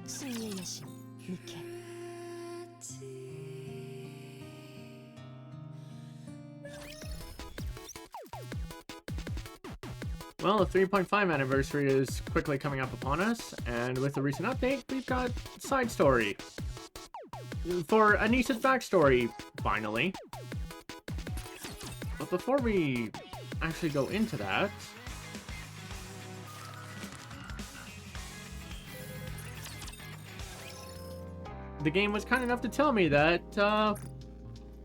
수위의 여신 니케. Well, the 3.5 anniversary is quickly coming up upon us, and with the recent update, we've got side story. For Anissa's backstory, finally. But before we actually go into that, the game was kind enough to tell me that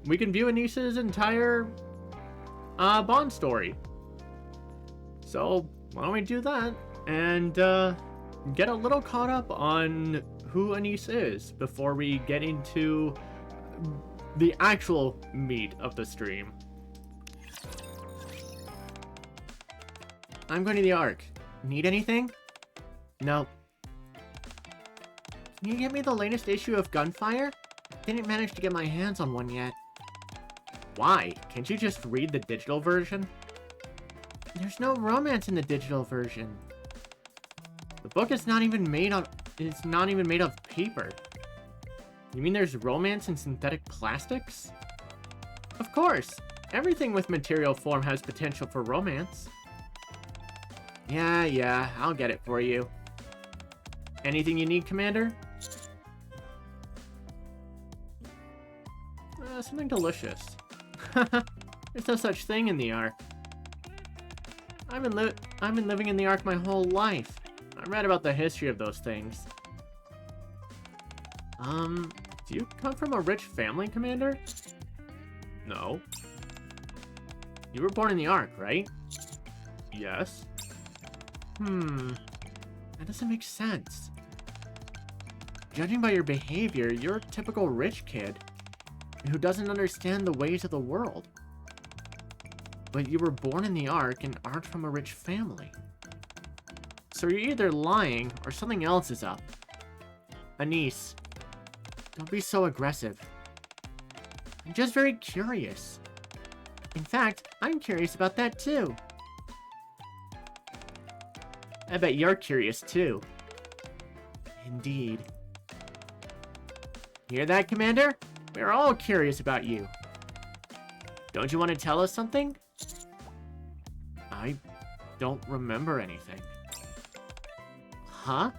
we can view Anissa's entire Bond story. So why don't we do that and get a little caught up on who Anissa is before we get into the actual meat of the stream. I'm going to the Ark. Need anything? No. Can you get me the latest issue of Gunfire? Didn't manage to get my hands on one yet. Why? Can't you just read the digital version? There's no romance in the digital version. The book is not even made of paper. You mean there's romance in synthetic plastics? Of course. Everything with material form has potential for romance. Yeah, I'll get it for you. Anything you need, Commander? Something delicious. There's no such thing in the Ark. I've been living in the Ark my whole life. I read about the history of those things. Do you come from a rich family, Commander? No. You were born in the Ark, right? Yes. That doesn't make sense. Judging by your behavior, you're a typical rich kid who doesn't understand the ways of the world. But you were born in the Ark and aren't from a rich family. So you're either lying or something else is up. Anise, don't be so aggressive. I'm just very curious. In fact, I'm curious about that too. I bet you're curious too. Indeed. Hear that, Commander? We're all curious about you. Don't you want to tell us something? I don't remember anything. Huh?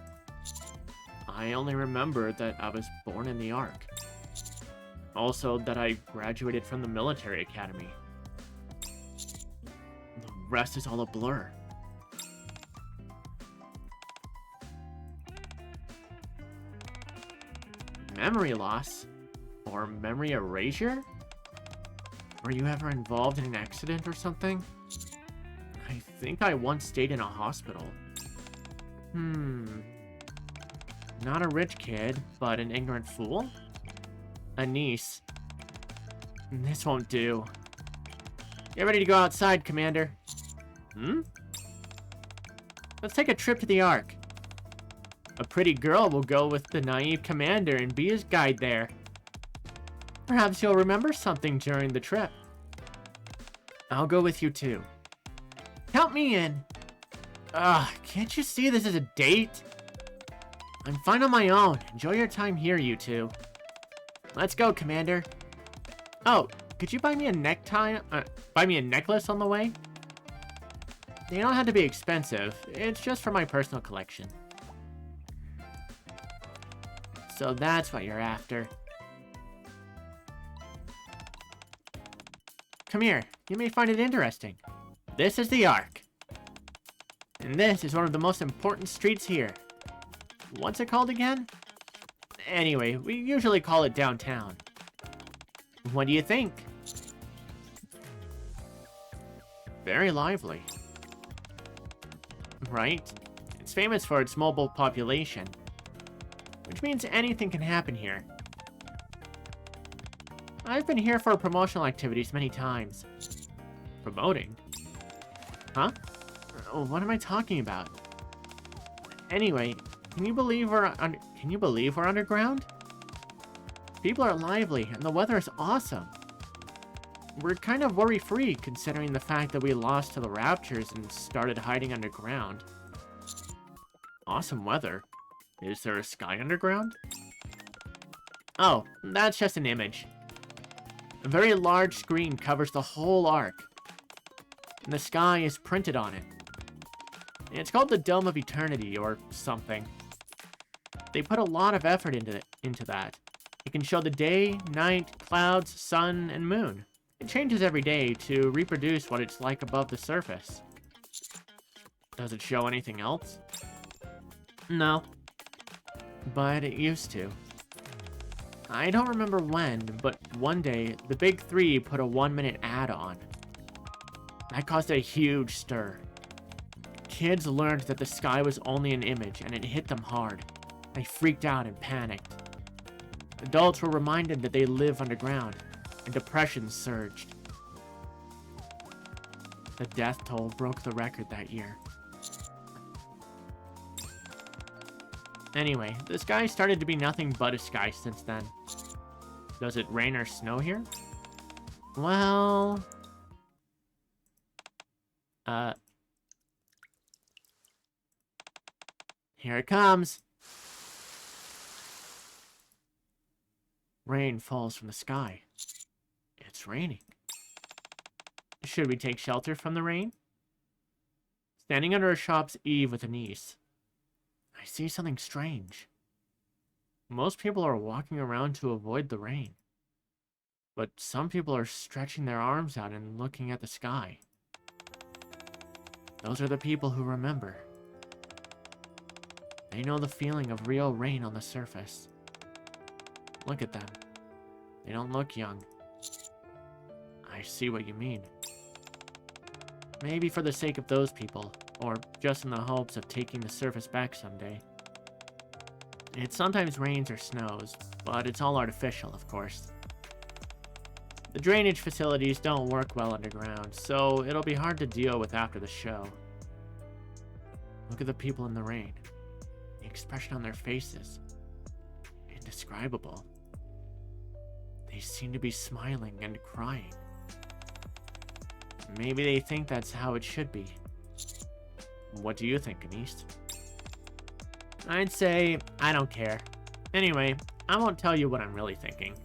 I only remember that I was born in the Ark. Also, that I graduated from the military academy. The rest is all a blur. Memory loss? Or memory erasure? Were you ever involved in an accident or something? I think I once stayed in a hospital. Not a rich kid, but an ignorant fool? A niece. This won't do. Get ready to go outside, Commander. Let's take a trip to the Ark. A pretty girl will go with the naive commander and be his guide there. Perhaps you'll remember something during the trip. I'll go with you too. Count me in. Can't you see this is a date? I'm fine on my own. Enjoy your time here, you two. Let's go, Commander. Oh, could you buy me a necklace on the way? They don't have to be expensive. It's just for my personal collection. So that's what you're after. Come here, you may find it interesting. This is the Ark. And this is one of the most important streets here. What's it called again? Anyway, we usually call it downtown. What do you think? Very lively. Right? It's famous for its mobile population. Which means anything can happen here. I've been here for promotional activities many times. Promoting? Huh? What am I talking about? Anyway, can you believe we're underground? People are lively and the weather is awesome. We're kind of worry-free considering the fact that we lost to the Raptures and started hiding underground. Awesome weather. Is there a sky underground? Oh, that's just an image. A very large screen covers the whole Ark, and the sky is printed on it. It's called the Dome of Eternity or something. They put a lot of effort into that. It can show the day, night, clouds, sun, and moon. It changes every day to reproduce what it's like above the surface. Does it show anything else? No. But it used to. I don't remember when, but one day, the Big Three put a 1-minute ad on. That caused a huge stir. Kids learned that the sky was only an image, and it hit them hard. They freaked out and panicked. Adults were reminded that they live underground, and depression surged. The death toll broke the record that year. Anyway, the sky started to be nothing but a sky since then. Does it rain or snow here? Well... Here it comes! Rain falls from the sky. It's raining. Should we take shelter from the rain? Standing under a shop's eave with a niece, I see something strange. Most people are walking around to avoid the rain. But some people are stretching their arms out and looking at the sky. Those are the people who remember. They know the feeling of real rain on the surface. Look at them. They don't look young. I see what you mean. Maybe for the sake of those people, or just in the hopes of taking the surface back someday. It sometimes rains or snows, but it's all artificial, of course. The drainage facilities don't work well underground, so it'll be hard to deal with after the show. Look at the people in the rain. The expression on their faces. Indescribable. They seem to be smiling and crying. Maybe they think that's how it should be. What do you think, Anise? I'd say I don't care. Anyway, I won't tell you what I'm really thinking.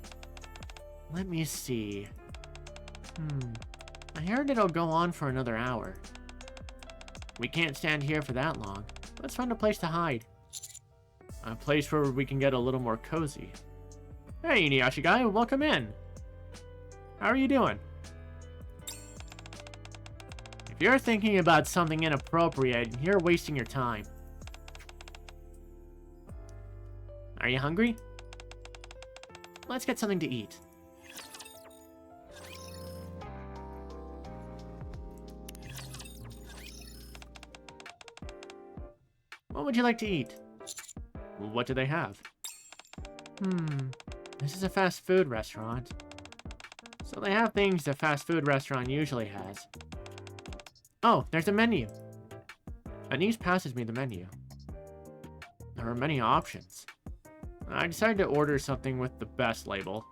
Let me see. I heard it'll go on for another hour. We can't stand here for that long. Let's find a place to hide. A place where we can get a little more cozy. Hey, Inuyasha guy, welcome in. How are you doing? If you're thinking about something inappropriate, you're wasting your time. Are you hungry? Let's get something to eat. What would you like to eat? What do they have? This is a fast food restaurant. So they have things a fast food restaurant usually has. Oh, there's a menu. Anise passes me the menu. There are many options. I decided to order something with the best label.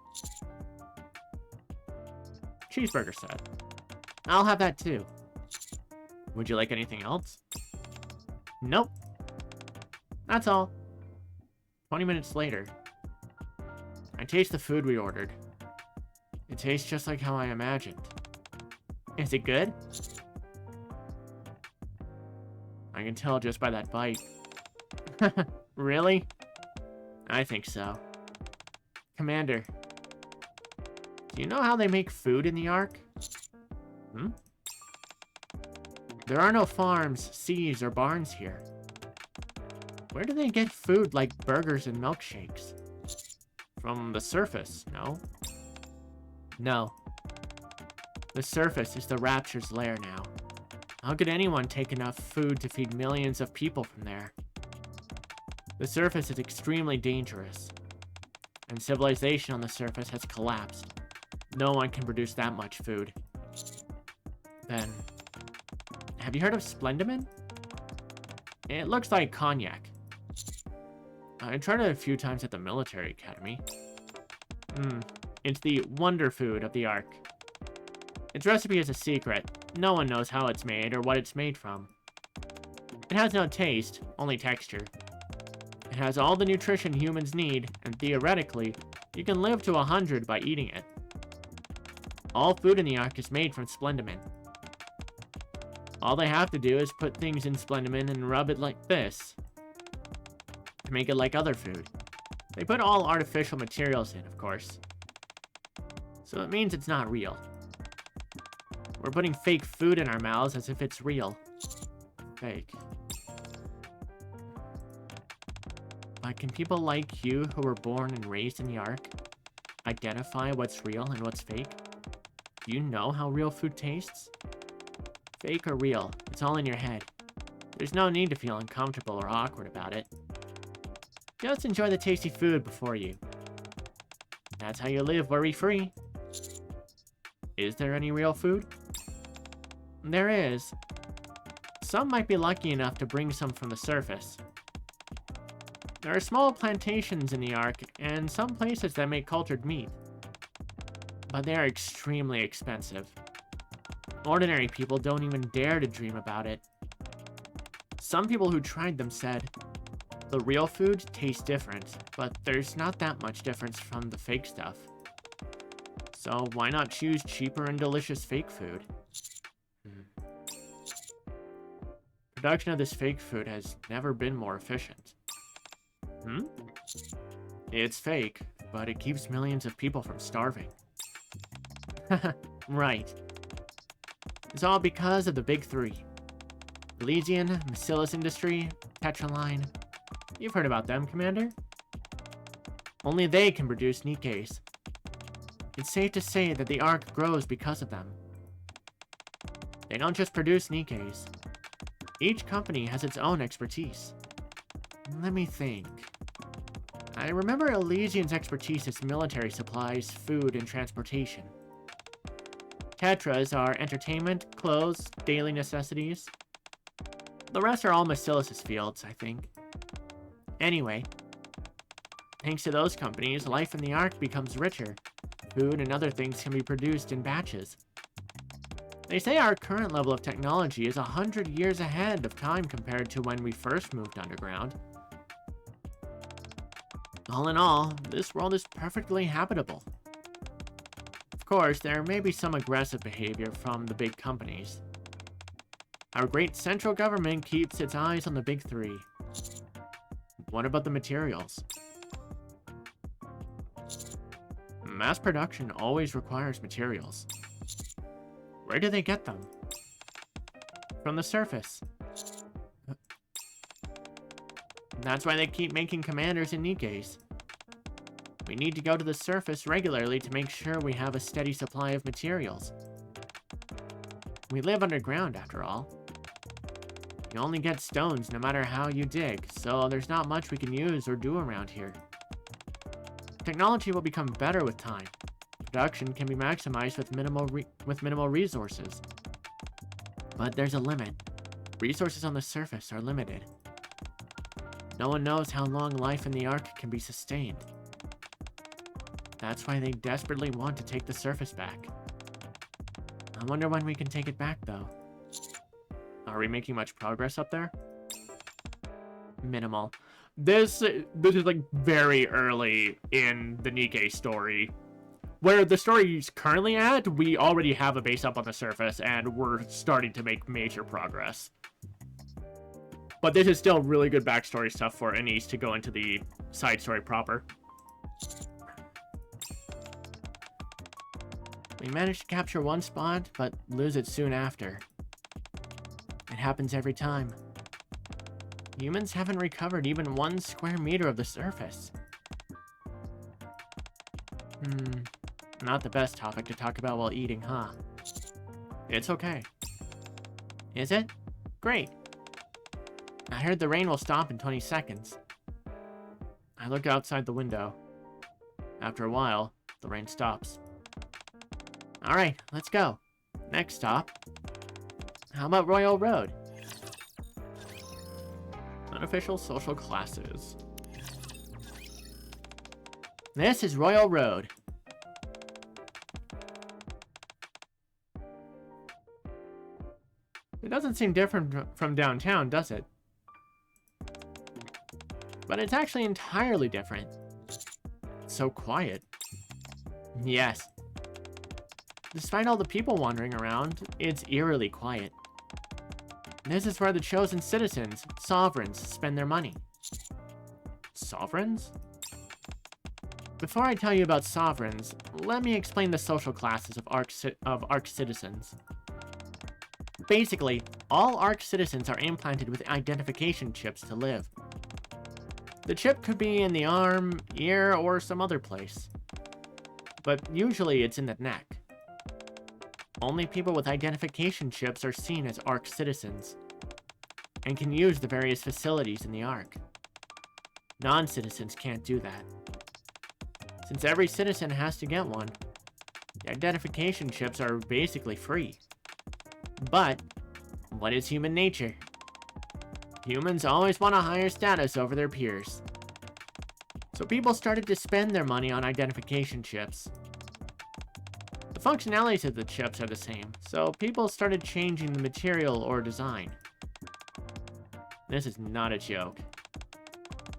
Cheeseburger set. I'll have that too. Would you like anything else? Nope. That's all. 20 minutes later. I taste the food we ordered. It tastes just like how I imagined. Is it good? I can tell just by that bite. Really? I think so. Commander, do you know how they make food in the Ark? There are no farms, seas, or barns here. Where do they get food like burgers and milkshakes? From the surface, no? No. The surface is the Rapture's lair now. How could anyone take enough food to feed millions of people from there? The surface is extremely dangerous, and civilization on the surface has collapsed. No one can produce that much food. Then, have you heard of Splendimin? It looks like cognac. I tried it a few times at the military academy. It's the wonder food of the Ark. Its recipe is a secret. No one knows how it's made or what it's made from. It has no taste, only texture. It It has all the nutrition humans need, and theoretically, you can live to 100 by eating it. All food in the Ark is made from Splendamin. All they have to do is put things in Splendamin and rub it like this to make it like other food. They put all artificial materials in, of course. So it means it's not real. We're putting fake food in our mouths as if it's real. Fake. But can people like you who were born and raised in the Ark identify what's real and what's fake? Do you know how real food tastes? Fake or real, it's all in your head. There's no need to feel uncomfortable or awkward about it. Just enjoy the tasty food before you. That's how you live worry-free. Is there any real food? There is. Some might be lucky enough to bring some from the surface. There are small plantations in the Ark, and some places that make cultured meat. But they are extremely expensive. Ordinary people don't even dare to dream about it. Some people who tried them said, the real food tastes different, but there's not that much difference from the fake stuff. So why not choose cheaper and delicious fake food? Production of this fake food has never been more efficient. It's fake, but it keeps millions of people from starving. Right. It's all because of the big three. Elysian, Bacillus Industry, Tetraline. You've heard about them, Commander? Only they can produce NIKKEs. It's safe to say that the Ark grows because of them. They don't just produce NIKKEs. Each company has its own expertise. Let me think. I remember Elysian's expertise is military supplies, food, and transportation. Tetra's are entertainment, clothes, daily necessities. The rest are all Bacillus' fields, I think. Anyway, thanks to those companies, life in the Ark becomes richer. Food and other things can be produced in batches. They say our current level of technology is 100 years ahead of time compared to when we first moved underground. All in all, this world is perfectly habitable. Of course, there may be some aggressive behavior from the big companies. Our great central government keeps its eyes on the big three. What about the materials? Mass production always requires materials. Where do they get them? From the surface. That's why they keep making commanders and NIKKEs. We need to go to the surface regularly to make sure we have a steady supply of materials. We live underground, after all. You only get stones no matter how you dig, so there's not much we can use or do around here. Technology will become better with time. Production can be maximized with minimal resources. But there's a limit. Resources on the surface are limited. No one knows how long life in the Ark can be sustained. That's why they desperately want to take the surface back. I wonder when we can take it back, though. Are we making much progress up there? Minimal. This is like very early in the NIKKE story. Where the story is currently at, we already have a base up on the surface, and we're starting to make major progress. But this is still really good backstory stuff for Anise to go into the side story proper. We managed to capture one spot, but lose it soon after. It happens every time. Humans haven't recovered even 1 square meter of the surface. Not the best topic to talk about while eating, huh? It's okay. Is it? Great. I heard the rain will stop in 20 seconds. I look outside the window. After a while, the rain stops. Alright, let's go. Next stop. How about Royal Road? Unofficial social classes. This is Royal Road. It doesn't seem different from downtown, does it? But it's actually entirely different. It's so quiet. Yes. Despite all the people wandering around, it's eerily quiet. This is where the chosen citizens, sovereigns, spend their money. Sovereigns? Before I tell you about sovereigns, let me explain the social classes of Ark citizens. Basically, all Ark citizens are implanted with identification chips to live. The chip could be in the arm, ear, or some other place. But usually it's in the neck. Only people with identification chips are seen as Ark citizens, and can use the various facilities in the Ark. Non-citizens can't do that. Since every citizen has to get one, the identification chips are basically free. But, what is human nature? Humans always want a higher status over their peers. So people started to spend their money on identification chips. The functionalities of the chips are the same, so people started changing the material or design. This is not a joke.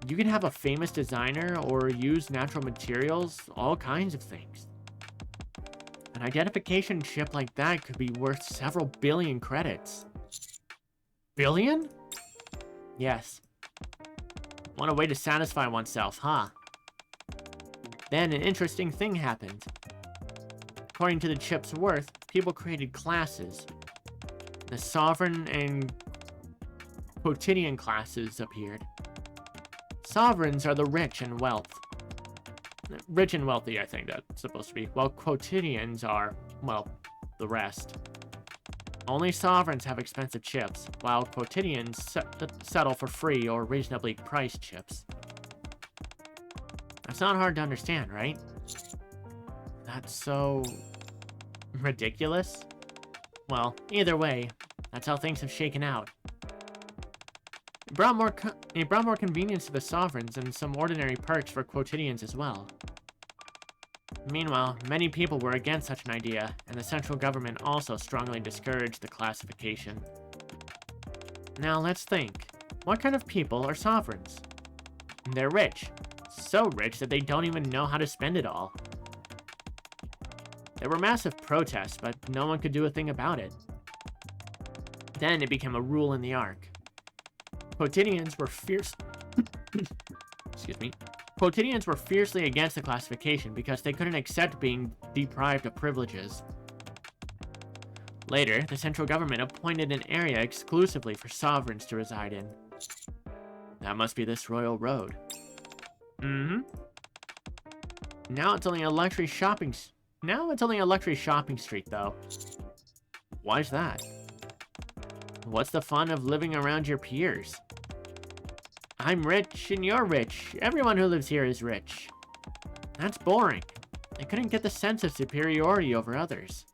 You can have a famous designer or use natural materials, all kinds of things. An identification chip like that could be worth several billion credits. Billion? Yes. What a way to satisfy oneself, huh? Then an interesting thing happened. According to the chip's worth, people created classes. The sovereign and quotidian classes appeared. Sovereigns are the rich and rich and wealthy, I think that's supposed to be, while quotidians are, well, the rest. Only sovereigns have expensive chips, while quotidians settle for free or reasonably priced chips. That's not hard to understand, right? That's so ridiculous? Well, either way, that's how things have shaken out. It brought more convenience to the sovereigns and some ordinary perks for quotidians as well. Meanwhile, many people were against such an idea, and the central government also strongly discouraged the classification. Now let's think. What kind of people are sovereigns? They're rich. So rich that they don't even know how to spend it all. There were massive protests, but no one could do a thing about it. Then it became a rule in the Ark. Quotidians were Quotidians were fiercely against the classification because they couldn't accept being deprived of privileges. Later, the central government appointed an area exclusively for sovereigns to reside in. That must be this royal road. Mm-hmm. Now it's only a luxury shopping street, though. Why's that? What's the fun of living around your peers? I'm rich and you're rich. Everyone who lives here is rich. That's boring. I couldn't get the sense of superiority over others.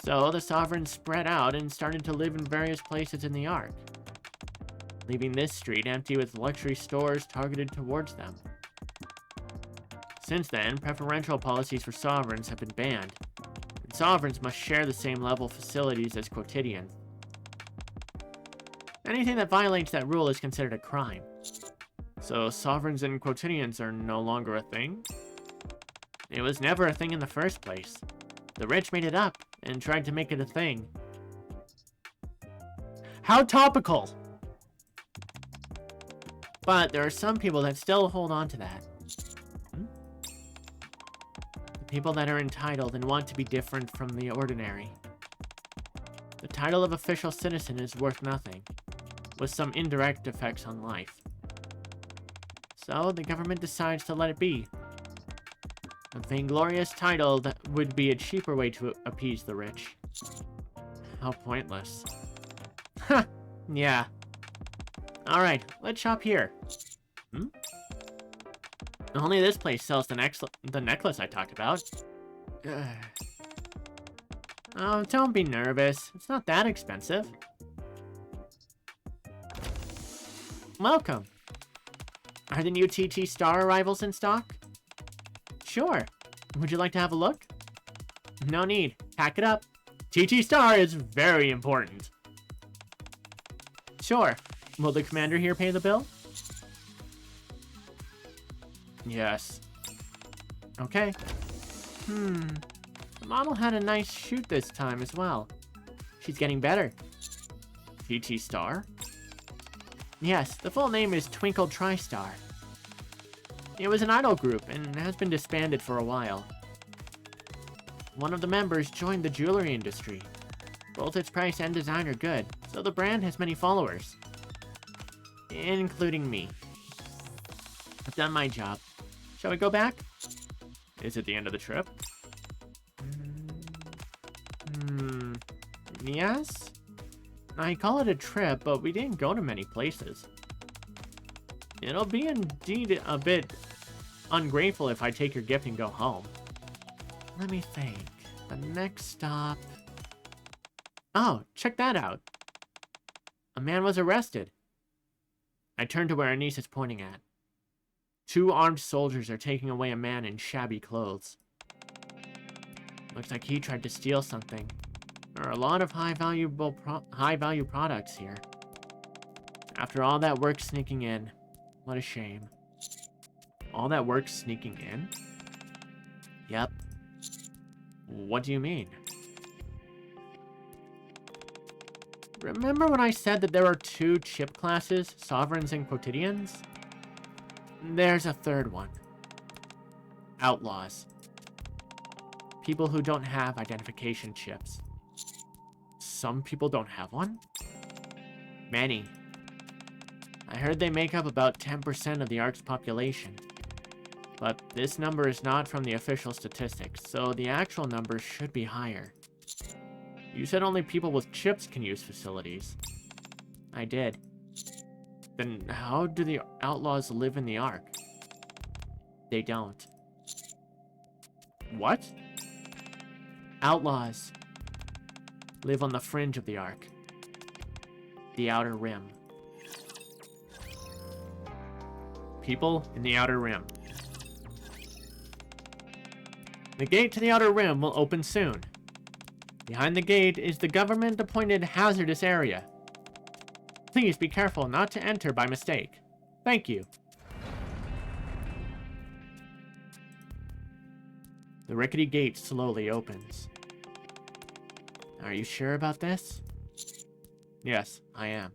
So the sovereigns spread out and started to live in various places in the Ark, leaving this street empty with luxury stores targeted towards them. Since then, preferential policies for sovereigns have been banned, and sovereigns must share the same level of facilities as quotidians. Anything that violates that rule is considered a crime. So sovereigns and quotidians are no longer a thing? It was never a thing in the first place. The rich made it up and tried to make it a thing. How topical! But there are some people that still hold on to that. The people that are entitled and want to be different from the ordinary. The title of official citizen is worth nothing, with some indirect effects on life. So the government decides to let it be. A vainglorious title that would be a cheaper way to appease the rich. How pointless. Ha! Yeah. Alright, let's shop here. Only this place sells the necklace I talked about. Oh, don't be nervous. It's not that expensive. Welcome. Are the new TT Star arrivals in stock? Sure. Would you like to have a look? No need. Pack it up. TT Star is very important. Sure. Will the commander here pay the bill? Yes. Okay. The model had a nice shoot this time as well. She's getting better. TT Star? Yes, the full name is Twinkle TriStar. It was an idol group and has been disbanded for a while. One of the members joined the jewelry industry. Both its price and design are good, so the brand has many followers. Including me. I've done my job. Shall we go back? Is it the end of the trip? Yes? I call it a trip, but we didn't go to many places. It'll be indeed a bit ungrateful if I take your gift and go home. Let me think. The next stop... Oh, check that out. A man was arrested. I turned to where Anise is pointing at. 2 armed soldiers are taking away a man in shabby clothes. Looks like he tried to steal something. There are a lot of high-value products here. After all that work sneaking in, what a shame. All that work sneaking in? Yep. What do you mean? Remember when I said that there are 2 chip classes, Sovereigns and Quotidians? There's a 3rd one. Outlaws. People who don't have identification chips. Some people don't have one? Many. I heard they make up about 10% of the Ark's population. But this number is not from the official statistics, so the actual number should be higher. You said only people with chips can use facilities. I did. Then how do the outlaws live in the Ark? They don't. What? Outlaws live on the fringe of the Ark. The Outer Rim. People in the Outer Rim. The gate to the Outer Rim will open soon. Behind the gate is the government-appointed hazardous area. Please be careful not to enter by mistake. Thank you. The rickety gate slowly opens. Are you sure about this? Yes, I am.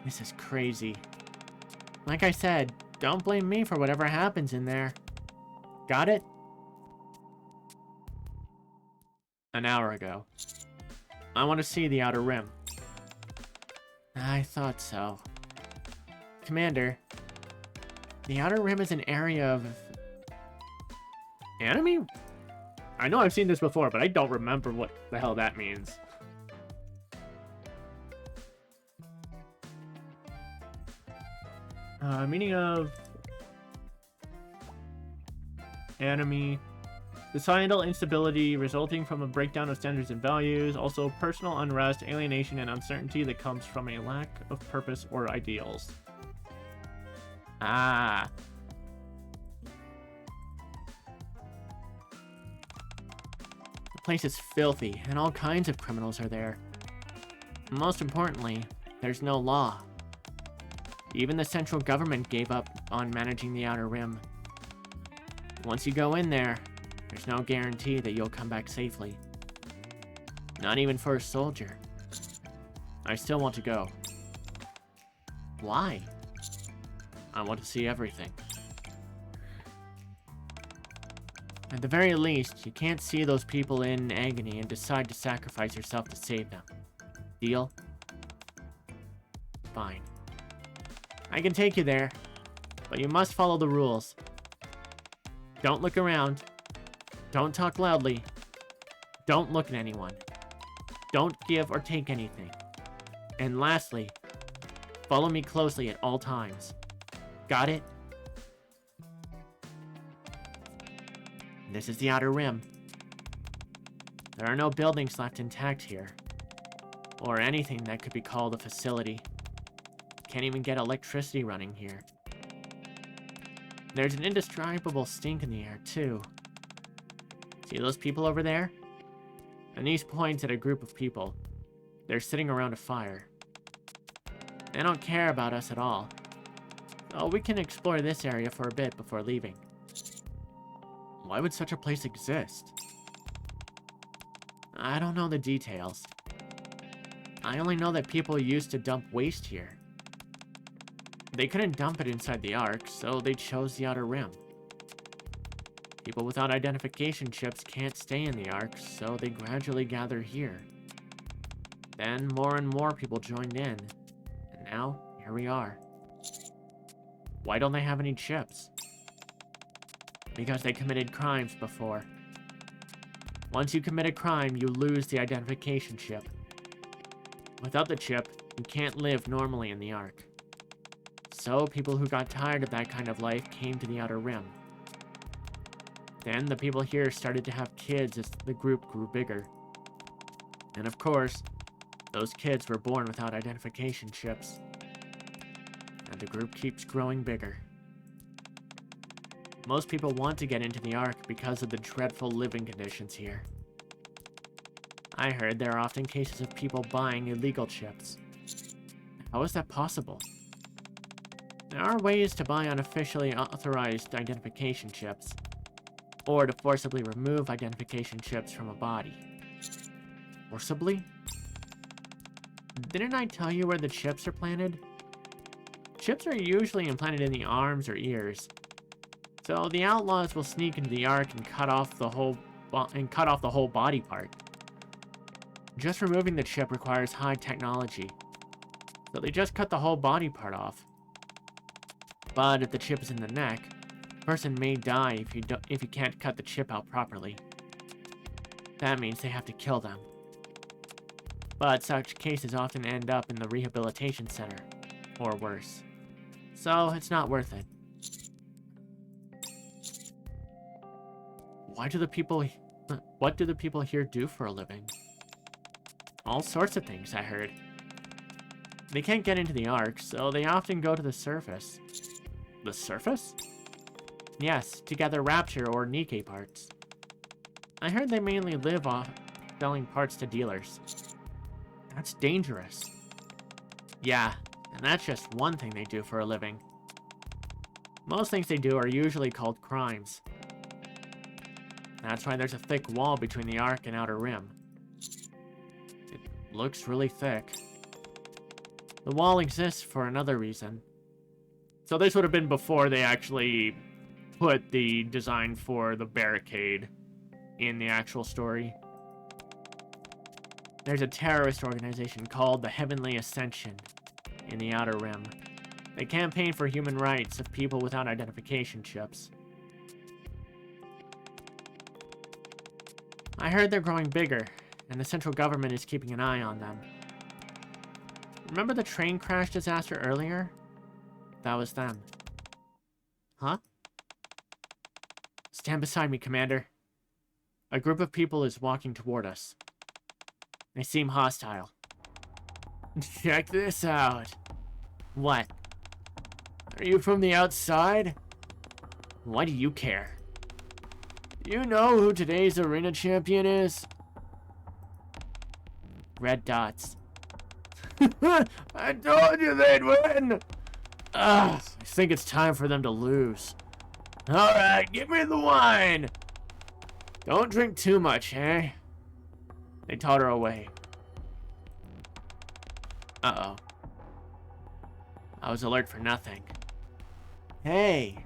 This is crazy. Like I said, don't blame me for whatever happens in there. Got it? An hour ago. I want to see the Outer Rim. I thought so. Commander, the Outer Rim is an area of... Enemy? I know I've seen this before, but I don't remember what the hell that means. Meaning of... Enemy... Societal instability resulting from a breakdown of standards and values, also personal unrest, alienation, and uncertainty that comes from a lack of purpose or ideals. Ah. The place is filthy, and all kinds of criminals are there. Most importantly, there's no law. Even the central government gave up on managing the Outer Rim. Once you go in there, there's no guarantee that you'll come back safely. Not even for a soldier. I still want to go. Why? I want to see everything. At the very least, you can't see those people in agony and decide to sacrifice yourself to save them. Deal? Fine. I can take you there, but you must follow the rules. Don't look around. Don't talk loudly. Don't look at anyone. Don't give or take anything. And lastly, follow me closely at all times. Got it? This is the Outer Rim. There are no buildings left intact here. Or anything that could be called a facility. Can't even get electricity running here. There's an indescribable stink in the air, too. See those people over there? Anise points at a group of people. They're sitting around a fire. They don't care about us at all. So we can explore this area for a bit before leaving. Why would such a place exist? I don't know the details. I only know that people used to dump waste here. They couldn't dump it inside the Ark, so they chose the Outer Rim. People without identification chips can't stay in the Ark, so they gradually gather here. Then more and more people joined in, and now here we are. Why don't they have any chips? Because they committed crimes before. Once you commit a crime, you lose the identification chip. Without the chip, you can't live normally in the Ark. So people who got tired of that kind of life came to the Outer Rim. Then the people here started to have kids as the group grew bigger. And of course, those kids were born without identification chips. And the group keeps growing bigger. Most people want to get into the Ark because of the dreadful living conditions here. I heard there are often cases of people buying illegal chips. How is that possible? There are ways to buy unofficially authorized identification chips, or to forcibly remove identification chips from a body. Forcibly? Didn't I tell you where the chips are planted? Chips are usually implanted in the arms or ears, so the outlaws will sneak into the Ark and cut off the whole body part. Just removing the chip requires high technology, so they just cut the whole body part off. But if the chip is in the neck, the person may die if you can't cut the chip out properly. That means they have to kill them. But such cases often end up in the rehabilitation center, or worse. So it's not worth it. What do the people here do for a living? All sorts of things, I heard. They can't get into the Ark, so they often go to the surface. The surface? Yes, to gather Rapture or NIKKE parts. I heard they mainly live off selling parts to dealers. That's dangerous. Yeah, and that's just one thing they do for a living. Most things they do are usually called crimes. That's why there's a thick wall between the Ark and Outer Rim. It looks really thick. The wall exists for another reason. So this would have been before they actually put the design for the barricade in the actual story. There's a terrorist organization called the Heavenly Ascension in the Outer Rim. They campaign for human rights of people without identification chips. I heard they're growing bigger, and the central government is keeping an eye on them. Remember the train crash disaster earlier? That was them. Huh? Stand beside me, Commander. A group of people is walking toward us. They seem hostile. Check this out. What? Are you from the outside? Why do you care? You know who today's arena champion is? Red dots. I told you they'd win! I think it's time for them to lose. Alright, give me the wine! Don't drink too much, eh? They totter away. Uh-oh. I was alert for nothing. Hey!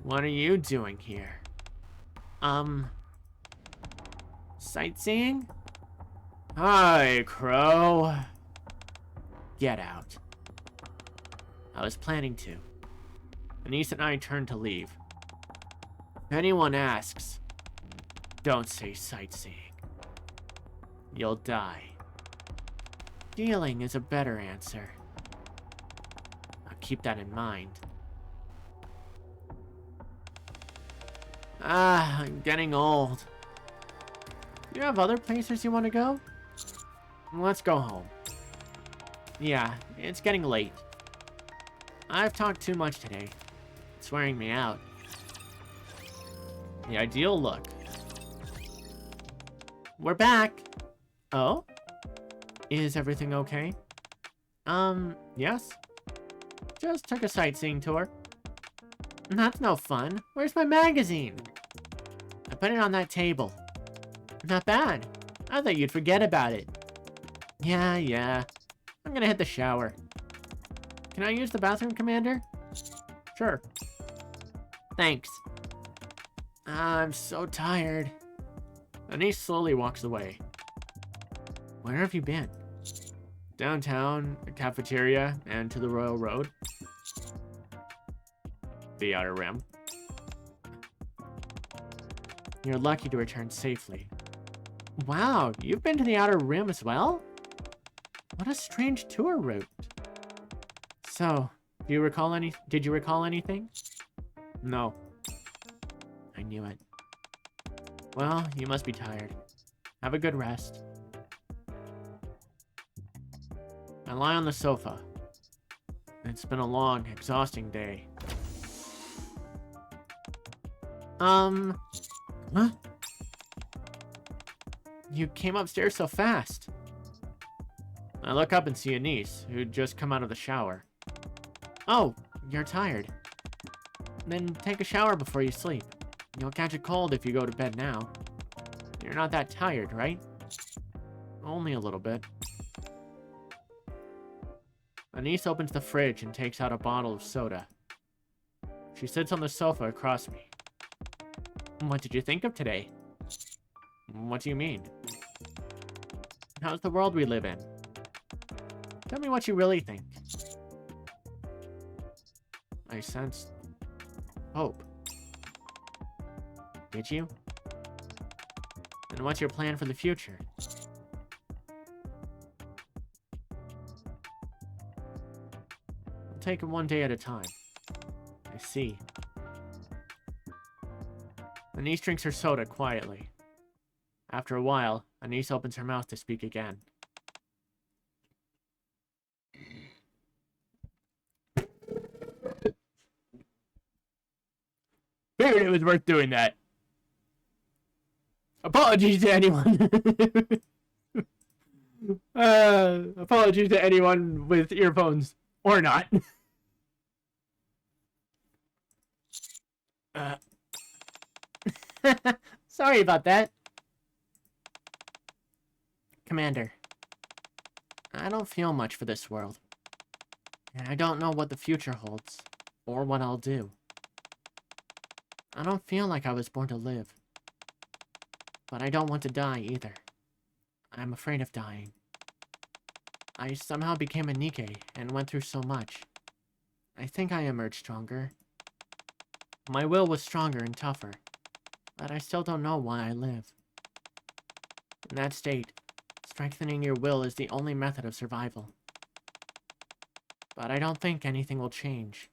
What are you doing here? Sightseeing? Hi, Crow. Get out. I was planning to. Anise and I turned to leave. If anyone asks, don't say sightseeing. You'll die. Dealing is a better answer. I'll keep that in mind. I'm getting old. Do you have other places you want to go? Let's go home. Yeah, it's getting late. I've talked too much today. It's wearing me out. The ideal look. We're back. Oh? Is everything okay? Yes? just took a sightseeing tour. That's no fun. Where's my magazine? I put it on that table. Not bad. I thought you'd forget about it. Yeah. I'm gonna hit the shower. Can I use the bathroom, Commander? Sure. Thanks. I'm so tired. Anise slowly walks away. Where have you been? Downtown, a cafeteria, and to the Royal Road. The Outer Rim. You're lucky to return safely. Wow, you've been to the Outer Rim as well? What a strange tour route. So, did you recall anything? No. I knew it. Well, you must be tired. Have a good rest. I lie on the sofa. It's been a long, exhausting day. Huh? You came upstairs so fast. I look up and see Anise, who'd just come out of the shower. Oh, you're tired. Then take a shower before you sleep. You'll catch a cold if you go to bed now. You're not that tired, right? Only a little bit. Anise opens the fridge and takes out a bottle of soda. She sits on the sofa across me. What did you think of today? What do you mean? How's the world we live in? Tell me what you really think. I sensed hope. Did you? And what's your plan for the future? We'll take it one day at a time. I see. Anise drinks her soda quietly. After a while, Anise opens her mouth to speak again. Figured it was worth doing that. Apologies to anyone. Apologies to anyone with earphones or not. Sorry about that. Commander, I don't feel much for this world. And I don't know what the future holds, or what I'll do. I don't feel like I was born to live. But I don't want to die either. I'm afraid of dying. I somehow became a NIKKE and went through so much. I think I emerged stronger. My will was stronger and tougher, but I still don't know why I live. In that state, strengthening your will is the only method of survival. But I don't think anything will change.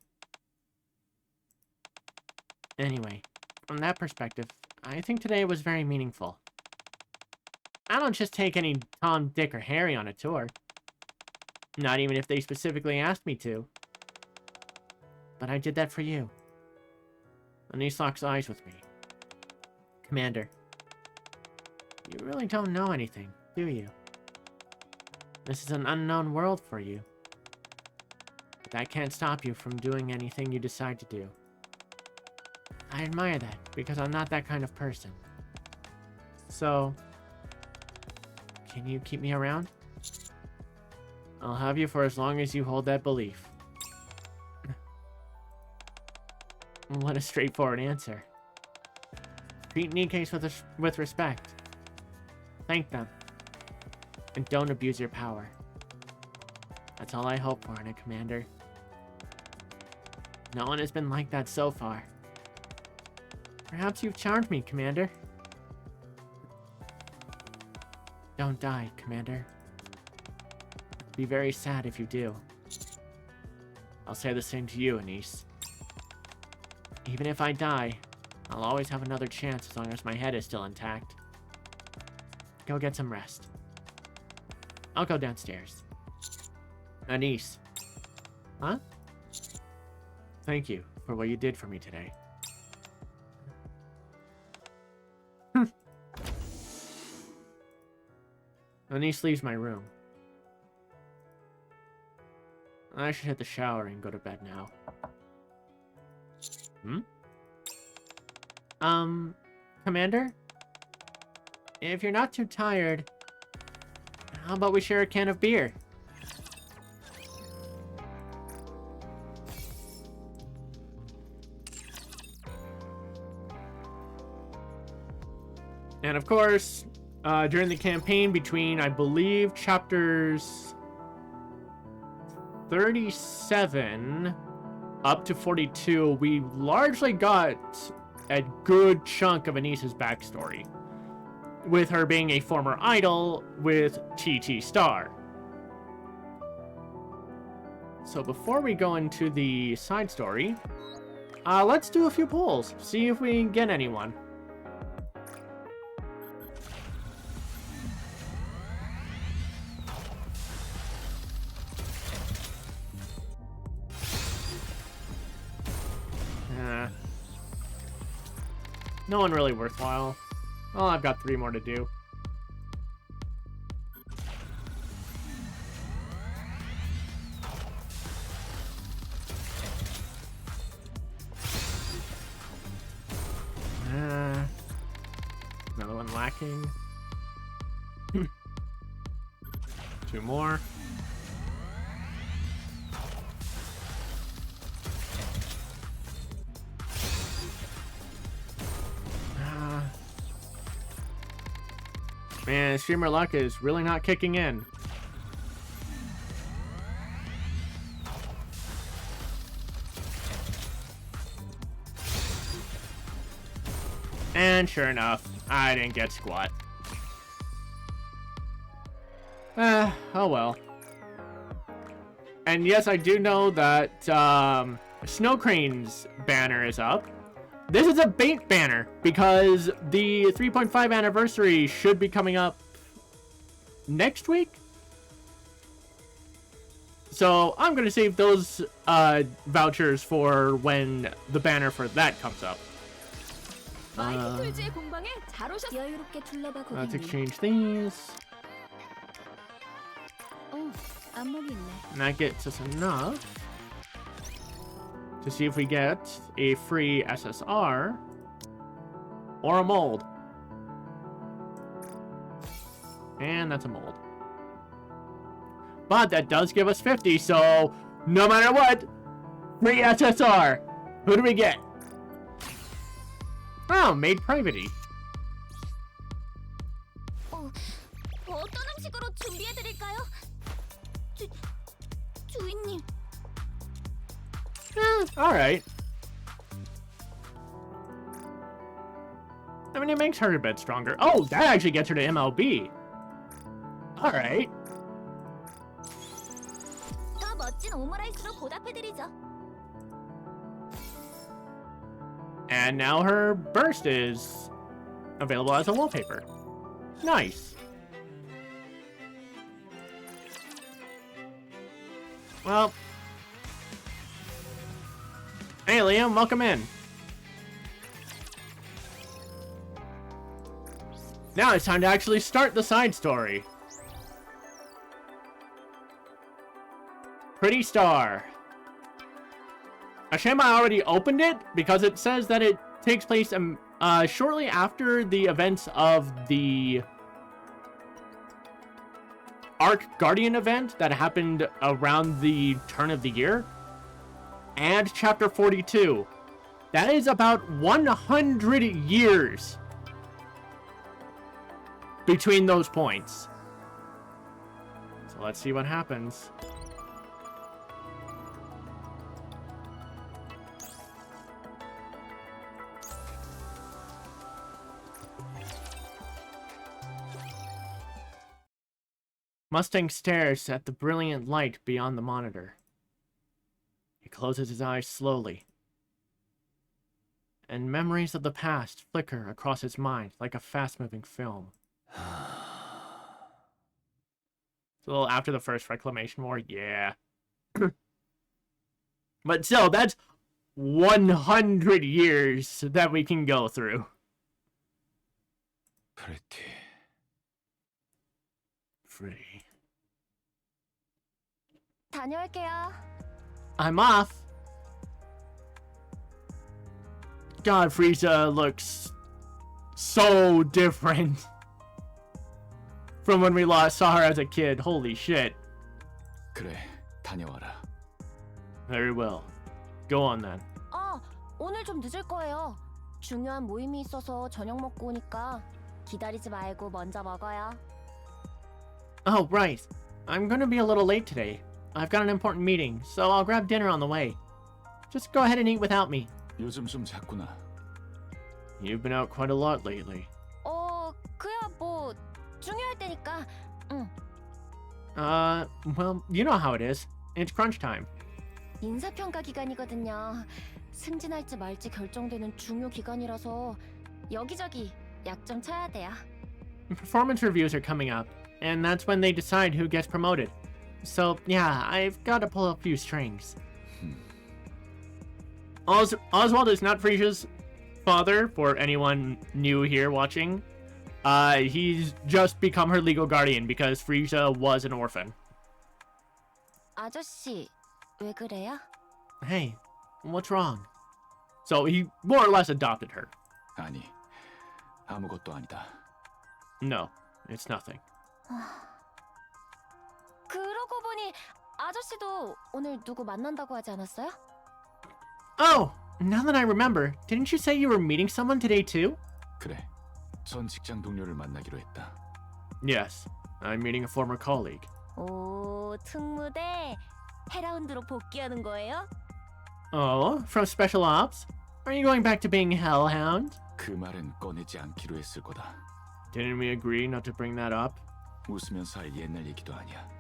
Anyway, from that perspective, I think today was very meaningful. I don't just take any Tom, Dick, or Harry on a tour. Not even if they specifically asked me to. But I did that for you. Anise locks eyes with me. Commander, you really don't know anything, do you? This is an unknown world for you. But that can't stop you from doing anything you decide to do. I admire that, because I'm not that kind of person. So, can you keep me around? I'll have you for as long as you hold that belief. What a straightforward answer. Treat NIKKEs with respect. Thank them. And don't abuse your power. That's all I hope for in a commander. No one has been like that so far. Perhaps you've charmed me, Commander. Don't die, Commander. Be very sad if you do. I'll say the same to you, Anise. Even if I die, I'll always have another chance as long as my head is still intact. Go get some rest. I'll go downstairs. Anise. Huh? Thank you for what you did for me today. Anise leaves my room. I should hit the shower and go to bed now. Commander? If you're not too tired, how about we share a can of beer? And of course, during the campaign between, I believe, chapters 37 up to 42, we largely got a good chunk of Anissa's backstory, with her being a former idol with TT Star. So before we go into the side story, let's do a few polls, see if we can get anyone. No one really worthwhile. Well, I've got 3 more to do. Another one lacking. 2 more. Man, streamer luck is really not kicking in. And sure enough, I didn't get squat. Oh well. And yes, I do know that Snow Crane's banner is up. This is a bait banner because the 3.5 anniversary should be coming up next week. So I'm going to save those vouchers for when the banner for that comes up. Let's exchange these. And that gets us enough to see if we get a free SSR or a mold. And that's a mold. But that does give us 50, so no matter what, free SSR. Who do we get? Oh, made private-y. Alright. I mean, it makes her a bit stronger. Oh, that actually gets her to MLB. Alright. And now her burst is available as a wallpaper. Nice. Well. Hey, Liam, welcome in. Now it's time to actually start the side story. Pretty Star. A shame I already opened it, because it says that it takes place shortly after the events of the Arc Guardian event that happened around the turn of the year. And chapter 42. That is about 100 years between those points. So let's see what happens. Mustang stares at the brilliant light beyond the monitor. He closes his eyes slowly, and memories of the past flicker across his mind like a fast-moving film. It's a little after the first Reclamation War, yeah. But still, that's 100 years that we can go through. Pretty. 다녀올게요. I'm off. God, Frieza looks so different from when we saw her as a kid. Holy shit. 그래, 다녀와라. Very well. Go on then. 오늘 좀 늦을 거예요. 중요한 모임이 있어서 저녁 먹고 오니까 기다리지 말고 먼저 먹어요. Oh, right. I'm gonna be a little late today. I've got an important meeting, so I'll grab dinner on the way. Just go ahead and eat without me. 요즘 좀 잤구나. You've been out quite a lot lately. 그야 뭐 중요할 때니까. 응. Well, you know how it is. It's crunch time. 인사평가 기간이거든요. 승진할지 말지 결정되는 중요 기간이라서 여기저기 약 좀 쳐야 돼요. Performance reviews are coming up, and that's when they decide who gets promoted. So, yeah, I've got to pull a few strings. Oswald is not Frisia's father, for anyone new here watching. He's just become her legal guardian because Frisia was an orphan. 아저씨, 왜 그래요? Hey, what's wrong? So he more or less adopted her. 아니, 아무것도 아니다. No, it's nothing. 그러고 보니 아저씨도 오늘 누구 만난다고 하지 않았어요? Oh, now that I remember, didn't you say you were meeting someone today too? 그래, 전 직장 동료를 만나기로 했다. Yes, I'm meeting a former colleague. 오, 특무대 헤라운드로 복귀하는 거예요? Oh, from Special Ops? Are you going back to being Hellhound? 그 말은 꺼내지 않기로 했을 거다. Didn't we agree not to bring that up? 웃으면서 할 옛날 얘기도 아니야.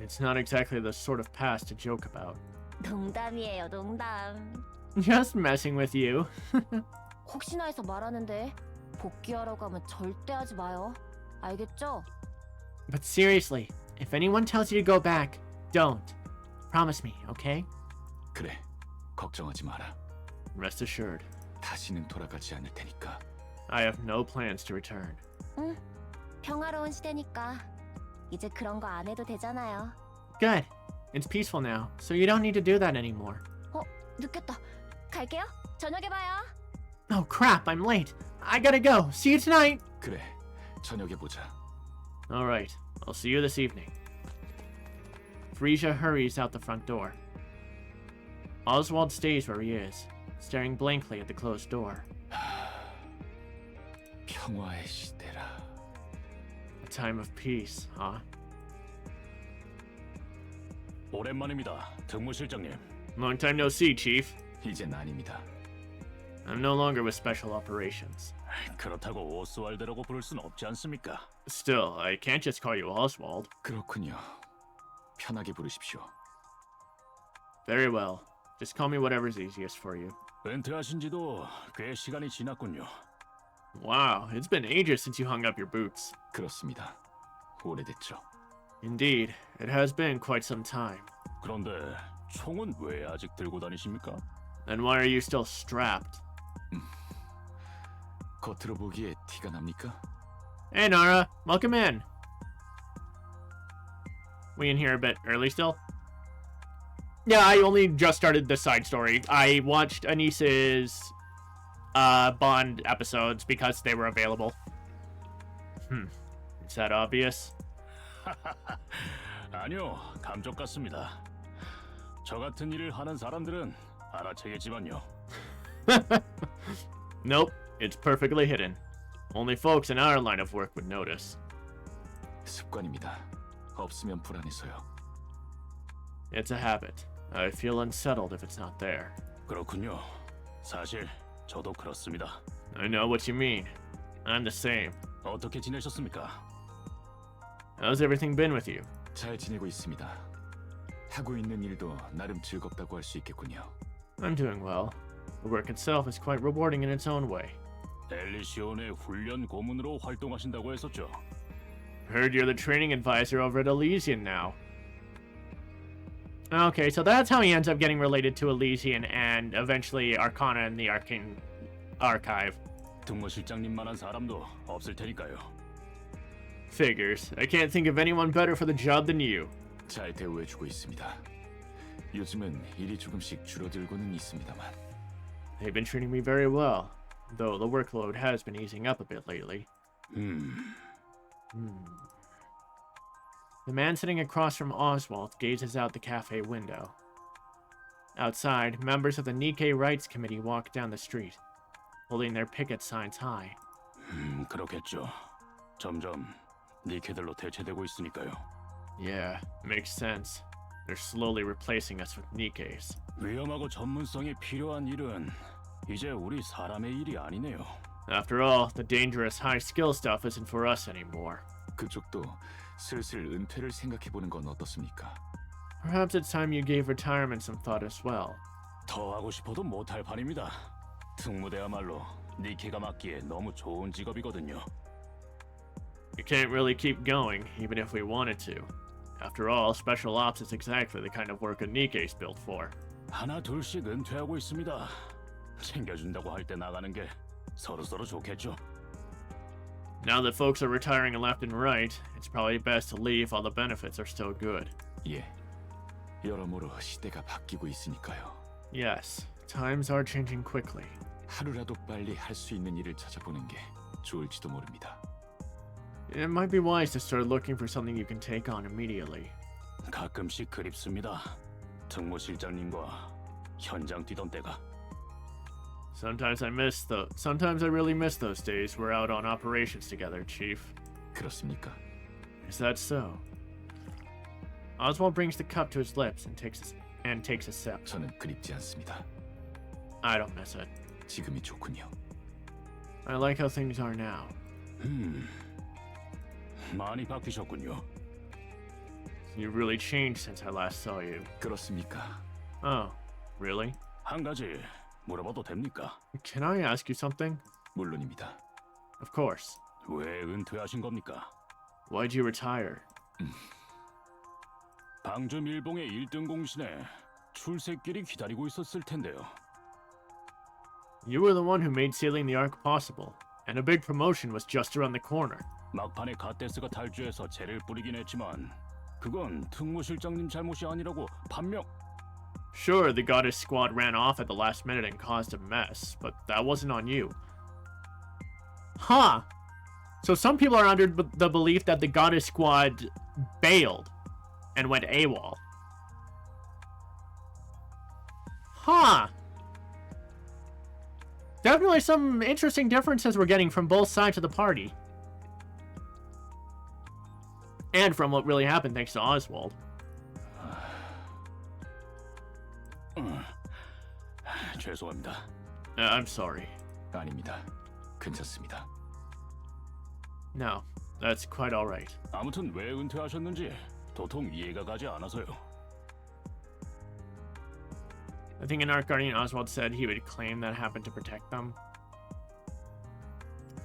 It's not exactly the sort of past to joke about. 농담이에요, 농담. Just messing with you. 혹시나 해서 말하는데 복귀하라고 하면 절대 하지 마요. 알겠죠? But seriously, if anyone tells you to go back, don't. Promise me, okay? 그래, 걱정하지 마라. Rest assured, 다시는 돌아가지 않을 테니까. I have no plans to return. 응, 평화로운 시대니까 이제 그런 거 안 해도 되잖아요. Good. It's peaceful now, so you don't need to do that anymore. 늦겠다. 갈게요. 저녁에 봐요. Oh crap, I'm late. I gotta go. See you tonight. 그래, 저녁에 보자. Alright, I'll see you this evening. Frisia hurries out the front door. Oswald stays where he is, staring blankly at the closed door. 평화의 시대라. A time of peace, huh? 오랜만입니다, 특무실장님. Long time no see, Chief. 이젠 아닙니다. I'm no longer with Special Operations. 그렇다고 오스왈드라고 부를 순 없지 않습니까? Still, I can't just call you Oswald. 그렇군요. 편하게 부르십시오. Very well. Just call me whatever's easiest for you. 은퇴하신 지도 꽤 시간이 지났군요. Wow, it's been ages since you hung up your boots. 그렇습니다. 오래됐죠. Indeed, it has been quite some time. 그런데 총은 왜 아직 들고 다니십니까? Then why are you still strapped? 겉으로 보기에 티가 납니까? Hey Nara, welcome in. We in here a bit early still? Yeah, I only just started this side story. I watched Anis's Bond episodes because they were available. Is that obvious? 아니요, 감쪽 같습니다. 저 같은 일을 하는 사람들은 알아채겠지만요. Nope, it's perfectly hidden. Only folks in our line of work would notice. 습관입니다. 없으면 불안해서요. It's a habit. I feel unsettled if it's not there. 그렇군요. 사실 저도 그렇습니다. I know what you mean. I'm the same. 어떻게 지내셨습니까? How's everything been with you? 잘 지내고 있습니다. 하고 있는 일도 나름 즐겁다고 할 수 있겠군요. I'm doing well. The work itself is quite rewarding in its own way. 엘리시온의 훈련 고문으로 활동하신다고 했었죠. Heard you're the training advisor over at Elysian now. Okay, so that's how he ends up getting related to Elysian and eventually Arcana in the Arcane Archive. 특무실장님만한 사람도 없을 테니까요. Figures. I can't think of anyone better for the job than you. 잘 대우해주고 있습니다. 요즘은 일이 조금씩 줄어들고는 있습니다만. They've been treating me very well, though the workload has been easing up a bit lately. The man sitting across from Oswald gazes out the cafe window. Outside, members of the NIKKE Rights Committee walk down the street, holding their picket signs high. 그렇겠죠. 점점 니케들로 대체되고 있으니까요. Yeah, makes sense. They're slowly replacing us with Nikke's. 위험하고 전문성이 필요한 일은 이제 우리 사람의 일이 아니네요. After all, the dangerous high-skill stuff isn't for us anymore. 그쪽도 슬슬 은퇴를 생각해보는 건 어떻습니까? Perhaps it's time you gave retirement some thought as well. 더 하고 싶어도 못할 판입니다. 특무대야말로 니케가 맡기에 너무 좋은 직업이거든요. You can't really keep going, even if we wanted to. After all, special ops is exactly the kind of work a NIKKE's built for. 하나 둘씩 은퇴하고 있습니다. 챙겨준다고 할 때 나가는 게 서로서로 좋겠죠. Now that folks are retiring left and right, it's probably best to leave while the benefits are still good. 예. 여러모로 시대가 바뀌고 있으니까요. Yes, times are changing quickly. 하루라도 빨리 할 수 있는 일을 찾아보는 게 좋을지도 모릅니다. It might be wise to start looking for something you can take on immediately. 가끔씩 그립습니다. 특무실장님과 현장 뛰던 때가. Sometimes I really miss those days we're out on operations together, Chief. 그렇습니까? Is that so? Oswald brings the cup to his lips and takes a sip. 저는 그립지 않습니다. I don't miss it. 지금이 좋군요. I like how things are now. 많이 바뀌셨군요. You've really changed since I last saw you. 그렇습니까? Oh, really? 한 가지 물어봐도 됩니까? Can I ask you something? 물론입니다. Of course. 왜 은퇴하신 겁니까? Why'd you retire? 방주 밀봉의 1등 공신에 출세길이 기다리고 있었을 텐데요. You were the one who made sailing the Ark possible, and a big promotion was just around the corner. 막판에 갓데스가 탈주해서 재를 뿌리긴 했지만 그건 특무실장님 잘못이 아니라고 반명. Sure, the Goddess Squad ran off at the last minute and caused a mess, but that wasn't on you. Huh. So some people are under the belief that the Goddess Squad bailed and went AWOL. Huh. Definitely some interesting differences we're getting from both sides of the party. And from what really happened thanks to Oswald. 죄송합니다. I'm sorry. 아닙니다. 괜찮습니다. No, that's quite alright. 아무튼 왜 은퇴하셨는지 도통 이해가 가지 않아서요. I think in Ark Guardian, Oswald said he would claim that happened to protect them.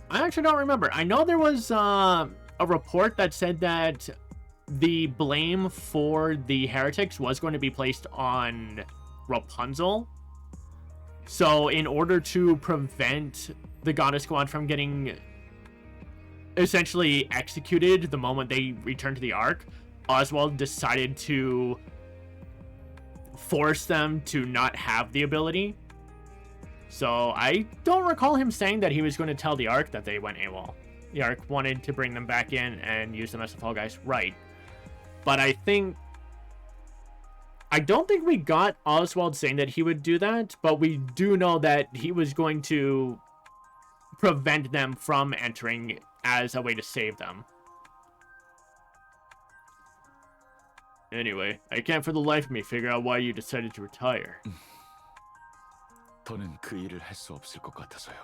I actually don't remember. I know there was a report that said that the blame for the heretics was going to be placed on Rapunzel. So in order to prevent the Goddess Squad from getting essentially executed the moment they returned to the Ark, Oswald decided to force them to not have the ability. So I don't recall him saying that he was going to tell the Ark that they went AWOL. The Ark wanted to bring them back in and use them as the Fall Guys, right? But I don't think we got Oswald saying that he would do that, but we do know that he was going to prevent them from entering as a way to save them. Anyway, I can't for the life of me figure out why you decided to retire. 더는 그 일을 할 수 없을 것 같아서요.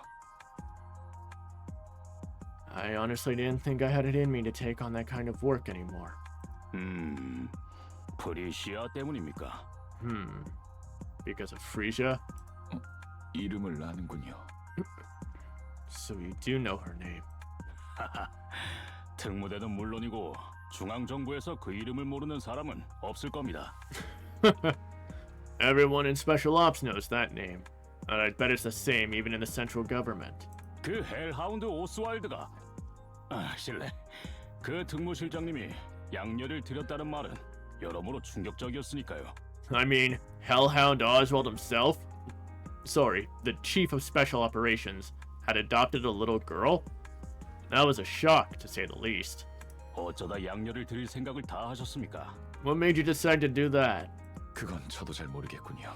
I honestly didn't think I had it in me to take on that kind of work anymore. 프리시아 때문입니까? Because of Frisia? 이름을 아는군요. So you do know her name. 특무대는 물론이고 중앙정부에서 그 이름을 모르는 사람은 없을 겁니다. Everyone in Special Ops knows that name. And I'd bet it's the same even in the central government. 그 헬하운드 오스왈드가 실례. 그 특무실장님이 양녀를 들였다는 말은 여러모로 충격적이었으니까요. I mean, Hellhound Oswald himself? Sorry, the chief of special operations had adopted a little girl? That was a shock, to say the least. 어쩌다 양녀를 드릴 생각을 다 하셨습니까? What made you decide to do that? 그건 저도 잘 모르겠군요.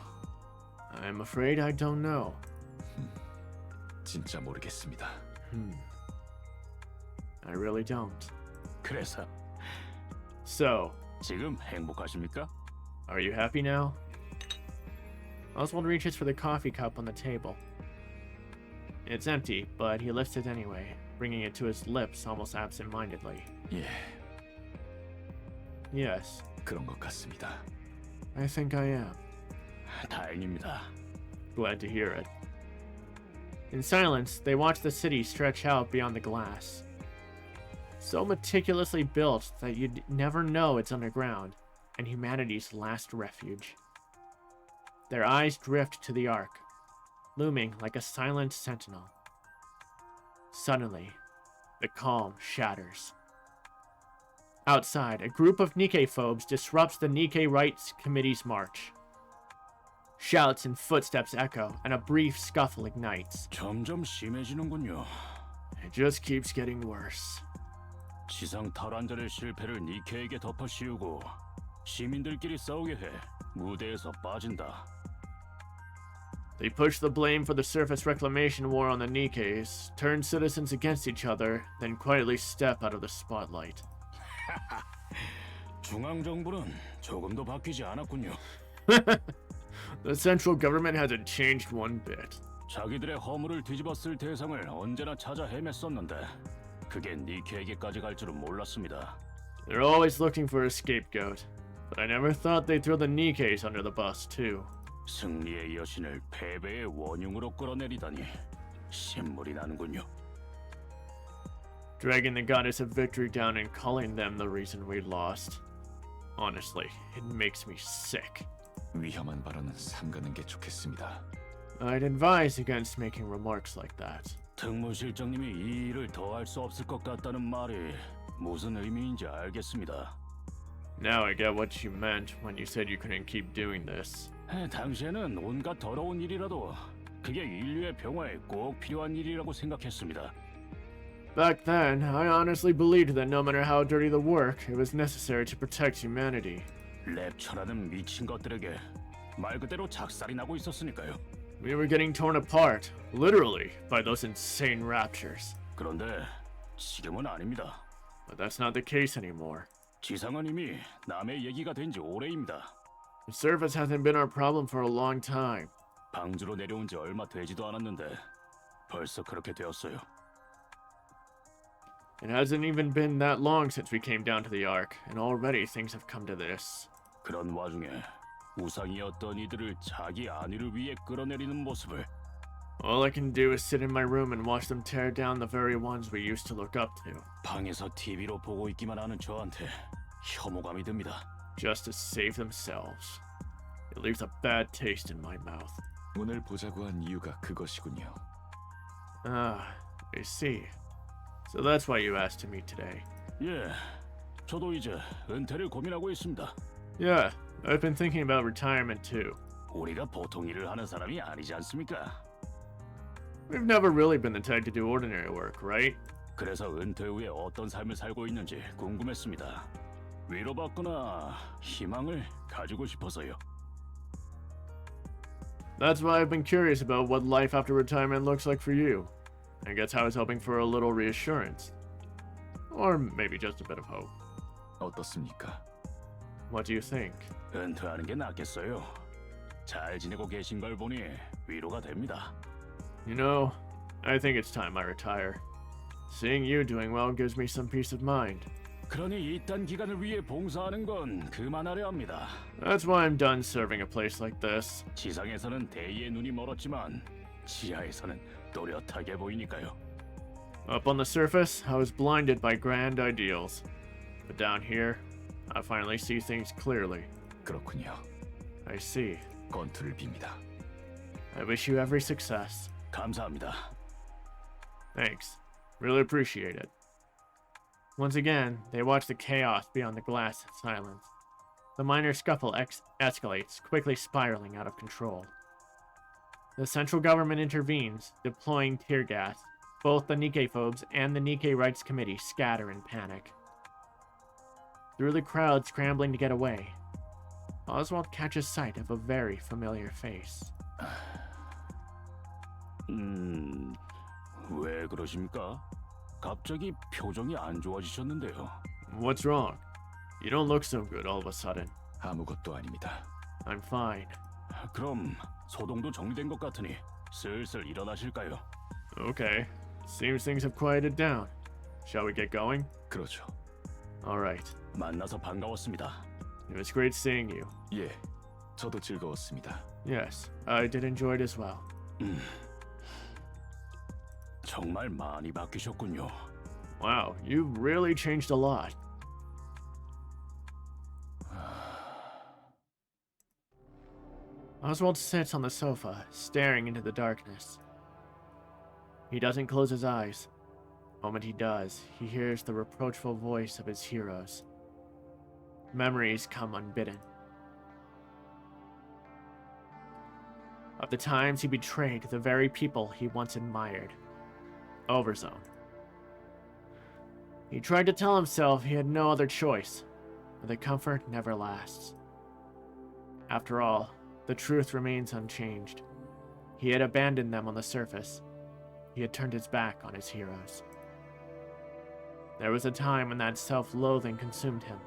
I'm afraid I don't know. 진짜 모르겠습니다. I really don't. 그래서 So, 지금 행복하십니까? are you happy now? Oswald reaches for the coffee cup on the table. It's empty, but he lifts it anyway, bringing it to his lips almost absent-mindedly. 예, Yes, 그런 것 같습니다. I think I am. 다행입니다. Glad to hear it. In silence, they watch the city stretch out beyond the glass. So meticulously built that you'd never know it's underground, and humanity's last refuge. Their eyes drift to the Ark, looming like a silent sentinel. Suddenly, the calm shatters. Outside, a group of NIKKE phobes disrupts the NIKKE Rights Committee's march. Shouts and footsteps echo, and a brief scuffle ignites. 점점 심해지는군요. It just keeps getting worse. 지상 탈환전의 실패를 니케에게 덮어씌우고 시민들끼리 싸우게 해 무대에서 빠진다. They push the blame for the surface reclamation war on the Nikkes, turn citizens against each other, then quietly step out of the spotlight. 중앙 정부는 조금도 바뀌지 않았군요. The central government hasn't changed one bit. 자기들의 허물을 뒤집었을 대상을 언제나 찾아 헤맸었는데 그게 니케에게까지 갈 줄은 몰랐습니다. They're always looking for a scapegoat, but I never thought they'd throw the Nikkes under the bus, too. 승리의 여신을 패배의 원흉으로 끌어내리다니 신물이 나는군요. Dragging the goddess of victory down and calling them the reason we lost. Honestly, it makes me sick. 위험한 발언은 삼가는 게 좋겠습니다. I'd advise against making remarks like that. 특무실장님이 이 일을 더 할 수 없을 것 같다는 말이 무슨 의미인지 알겠습니다. Now I get what you meant when you said you couldn't keep doing this. 당시에는 온갖 더러운 일이라도 그게 인류의 평화에 꼭 필요한 일이라고 생각했습니다. Back then, I honestly believed that no matter how dirty the work, it was necessary to protect humanity. 랩처라는 미친 것들에게 말 그대로 작살이 나고 있었으니까요. We were getting torn apart, literally, by those insane raptures. 그런데 지금은 아닙니다. But that's not the case anymore. 지상은 이미 남의 얘기가 된 지 오래입니다. The surface hasn't been our problem for a long time. 방주로 내려온 지 얼마 되지도 않았는데 벌써 그렇게 되었어요. It hasn't even been that long since we came down to the Ark, and already things have come to this. 그런 와중에 우상이었던 이들을 자기 안위를 위해 끌어내리는 모습을 All I can do is sit in my room and watch them tear down the very ones we used to look up to, 방에서 TV로 보고 있기만 하는 저한테 혐오감이 듭니다. just to save themselves. It leaves a bad taste in my mouth. 오늘 보자고 한 이유가 그것이군요. Ah, I see. So that's why you asked to meet today. 예, 저도 이제 은퇴를 고민하고 있습니다. Yeah, I've been thinking about retirement too. 우리가 보통 일을 하는 사람이 아니지 않습니까? We've never really been the type to do ordinary work, right? 그래서 은퇴 후에 어떤 삶을 살고 있는지 궁금했습니다. 위로받거나 희망을 가지고 싶어서요. That's why I've been curious about what life after retirement looks like for you. I guess I was hoping for a little reassurance. Or maybe just a bit of hope. 어떻습니까? What do you think? 은퇴하는 게 낫겠어요. 잘 지내고 계신 걸 보니 위로가 됩니다. You know, I think it's time I retire. Seeing you doing well gives me some peace of mind. 그러니 이딴 기간을 위해 봉사하는 건 그만하려 합니다. That's why I'm done serving a place like this. 지상에서는 대의의 눈이 멀었지만 지하에서는 또렷하게 보이니까요. Up on the surface, I was blinded by grand ideals. But down here, I finally see things clearly. 그렇군요. I see. 건투를 빕니다. I wish you every success. 감사합니다. Thanks. Really appreciate it. Once again, they watch the chaos beyond the glass in silence. The minor scuffle escalates, quickly spiraling out of control. The central government intervenes, deploying tear gas. Both the NIKKE phobes and the NIKKE Rights Committee scatter in panic. Through the crowd scrambling to get away, Oswald catches sight of a very familiar face. 왜 그러십니까? 갑자기 표정이 안 좋아지셨는데요. What's wrong? You don't look so good all of a sudden. 아무것도 아닙니다. I'm fine. 그럼 소동도 정리된 것 같으니 슬슬 일어나실까요? Okay. Seems things have quieted down. Shall we get going? 그러죠. Alright. 만나서 반가웠습니다. It was great seeing you. 예, 저도 즐거웠습니다. Yes, I did enjoy it as well. 정말 많이 바뀌셨군요. Wow, you've really changed a lot. Oswald sits on the sofa, staring into the darkness. He doesn't close his eyes. The moment he does, he hears the reproachful voice of his heroes. Memories come unbidden. Of the times he betrayed the very people he once admired. Overzone. He tried to tell himself he had no other choice, but the comfort never lasts. After all, the truth remains unchanged. He had abandoned them on the surface. He had turned his back on his heroes. There was a time when that self-loathing consumed him,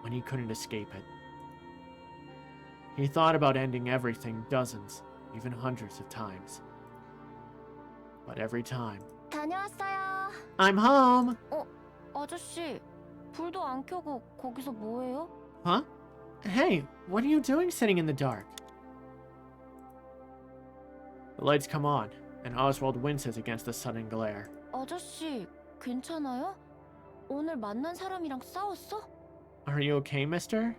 when he couldn't escape it. He thought about ending everything dozens, even hundreds of times. But every time, 다녀왔어요. I'm home! 아저씨, 불도 안 켜고 거기서 뭐해요? Huh? Hey, what are you doing sitting in the dark? The lights come on, and Oswald winces against the sudden glare. 아저씨, 괜찮아요? 오늘 만난 사람이랑 싸웠어? Are you okay, mister?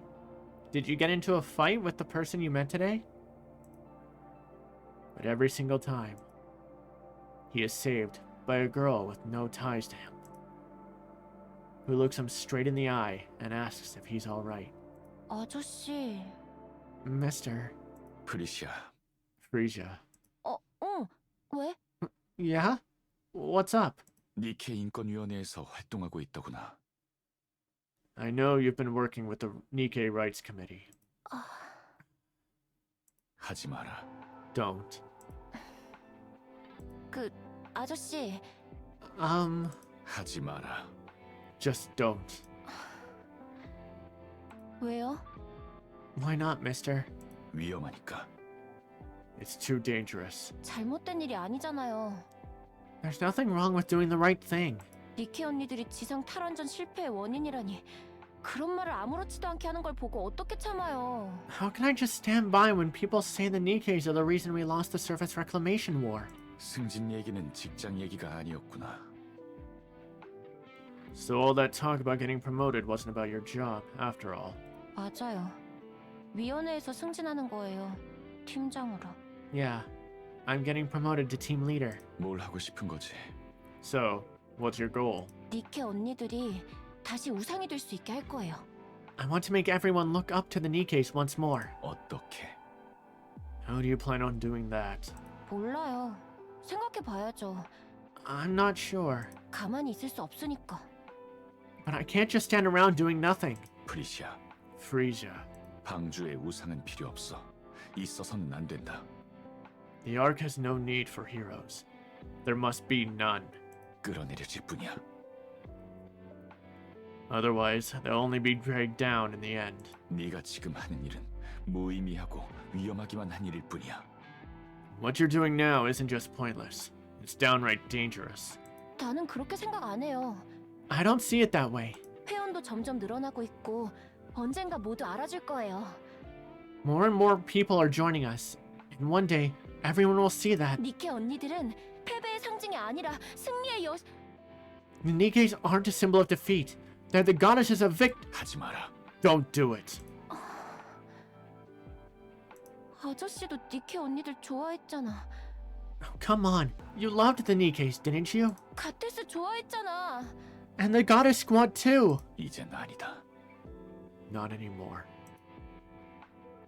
Did you get into a fight with the person you met today? But every single time, he is saved by a girl with no ties to him, who looks him straight in the eye and asks if he's alright. 아저씨. Mr. 프리시아, Frisia. 응. 왜? Yeah? What's up? 니케 인권위원회에서 활동하고 있더구나. I know you've been working with the NIKKE Rights Committee. 하지 마라. Don't. 아저씨. 하지 마라. Just don't. 왜요? Why not, mister? 위험하니까. It's too dangerous. 잘못된 일이 아니잖아요. There's nothing wrong with doing the right thing. 니케 언니들이 지상 탈환전 실패의 원인이라니. 그런 말을 아무렇지도 않게 하는 걸 보고 어떻게 참아요? How can I just stand by when people say the NIKKEs are the reason we lost the surface reclamation war? 승진 얘기는 직장 얘기가 아니었구나. So all that talk about getting promoted wasn't about your job, after all. 맞아요. 위원회에서 승진하는 거예요. 팀장으로. Yeah, I'm getting promoted to team leader. 뭘 하고 싶은 거지? So, what's your goal? 니케 언니들이 다시 우상이 될 수 있게 할 거예요. I want to make everyone look up to the NIKKEs once more. 어떻게? How do you plan on doing that? 몰라요. 생각해 봐야죠. I'm not sure, 가만히 있을 수 없으니까. but I can't just stand around doing nothing. 프리시아, Frisia. 방주에 우상은 필요 없어. 있어서는 안 된다. The Ark has no need for heroes. There must be none. 끌어내려질 뿐이야. Otherwise, they'll only be dragged down in the end. 네가 지금 하는 일은 무의미하고 위험하기만 한 일일 뿐이야. What you're doing now isn't just pointless. It's downright dangerous. 나는 그렇게 생각 안 해요. I don't see it that way. 회원도 점점 늘어나고 있고 언젠가 모두 알아줄 거예요. More and more people are joining us. And one day, everyone will see that 니케 언니들은 패배의 상징이 아니라 승리의 여... the NIKKEs aren't a symbol of defeat. They're the goddesses of 하지 마라. Don't do it. 아저씨도 니케 언니들 좋아했잖아. Come on. You loved the NIKKEs, didn't you? 가테스 좋아했잖아. And the goddess squad too. 이젠 아니다. Not anymore.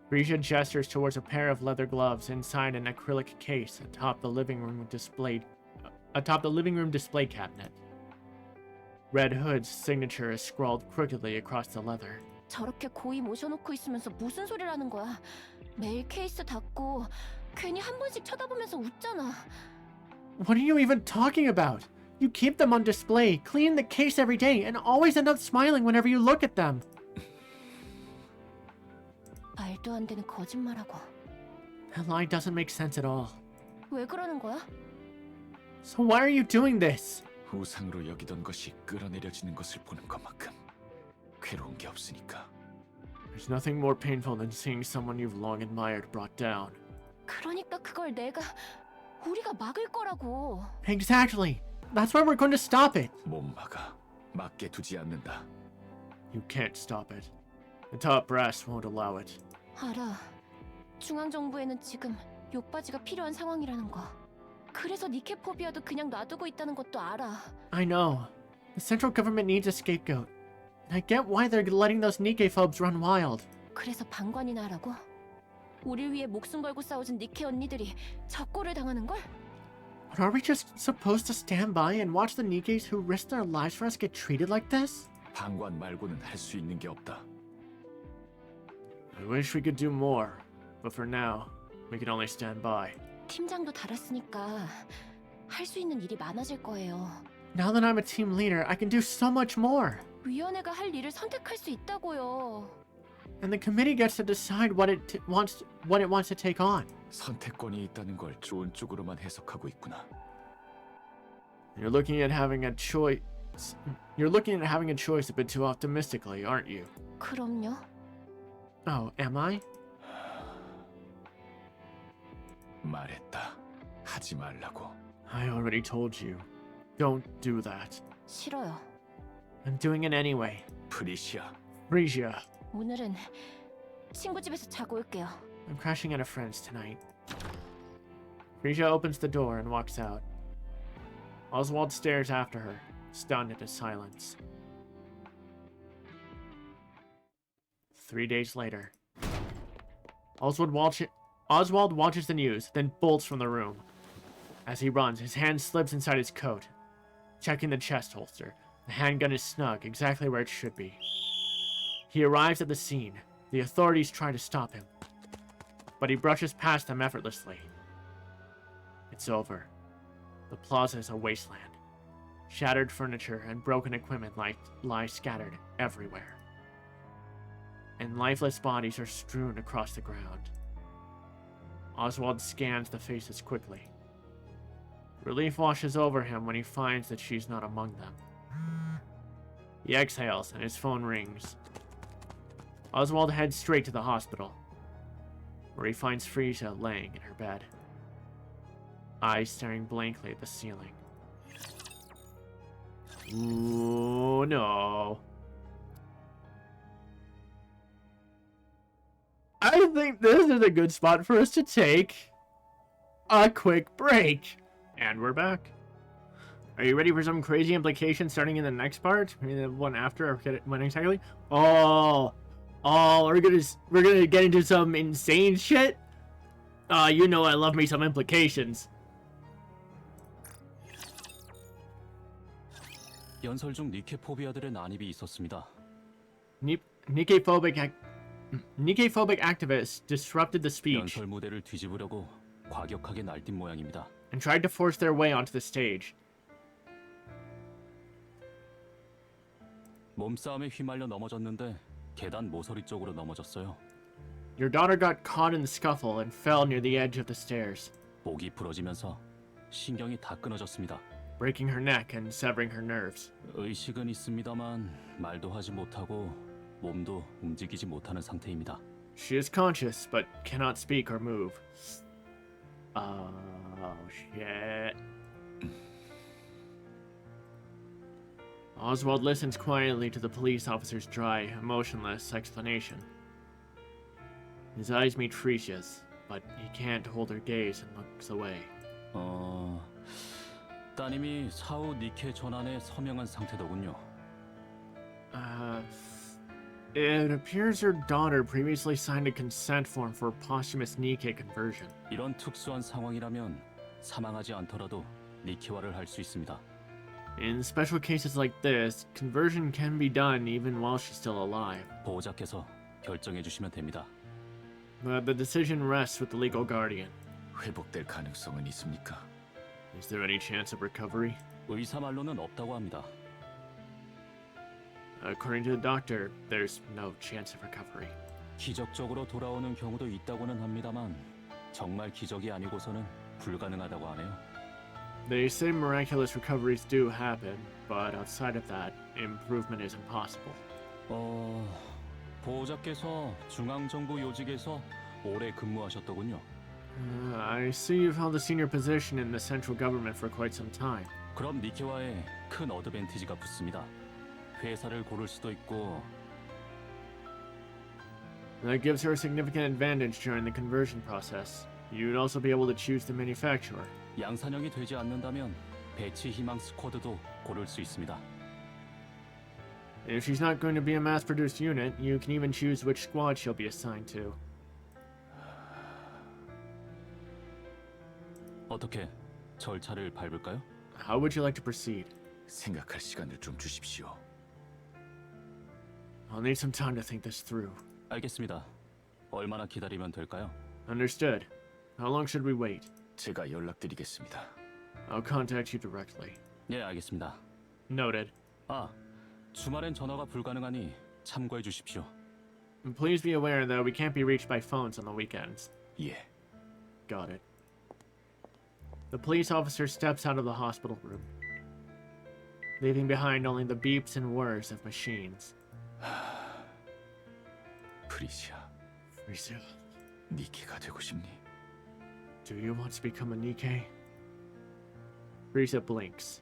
Frisia gestures towards a pair of leather gloves inside an acrylic case atop the living room display cabinet. Red Hood's signature is scrawled crookedly across the leather. 저렇게 고이 모셔놓고 있으면서 무슨 소리를 하는 거야? 매일 케이스 닫고 괜히 한 번씩 쳐다보면서 웃잖아. What are you even talking about? You keep them on display, clean the case every day, and always end up smiling whenever you look at them. 말도 안 되는 거짓말하고. That lie doesn't make sense at all. 왜 그러는 거야? So why are you doing this? 우상으로 여기던 것이 끌어내려지는 것을 보는 것만큼 괴로운 게 없으니까. There's nothing more painful than seeing someone you've long admired brought down. 그러니까 그걸 우리가 막을 거라고. Exactly. That's why we're going to stop it. 못 막아. 막게 두지 않는다. You can't stop it. The top brass won't allow it. 알아. 중앙정부에는 지금 욕바지가 필요한 상황이라는 거. 그래서 니케포비아도 그냥 놔두고 있다는 것도 알아. I know. The central government needs a scapegoat. And I get why they're letting those Nikke phobes run wild. 그래서 방관이나 하라고? 우릴 위해 목숨 걸고 싸워준 니케 언니들이 적고를 당하는 걸? But are we just supposed to stand by and watch the Nikkes who risk their lives for us get treated like this? 방관 말고는 할 수 있는 게 없다. I wish we could do more. But for now, we can only stand by. 팀장도 달았으니까 할 수 있는 일이 많아질 거예요. Now that I'm a team leader, I can do so much more. 위원회가 할 일을 선택할 수 있다고요. And the committee gets to decide what it wants to take on. 선택권이 있다는 걸 좋은 쪽으로만 해석하고 있구나. You're looking at having a choice. You're looking at having a choice a bit too optimistically, aren't you? 그럼요. Oh, am I? 말했다. 하지 말라고. I already told you. Don't do that. 싫어요. I'm doing it anyway. 프리시아. Frisia. 오늘은 친구 집에서 자고 올게요. I'm crashing at a friend's tonight. Frisia opens the door and walks out. Oswald stares after her, stunned into silence. 3 days later. Oswald watches the news, then bolts from the room. As he runs, his hand slips inside his coat. Checking the chest holster, the handgun is snug, exactly where it should be. He arrives at the scene. The authorities try to stop him, but he brushes past them effortlessly. It's over. The plaza is a wasteland. Shattered furniture and broken equipment lie scattered everywhere. And lifeless bodies are strewn across the ground. Oswald scans the faces quickly. Relief washes over him when he finds that she's not among them. He exhales and his phone rings. Oswald heads straight to the hospital, where he finds Frisia laying in her bed, eyes staring blankly at the ceiling. Ooh, no. I think this is a good spot for us to take a quick break. And we're back. Are you ready for some crazy implications starting in the next part? Maybe the one after, I forget when exactly. We're gonna get into some insane shit. You know I love me some implications. 연설 중 니케 포비아들의 난입이 있었습니다. Nikkephobic activists disrupted the speech 연설 무대를 뒤집으려고 과격하게 날뛴 모양입니다. and tried to force their way onto the stage. 몸싸움에 휘말려 넘어졌는데 계단 모서리 쪽으로 넘어졌어요. Your daughter got caught in the scuffle and fell near the edge of the stairs, 목이 부러지면서 신경이 다 끊어졌습니다. breaking her neck and severing her nerves. 의식은 있습니다만 말도 하지 못하고 몸도 움직이지 못하는 상태입니다. She is conscious but cannot speak or move. Oh shit. Oswald listens quietly to the police officer's dry, emotionless explanation. His eyes meet Frisia's, but he can't hold her gaze and looks away. 따님이 사후 니케 전환에 서명한 상태더군요. It appears her daughter previously signed a consent form for posthumous NIKKE conversion. 이런 특수한 상황이라면 사망하지 않더라도 니케화를 할 수 있습니다. In special cases like this, conversion can be done even while she's still alive. 보호자께서 결정해 주시면 됩니다. But the decision rests with the legal guardian. 회복될 가능성은 있습니까? Is there any chance of recovery? 의사 말로는 없다고 합니다. According to the doctor, there's no chance of recovery. 기적적으로 돌아오는 경우도 있다고는 합니다만 정말 기적이 아니고서는 불가능하다고 하네요. They say miraculous recoveries do happen, but outside of that, improvement is impossible. 보호자께서 중앙정부 요직에서 오래 근무하셨더군요. I see you've held a senior position in the central government for quite some time. 그럼 니케화에 큰 어드밴티지가 붙습니다. 회사를 고를 수도 있고 That gives her a significant advantage during the conversion process. You'd also be able to choose the manufacturer. 양산형이 되지 않는다면 배치 희망 스쿼드도 고를 수 있습니다. If she's not going to be a mass-produced unit, you can even choose which squad she'll be assigned to. 어떻게 절차를 밟을까요? How would you like to proceed? 생각할 시간을 좀 주십시오. I'll need some time to think this through. 알겠습니다. 얼마나 기다리면 될까요? Understood. How long should we wait? 제가 연락드리겠습니다. I'll contact you directly. 예, 알겠습니다. Noted. 주말엔 전화가 불가능하니 참고해 주십시오. And please be aware that we can't be reached by phones on the weekends. 예. Got it. The police officer steps out of the hospital room, leaving behind only the beeps and whirs of machines. 프리시아, Frieza, 니키가 되고 싶니? do you want to become a NIKKE? Frieza blinks.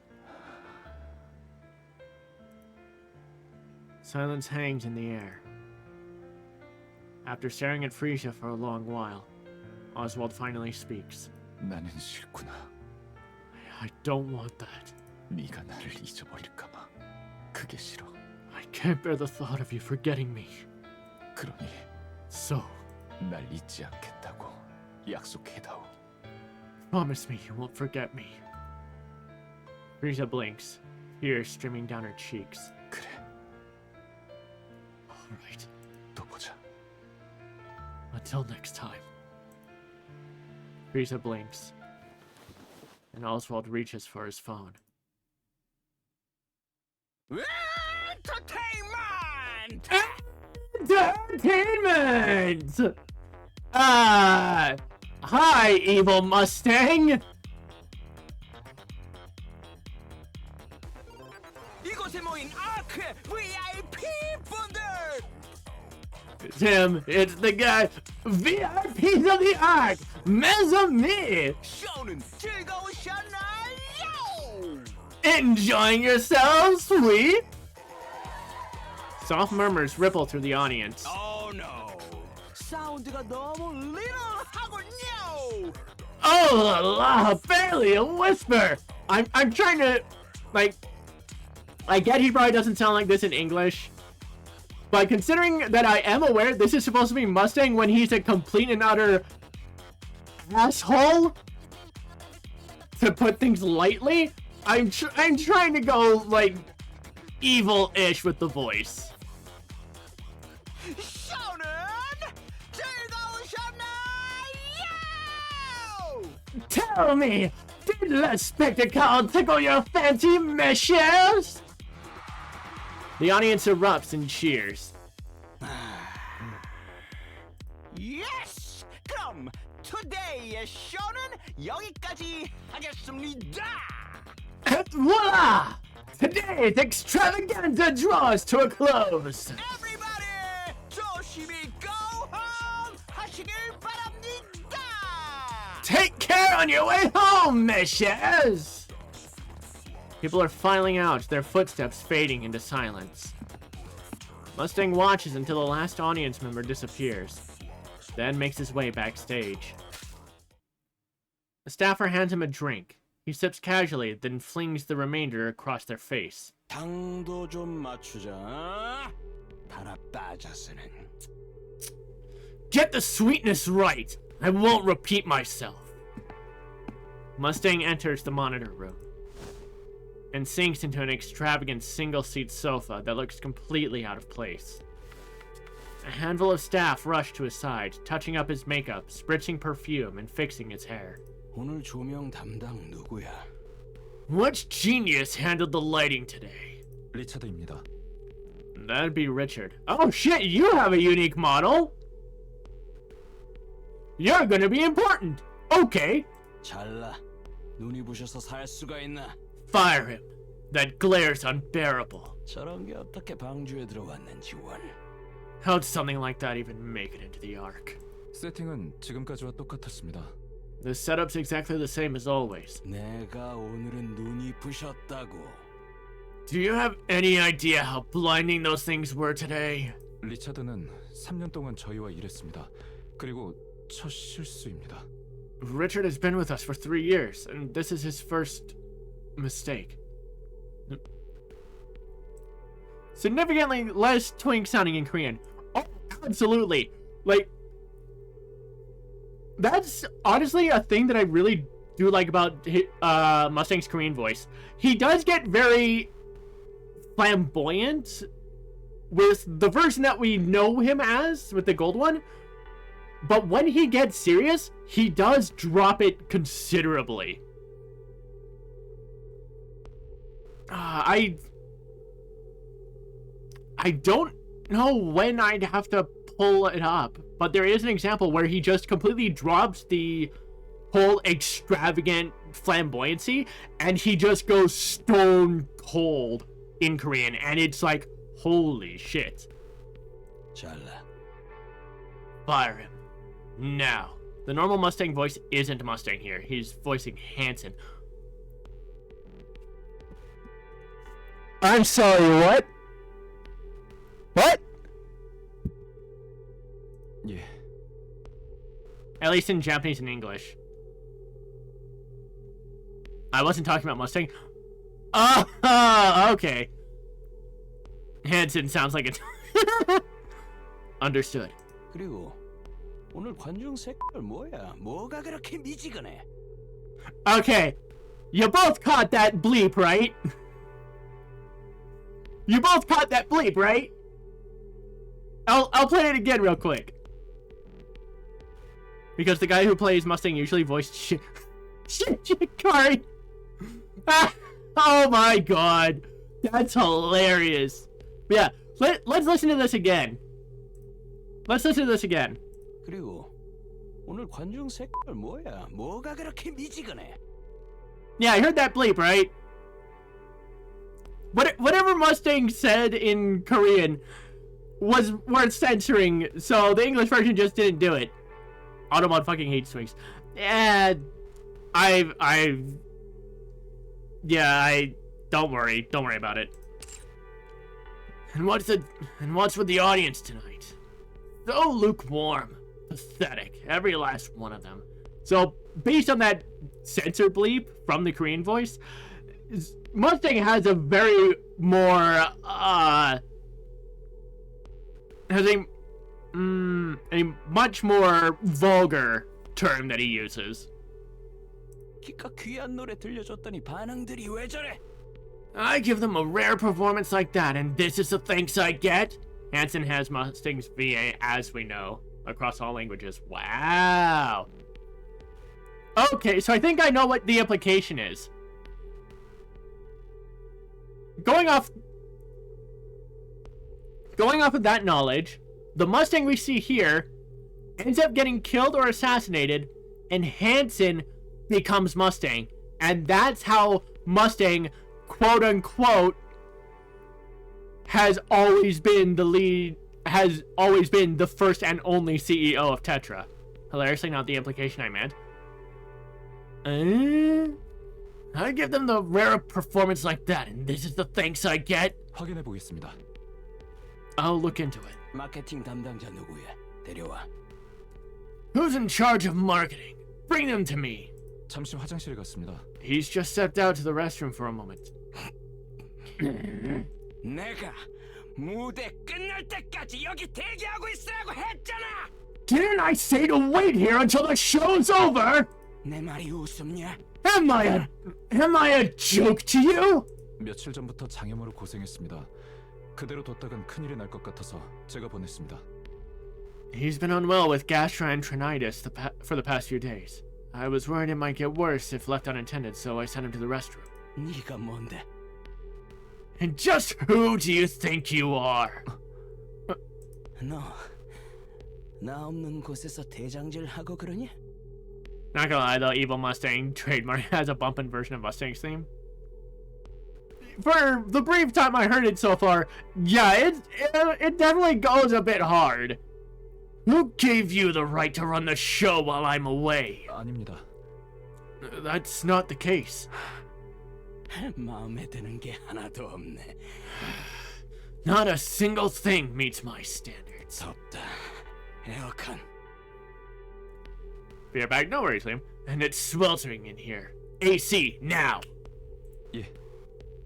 Silence hangs in the air. After staring at Frieza for a long while, Oswald finally speaks. 나는 싫구나. I don't want that. 네가 나를 잊어버릴까 봐. 그게 싫어. I can't bear the thought of you forgetting me. 그러니 So, 날 잊지 않겠다고 약속해다오. promise me you won't forget me. Frieza blinks, tears streaming down her cheeks. 그래, All right. 또 보자. Until next time. Frieza blinks, and Oswald reaches for his phone. Entertainment! Entertainment! Hi, evil Mustang! 이곳에 모인 아크의 VIP 분들! Tim, it's the guy, VIPs of the Ark, mes amis! 쇼는 즐거우셨나요? Enjoying yourselves, sweet? Soft murmurs ripple through the audience. Oh no! 사운드가 너무 리얼하군요! Oh la la, barely a whisper! I'm trying to, like, I get he probably doesn't sound like this in English, but considering that I am aware this is supposed to be Mustang when he's a complete and utter asshole, to put things lightly, I'm trying to go, like, evil-ish with the voice. 쇼는 즐거우셨나요? Tell me, did the spectacle tickle your fancy meshes? The audience erupts in cheers. Yes! 그럼 today의 쇼는 여기까지 하겠습니다! And voila! Today's extravaganza draws to a close. Everybody 조심히 go home 하시길 바랍니다. Take care on your way home, meshes! People are filing out, their footsteps fading into silence. Mustang watches until the last audience member disappears, then makes his way backstage. A staffer hands him a drink. He sips casually, then flings the remainder across their face. 당도 좀 맞추자. 달아 빠져서는. Get the sweetness right. I won't repeat myself. Mustang enters the monitor room and sinks into an extravagant single-seat sofa that looks completely out of place. A handful of staff rush to his side, touching up his makeup, spritzing perfume, and fixing his hair. 오늘 조명 담당 누구야? Which genius handled the lighting today? 리차드입니다. That'd be Richard. Oh shit, you have a unique model! You're gonna be important! Okay, 잘라. 눈이 부셔서 살 수가 있나? fire him. That glare's unbearable. 저런 게 어떻게 방주에 들어왔는지 원. How'd something like that even make it into the Ark? 세팅은 지금까지와 똑같았습니다. The setup's exactly the same as always. 내가 오늘은 눈이 부셨다고. Do you have any idea how blinding those things were today? 리차드는 3년 동안 저희와 일했습니다. 그리고 첫 실수입니다. Richard has been with us for 3 years, and this is his first mistake. Significantly less twink sounding in Korean. Oh, absolutely. Like, that's honestly a thing that I really do like about Mustang's Korean voice. He does get very flamboyant with the version that we know him as, with the gold one. But when he gets serious, he does drop it considerably. I don't know when I'd have to pull it up, but there is an example where he just completely drops the whole extravagant flamboyancy and he just goes stone cold in Korean, and it's like, holy shit. 잘라. Fire him. Now. The normal Mustang voice isn't Mustang here. He's voicing Hanson. I'm sorry, what? What? 예. At least in Japanese and English. I wasn't talking about Mustang. Oh, okay. Hanson sounds like it. Understood. 그리고 오늘 관중 색깔 뭐야? 뭐가 그렇게 미지근해? Okay. You both caught that bleep, right? You both caught that bleep, right? I'll play it again real quick. Because the guy who plays Mustang usually voiced Shikari. Oh my god. That's hilarious. Yeah, let's listen to this again. Let's listen to this again. 그리고 오늘 관중 색깔 뭐야? 뭐가 그렇게 미지근해? Yeah, I heard that bleep, right? Whatever Mustang said in Korean was worth censoring, so the English version just didn't do it. Automod fucking hates swings. Yeah, don't worry about it. And what's with the audience tonight? So lukewarm, pathetic, every last one of them. So based on that censor bleep from the Korean voice, Mustang has a very more has a much more vulgar term that he uses. 기껏 귀한 노래 들려줬더니 반응들이 왜 저래? I give them a rare performance like that, and this is the thanks I get? Hanson has Mustang's VA, as we know, across all languages. Wow. Okay, so I think I know what the implication is. Going off of that knowledge, the Mustang we see here ends up getting killed or assassinated, and Hanson becomes Mustang. And that's how Mustang, quote unquote, has always been the first and only CEO of Tetra. Hilariously not the implication I meant. I give them the rare performance like that, and this is the thanks I get? 확인해 보겠습니다. I'll look into it. 마케팅 담당자 누구야? 데려와. Who's in charge of marketing? Bring them to me. 잠시 화장실에 갔습니다. He's just stepped out to the restroom for a moment. 내가 무대 끝날 때까지 여기 대기하고 있으라고 했잖아. Didn't I say to wait here until the show's over? 내 말이 웃음냐? Am I a joke to you? 며칠 전부터 장염으로 고생했습니다. 그대로 뒀다간 큰일이 날 것 같아서 제가 보냈습니다. He's been unwell with gastroenteritis for the past few days. I was worried it might get worse if left unattended, so I sent him to the restroom. 네가 뭔데? And just who do you think you are? 너 나 없는 곳에서 대장질하고 그러니? Not gonna lie though, Evil Mustang trademark has a bumpin' version of Mustang's theme. For the brief time I heard it so far, yeah, it definitely goes a bit hard. Who gave you the right to run the show while I'm away? 아닙니다. That's not the case. 마음에 드는 게 하나도 없네. Not a single thing meets my standards. 덥다. 에어컨. Be right back, no worries, Liam. And it's sweltering in here. AC, now! 예,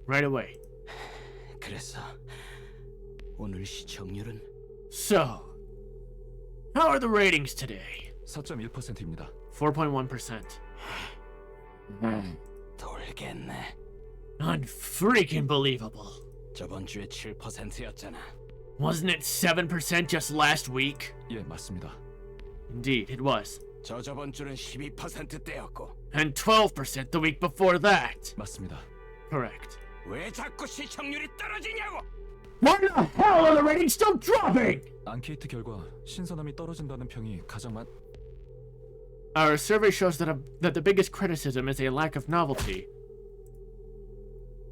Right away. 그래서 오늘 시청률은 So, how are the ratings today? 4.1%입니다. 4.1%. 돌겠네. Unfreaking believable. 저번 주에 7%였잖아. Wasn't it 7% just last week? 예, 맞습니다. Indeed, it was. 저번 주는 12%대였고. And 12% the week before that. 맞습니다. Correct. 왜 자꾸 시청률이 떨어지냐고? Why the hell are the ratings still dropping? 앙케이트 결과 신선함이 떨어진다는 평이 가장 많... Our survey shows that the biggest criticism is a lack of novelty.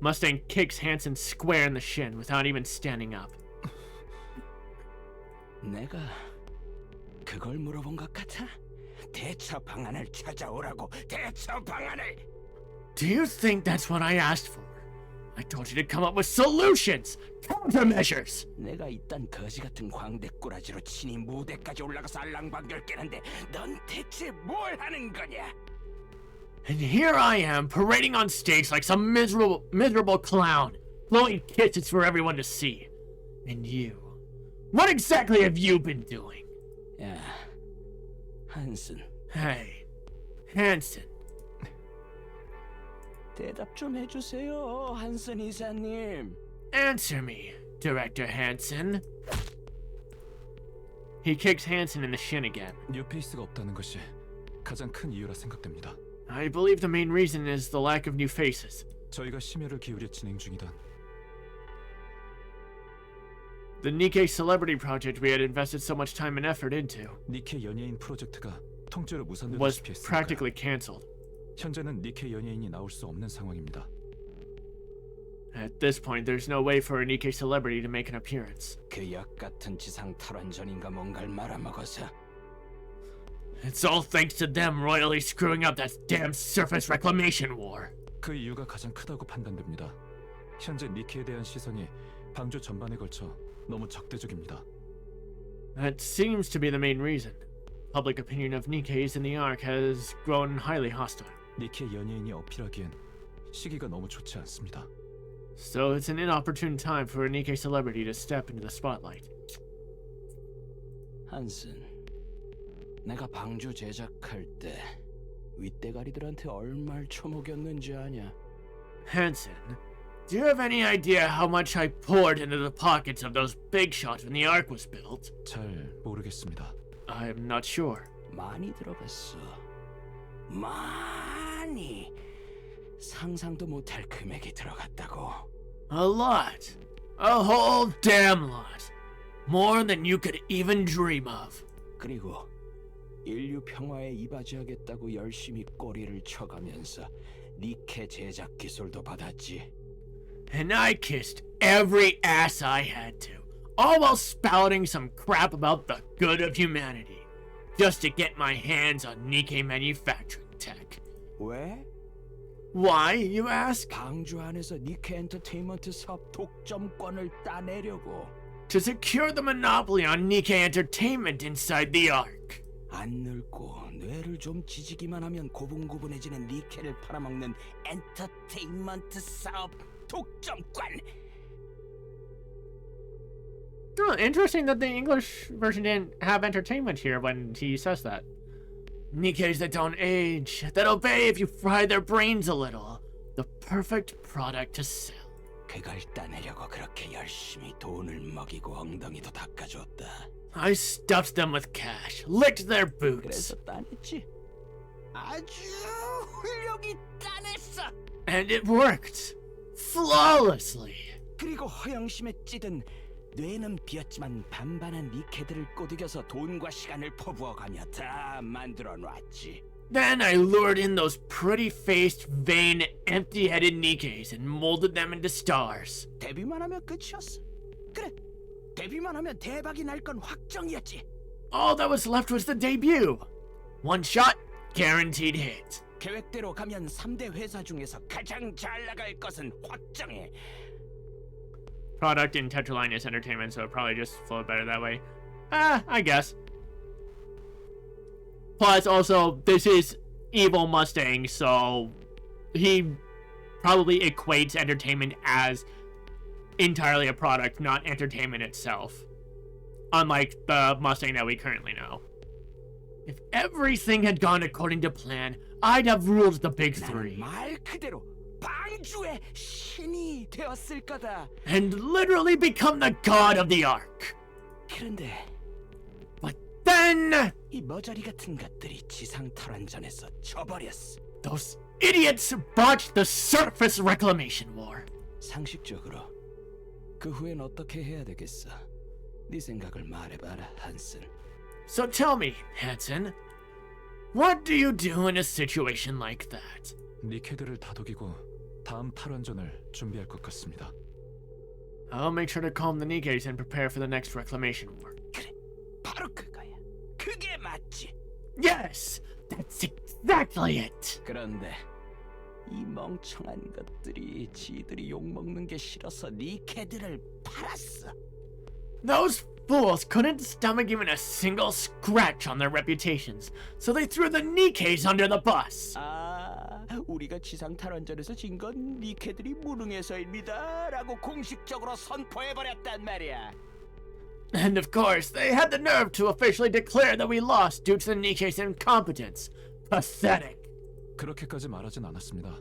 Mustang kicks Hanson square in the shin without even standing up. 내가 그걸 물어본 것 같아? 대처 방안을 찾아오라고. 대처 방안을. Do you think that's what I asked for? I told you to come up with solutions, countermeasures. 내가 이딴 거지 같은 광대꾸라지로 친히 무대까지 올라가서 알랑방귀를 깨는데 넌 대체 뭘 하는 거냐? And here I am parading on stage like some miserable clown, blowing kisses for everyone to see. And you, what exactly have you been doing? 야, 한슨, Hey, Hanson. 대답 좀 해주세요, 한슨 이사님. Answer me, Director Hanson. He kicks Hanson in the shin again. 뉴페이스가 없다는 것이 가장 큰 이유라 생각됩니다. I believe the main reason is the lack of new faces. 저희가 심혈을 기울여 진행 중이던 The NIKKE celebrity project we had invested so much time and effort into 니케 연예인 프로젝트가 통째로 was 무산되다시피 했으니까 practically cancelled. 현재는 니케 연예인이 나올 수 없는 상황입니다. At this point, there's no way for a NIKKE celebrity to make an appearance. 그 역 같은 지상 탈환전인가 뭔가를 말아먹어서. It's all thanks to them royally screwing up that damn surface reclamation war. 그 이유가 가장 크다고 판단됩니다. 현재 니케에 대한 시선이 방주 전반에 걸쳐 너무 적대적입니다. That seems to be the main reason. Public opinion of NIKKE's in the Ark has grown highly hostile. 니케 연예인이 어필하기엔 시기가 너무 좋지 않습니다. So it's an inopportune time for a NIKKE celebrity to step into the spotlight. 한슨, 내가 방주 제작할 때 윗대가리들한테 얼마를 처먹였는지 아냐? Hanson, do you have any idea how much I poured into the pockets of those big shots when the Ark was built? 잘 모르겠습니다. I'm not sure. 많이 들어갔어. 많이. 상상도 못할 금액이 들어갔다고. A lot. A whole damn lot. More than you could even dream of. 그리고 인류 평화에 이바지하겠다고 열심히 꼬리를 쳐가면서 니케 제작 기술도 받았지. And I kissed every ass I had to, all while spouting some crap about the good of humanity, just to get my hands on NIKKE manufacturing tech. 왜? Why, you ask? 방주 안에서 니케 엔터테인먼트 사업 독점권을 따내려고. To secure the monopoly on NIKKE Entertainment inside the Ark. 안 늙고 뇌를 좀 지지기만 하면 고분고분해지는 니케를 팔아먹는 엔터테인먼트 사업 독점권. Oh, interesting that the English version didn't have entertainment here when he says that. Nikkes that don't age, that obey if you fry their brains a little. The perfect product to sell. 그걸 따내려고 그렇게 열심히 돈을 먹이고 엉덩이도 닦아줬다. I stuffed them with cash, licked their boots, 그래서 따냈지. 아주 훌륭히 따냈어. and it worked. Flawlessly. 그리고 허영심에 찌든 뇌는 비었지만 반반한 니케들을 꼬드겨서 돈과 시간을 퍼부어가며 다 만들어 놨지. Then I lured in those pretty-faced, vain, empty-headed Nikkes and molded them into stars. 데뷔만 하면 끝이었어. 그래, 데뷔만 하면 대박이 날 건 확정이었지. All that was left was the debut. One shot, guaranteed hit. 계획대로 가면 3대 회사 중에서 가장 잘 나갈 것은 확정해. Product in Tetraline is entertainment, so it probably just flowed better that way. I guess. Plus, also, this is Evil Mustang, so he probably equates entertainment as entirely a product, not entertainment itself. Unlike the Mustang that we currently know. If everything had gone according to plan, I'd have ruled the big 나는 three. 말 그대로 방주의 신이 되었을 거다. And literally become the god of the Ark. 그런데 But then, 이 머저리 같은 것들이 지상 탈환전에서 져버렸어. those idiots botched the surface reclamation war. 상식적으로 그 후엔 어떻게 해야 되겠어? 네 생각을 말해봐라, 한슨. So tell me, Hanson, what do you do in a situation like that? 니케들을 다독이고 다음 탈환전을 준비할 것 같습니다. I'll make sure to calm the Nikkes and prepare for the next reclamation war. 그래, 바로 그거야. 그게 맞지. Yes, that's exactly it. 그런데 이 멍청한 것들이 지들이 욕먹는 게 싫어서 니케들을 팔았어. Those fools couldn't stomach even a single scratch on their reputations, so they threw the Nikkes under the bus. 아, 우리가 지상 탈환전에서 진 건 니케들이 무능해서입니다라고 공식적으로 선포해버렸단 말이야. And of course, they had the nerve to officially declare that we lost due to the Nikkes' incompetence. Pathetic. 그렇게까지 말하진 않았습니다.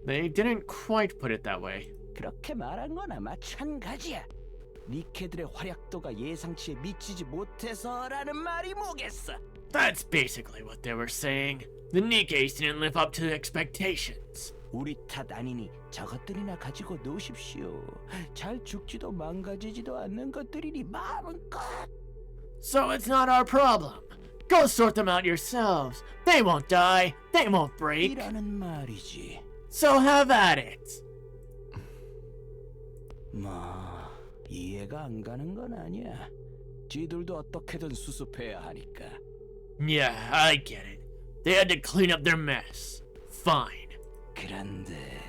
They didn't quite put it that way. 그렇게 말한 거나 마찬가지야. 니케들의 활약도가 예상치에 미치지 못해서라는 말이 뭐겠어? That's basically what they were saying. The Nikkes didn't live up to the expectations. 우리 탓 아니니 저것들이나 가지고 노십시오. 잘 죽지도 망가지지도 않는 것들이니 마음껏. So it's not our problem. Go sort them out yourselves. They won't die. They won't break. 이라는 말이지. So have at it. 뭐 이해가 안 가는 건 아니야. 지들도 어떻게든 수습해야 하니까. Yeah, I get it. They had to clean up their mess. Fine. 그런데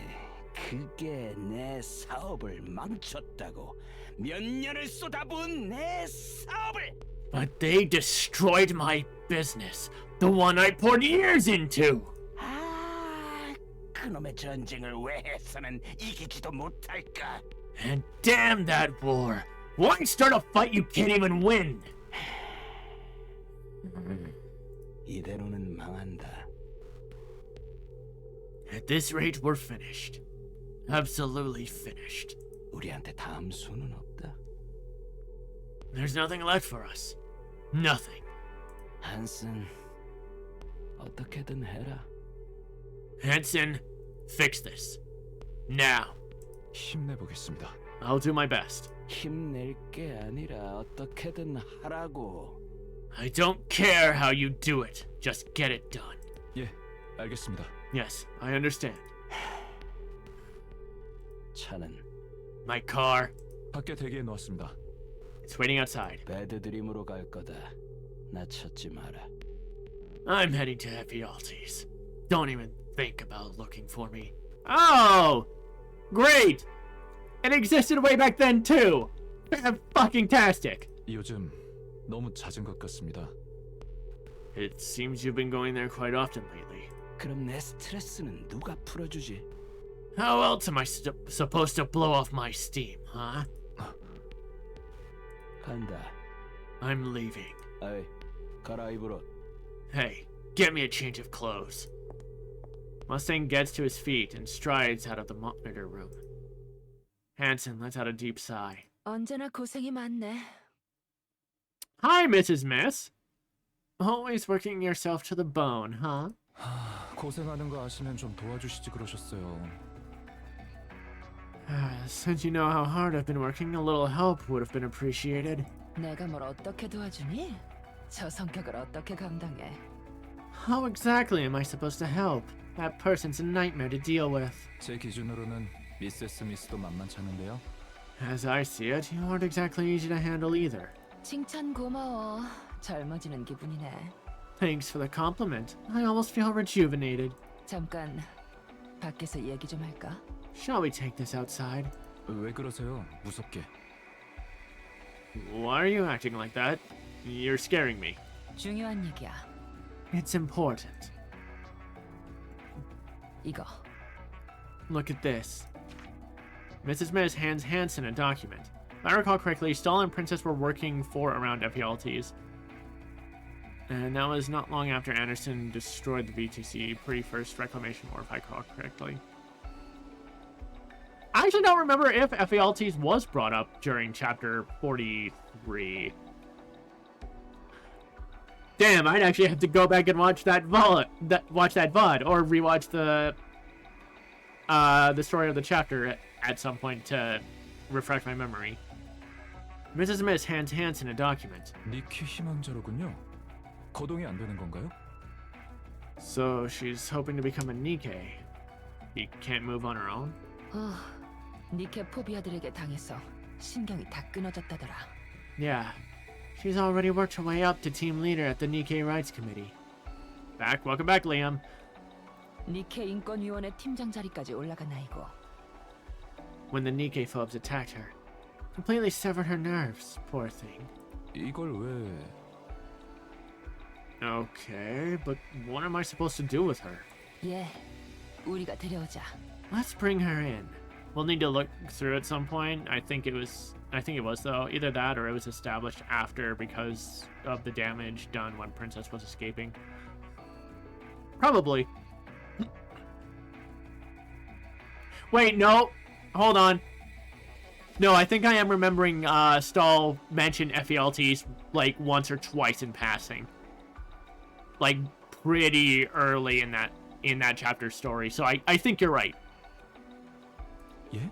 그게 내 사업을 망쳤다고. 몇 년을 쏟아부은 내 사업을. But they destroyed my business. The one I poured years into. 아, 그놈의 전쟁을 왜 해서는 이기지도 못할까? And damn that war. Why start a fight you can't even win? 이대로는 망한다. At this rate, we're finished. Absolutely finished. 우리한테 다음 수는 없다. There's nothing left for us. Nothing. 한슨, 어떻게든 해라. Hanson, fix this. Now. 힘내보겠습니다. I'll do my best. 힘낼 게 아니라 어떻게든 하라고. I don't care how you do it. Just get it done. 예, 알겠습니다. Yes, I understand. 차는 My car, 밖에 대기해 놓았습니다. it's waiting outside. 배드드림으로 갈 거다. 나 찾지 마라. I'm heading to Ephialtes. Don't even think about looking for me. Oh! Great! It existed way back then too! Fucking tastic! 요즘 너무 잦은 것 같습니다. It seems you've been going there quite often lately. 그럼 내 스트레스는 누가 풀어주지? How else am I supposed to blow off my steam, huh? 간다. I'm leaving. 아이, 갈아입으러. Hey, get me a change of clothes. Mustang gets to his feet and strides out of the monitor room. Hanson lets out a deep sigh. 언제나 고생이 많네. Hi, Mrs. Miss. Always working yourself to the bone, huh? 고생하는 거 아시면 좀 도와주시지 그러셨어요. Since you know how hard I've been working, a little help would have been appreciated. 내가 뭘 어떻게 도와주니? 저 성격을 어떻게 감당해? How exactly am I supposed to help? That person's a nightmare to deal with. 제 기준으로는 미세스 스미스도 만만찮은데요. As I see it, you aren't exactly easy to handle either. 칭찬 고마워. 젊어지는 기분이네. Thanks for the compliment. I almost feel rejuvenated. 잠깐 밖에서 얘기 좀 할까? Shall we take this outside? 왜 그러세요? 무섭게. Why are you acting like that? You're scaring me. 중요한 얘기야. It's important. 이거. Look at this. Mrs. Miss hands Hanson a document. If I recall correctly, Stahl and Princess were working for around FELTs. And that was not long after Anderson destroyed the VTC pre-First Reclamation War, if I recall correctly. I actually don't remember if FELTs was brought up during Chapter 43. Damn, I'd actually have to go back and watch that VOD, or rewatch the story of the chapter at some point to refresh my memory. Mrs. Miss hands Hanson a document. 니키 희망자로군요. 거동이 안 되는 건가요? So she's hoping to become a NIKKE. She can't move on her own? 니케 포비아들에게 당해서 신경이 다 끊어졌다더라. Yeah. She's already worked her way up to team leader at the NIKKE Rights Committee. Welcome back, Liam. 니케 인권위원회 팀장 자리까지 올라간 아이고. When the NIKKE phobes attacked her, completely severed her nerves, poor thing. 이걸 왜... Okay, but what am I supposed to do with her? 예, 우리가 데려오자. Let's bring her in. We'll need to look through at some point. I think it was though. Either that or it was established after because of the damage done when Princess was escaping. Probably. Wait, no. Hold on. No, I think I am remembering Stahl mentioned FELTs like once or twice in passing. Like pretty early in that chapter story. So I think you're right. 예?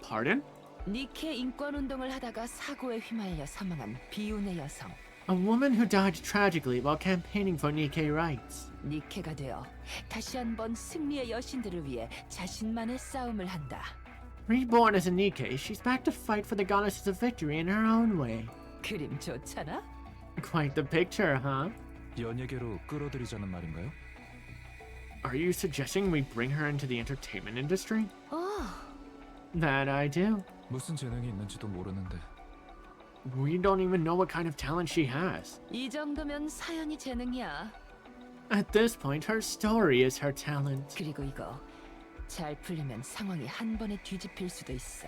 Pardon? 니케 인권 운동을 하다가 사고에 휘말려 사망한 비운의 여성. A woman who died tragically while campaigning for NIKKE rights. 니케가 되어 다시 한번 승리의 여신들을 위해 자신만의 싸움을 한다. Reborn as a NIKKE, she's back to fight for the goddesses of victory in her own way. 그림 좋잖아? Quite the picture, huh? 연예계로 끌어들이자는 말인가요? Are you suggesting we bring her into the entertainment industry? That I do. 무슨 재능이 있는지도 모르는데 We don't even know what kind of talent she has. 이 정도면 사연이 재능이야. At this point, her story is her talent. 그리고 이거 잘 풀리면 상황이 한 번에 뒤집힐 수도 있어.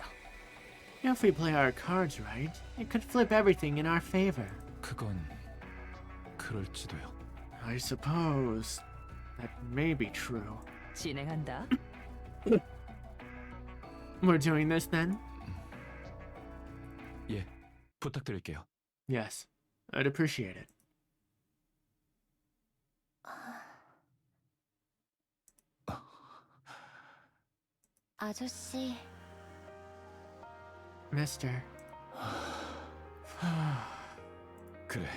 If we play our cards right, it could flip everything in our favor. 그건 그럴지도요. I suppose that may be true. 진행한다. We're doing this then? 예, 부탁드릴게요. Yes, I'd appreciate it. 아저씨, Mister. 그래,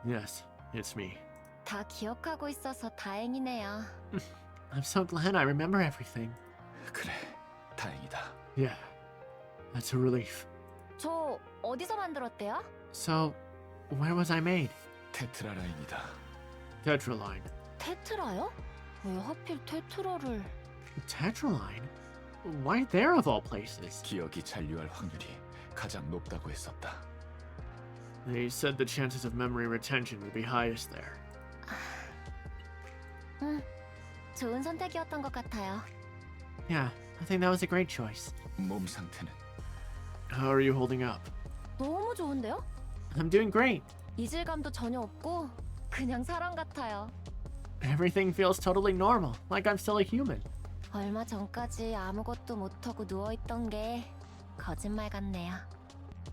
Yes, it's me. 다 기억하고 있어서 다행이네요. I'm so glad I remember everything. 그래, 다행이다. Yeah, that's a relief. 저 어디서 만들었대요? So, where was I made? 테트라라인이다. Tetraline. 테트라요? 왜 하필 테트라를... Tetraline? Why there of all places? 기억이 잔류할 확률이 가장 높다고 했었다. They said the chances of memory retention would be highest there. 좋은 선택이었던 것 같아요. Yeah, I think that was a great choice. 몸 상태는 How are you holding up? 너무 좋은데요? I'm doing great. 이질감도 전혀 없고 그냥 사람 같아요. Everything feels totally normal, like I'm still a human. 얼마 전까지 아무것도 못하고 누워있던 게 거짓말 같네요.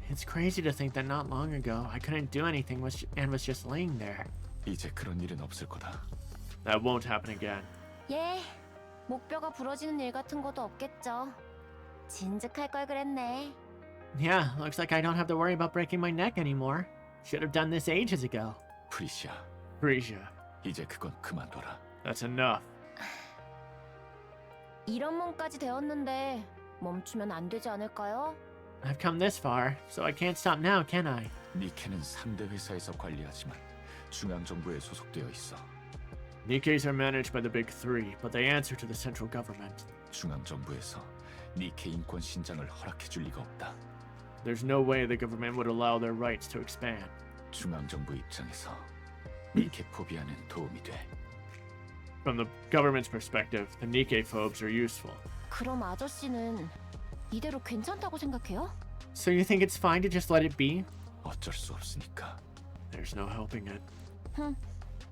It's crazy to think that not long ago I couldn't do anything and was just laying there. 이제 그런 일은 없을 거다. That won't happen again. 예, 목뼈가 부러지는 일 같은 것도 없겠죠. 진즉할 걸 그랬네. Yeah, looks like I don't have to worry about breaking my neck anymore. Should have done this ages ago. 프리시아, Frisia, 이제 그건 그만둬라. that's enough. 이런 몸까지 되었는데 멈추면 안 되지 않을까요? I've come this far, so I can't stop now, can I? 니케는 3대 회사에서 관리하지만 중앙정부에 소속되어 있어. Nikke's are managed by the big three, but they answer to the central government. 중앙정부에서 니케 인권 신장을 허락해줄 리가 없다. There's no way the government would allow their rights to expand. 중앙정부 입장에서 니케 포비아는 도움이 돼. From the government's perspective, the Nikke phobes are useful. 그럼 아저씨는 이대로 괜찮다고 생각해요? So you think it's fine to just let it be? 어쩔 수 없으니까. There's no helping it.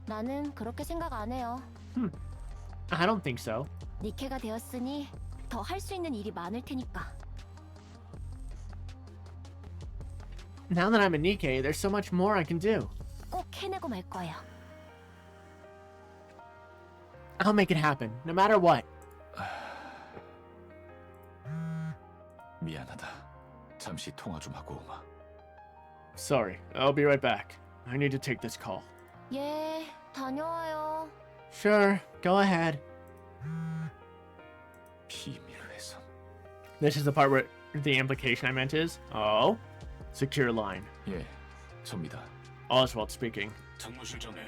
나는 그렇게 생각 안 해요. I don't think so. 니케가 되었으니 더 할 수 있는 일이 많을 테니까. Now that I'm a Nikke, there's so much more I can do. 꼭 해내고 말 거예요. I'll make it happen, no matter what. 미안하다. 잠시 통화 좀 하고 오마. Sorry, I'll be right back. I need to take this call. 예, 다녀와요. Sure, go ahead. 비밀 회선. This is the part where the implication I meant is, oh, secure line. 예, 접니다. Oswald speaking. 특무실장님,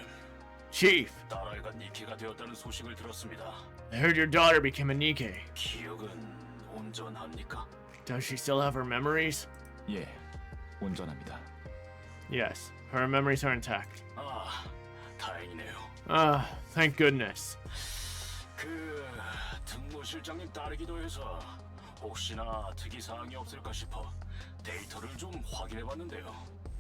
Chief, 딸아이가 니케가 되었다는 소식을 들었습니다. I heard your daughter became a Nikke. 기억은 온전합니까? Does she still have her memories? 예, 온전합니다. Yes, her memories are intact. 아, 다행이네요. Ah, thank goodness. 그 특무실장님 딸이기도 해서 혹시나 특이 사항이 없을까 싶어 데이터를 좀 확인해봤는데요.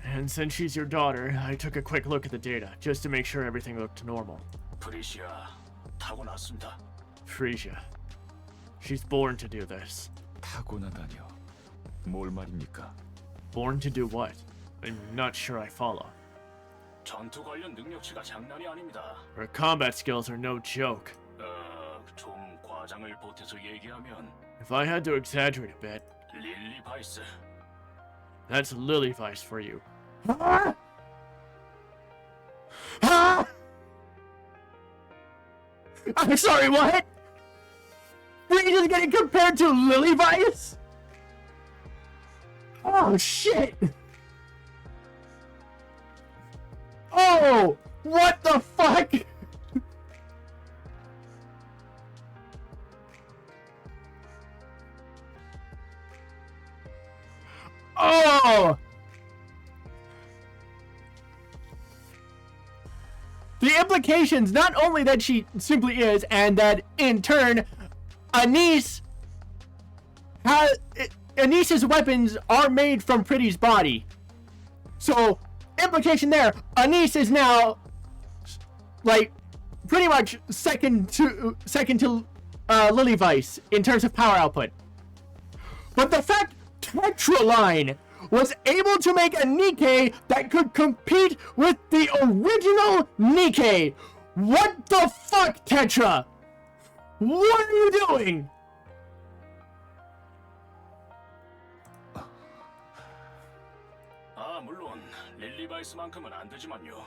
And since she's your daughter, I took a quick look at the data, just to make sure everything looked normal. 프리시아 타고났습니다. Frisia. She's born to do this. 타고나다니요. 뭘 말입니까? Born to do what? I'm not sure I follow. 전투 관련 능력치가 장난이 아닙니다. Her combat skills are no joke. 좀 과장을 보태서 얘기하면 If I had to exaggerate a bit, 릴리 바이스, that's Lily Vice for you. Ah! Ah! I'm sorry, what? Frisia's getting compared to Lily Vice? Oh, shit! Oh! What the fuck? Oh! The implications, not only that she simply is, and that in turn, Anice's weapons are made from Pretty's body. So, implication there, Anice is now, like, pretty much second to Lily Vice in terms of power output. But the fact Tetraline was able to make a Nikke that could compete with the original Nikke. What the fuck, Tetra? What are you doing? 아 물론 릴리 바이스만큼은 안 되지만요.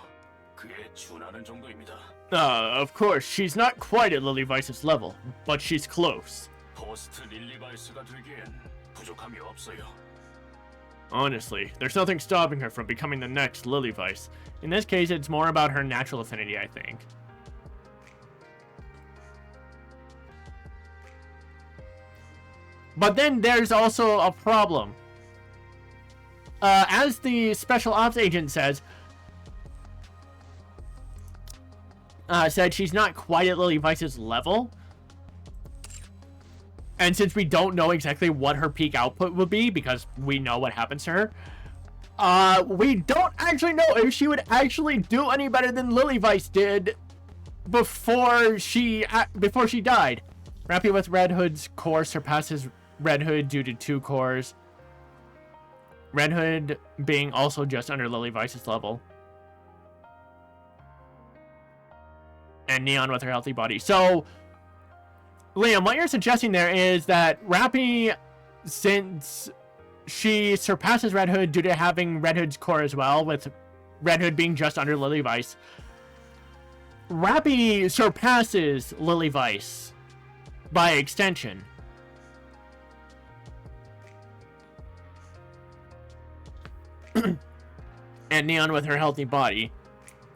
그에 준하는 정도입니다. Of course, she's not quite at Lily Vice's level, but she's close. 포스트 릴리 바이스가 되기엔 부족함이 없어요. Honestly, there's nothing stopping her from becoming the next Lily Vice. In this case, it's more about her natural affinity, I think. But then there's also a problem. As the special ops agent said she's not quite at Lily Vice's level. And since we don't know exactly what her peak output will be, because we know what happens to her, We don't actually know if she would actually do any better than Lily Vice did before she died. Rappy with Red Hood's core surpasses Red Hood due to 2 cores. Red Hood being also just under Lily Vice's level. And Neon with her healthy body. So, Liam, what you're suggesting there is that Rappy, since she surpasses Red Hood due to having Red Hood's core as well, with Red Hood being just under Lily Vice, Rappy surpasses Lily Vice by extension. And Neon with her healthy body.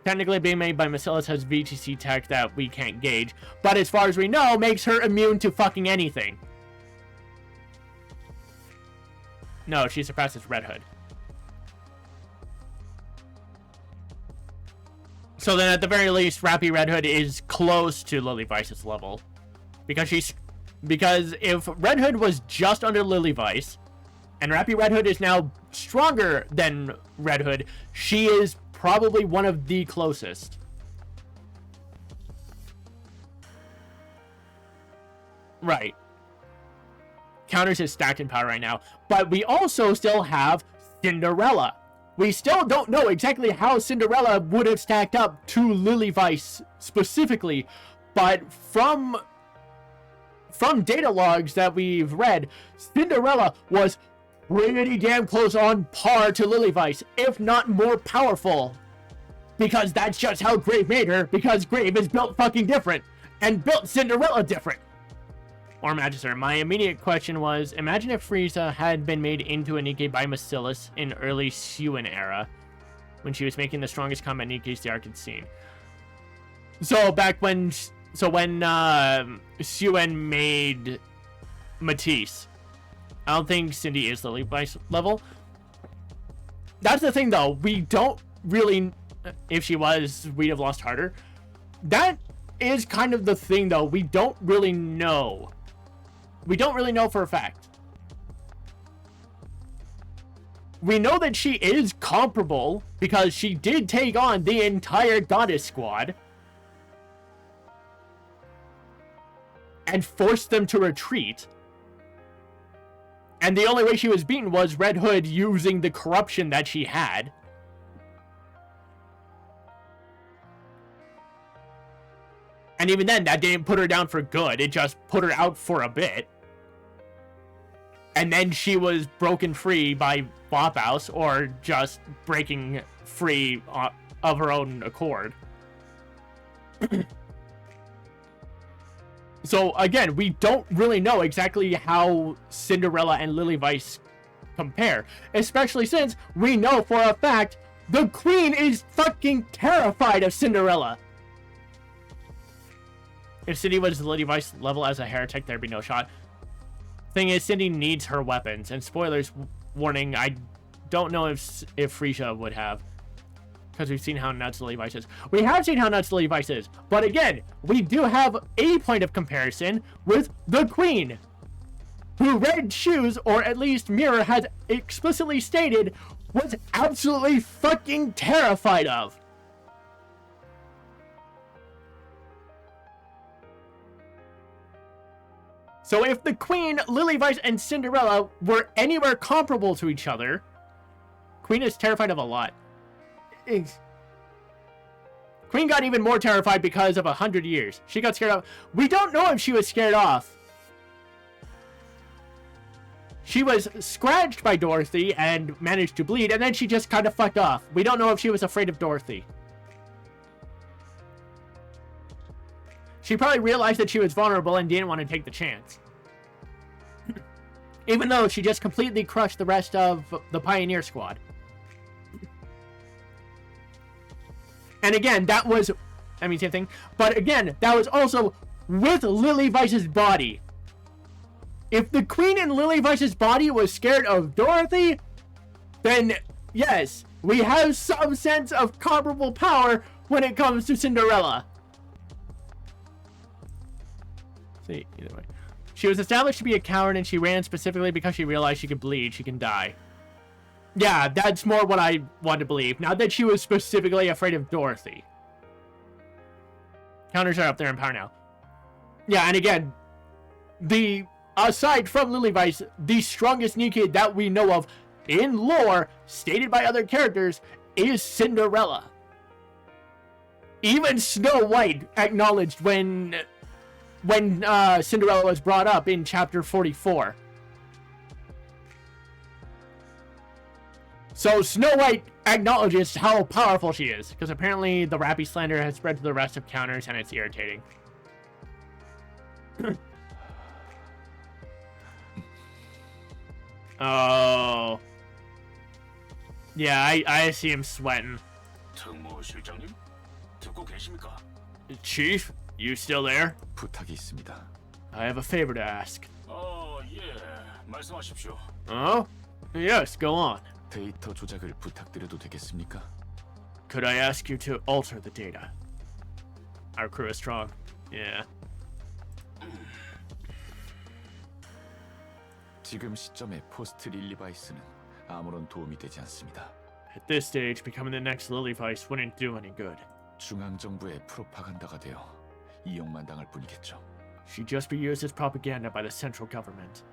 Technically being made by Bacillus has VTC tech that we can't gauge, but as far as we know, makes her immune to fucking anything. No, she surpasses Red Hood. So then at the very least, Rappy Red Hood is close to Lily Vice's level. Because if Red Hood was just under Lily Vice, and Rappy Red Hood is now stronger than Red Hood, she is probably one of the closest. Right. Counters his stack in power right now. But we also still have Cinderella. We still don't know exactly how Cinderella would have stacked up to Lily Vice specifically, but from data logs that we've read, Cinderella was pretty damn close on par to Lily Vice, if not more powerful. Because that's just how Grave made her, because Grave is built fucking different, and built Cinderella different. Or Magister, my immediate question was, imagine if Frieza had been made into a NIKKE by Bacillus in early Suen era, when she was making the strongest combat NIKKEs the arc had seen. So back when, Suen made Matisse, I don't think Cindy is Lily Vice level. That's the thing though, we don't really, if she was, we'd have lost harder. That is kind of the thing though, we don't really know. We don't really know for a fact. We know that she is comparable because she did take on the entire Goddess Squad and forced them to retreat. And the only way she was beaten was Red Hood using the corruption that she had. And even then, that didn't put her down for good. It just put her out for a bit. And then she was broken free by Flophouse, or just breaking free of her own accord. So, again, we don't really know exactly how Cinderella and Lily Vice compare. Especially since we know for a fact the Queen is fucking terrified of Cinderella. If Cindy was Lily Vice level as a heretic, there'd be no shot. Thing is, Cindy needs her weapons. And spoilers, warning, I don't know if Frieza would have. Because we've seen how nuts Lily Vice is. We have seen how nuts Lily Vice is. But again, we do have a point of comparison with the Queen. Who Red Shoes, or at least Mirror, has explicitly stated was absolutely fucking terrified of. So if the Queen, Lily Vice, and Cinderella were anywhere comparable to each other, Queen is terrified of a lot. Queen got even more terrified because of 100 years. She got scared off. We don't know if she was scared off. She was scratched by Dorothy and managed to bleed, and then she just kind of fucked off. We don't know if she was afraid of Dorothy. She probably realized that she was vulnerable and didn't want to take the chance. Even though she just completely crushed the rest of the Pioneer Squad. And again, that was, I mean, same thing. But again, that was also with Lily Vice's body. If the Queen in Lily Vice's body was scared of Dorothy, then yes, we have some sense of comparable power when it comes to Cinderella. See, either way. She was established to be a coward and she ran specifically because she realized she could bleed, she can die. Yeah, that's more what I want to believe. Not that she was specifically afraid of Dorothy. Counters are up there in power now. Yeah, and again, aside from Lily Vice, the strongest NIKKE that we know of in lore, stated by other characters, is Cinderella. Even Snow White acknowledged when Cinderella was brought up in chapter 44. So Snow White acknowledges how powerful she is, because apparently the Rappy slander has spread to the rest of counters and it's irritating. Oh. Yeah, I see him sweating. 특무 실장님? 듣고 계십니까? Chief, you still there? 부탁이 있습니다. I have a favor to ask. 예. 말씀하십시오. Oh? Yes, go on. 데이터 조작을 부탁드려도 되겠습니까? Could I ask you to alter the data? Our crew is strong. Yeah. 지금 시점에 포스트 릴리바이스는 아무런 도움이 되지 않습니다. At this stage, becoming the next Lily Vice wouldn't do any good. 중앙 정부의 프로파간다가 되어 이용만 당할 뿐이겠죠. She'd just be used as propaganda by the central government.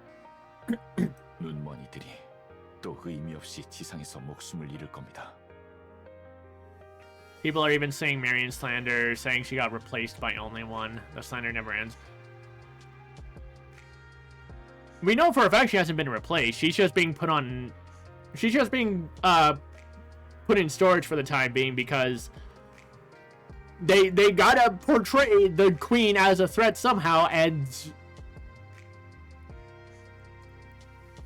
눈먼이들이 또 의미 없이 지상에서 목숨을 잃을 겁니다. People are even saying Marion slander, saying she got replaced by only one. The slander never ends. We know for a fact she hasn't been replaced. She's just being put on... She's just being put in storage for the time being because they gotta portray the queen as a threat somehow and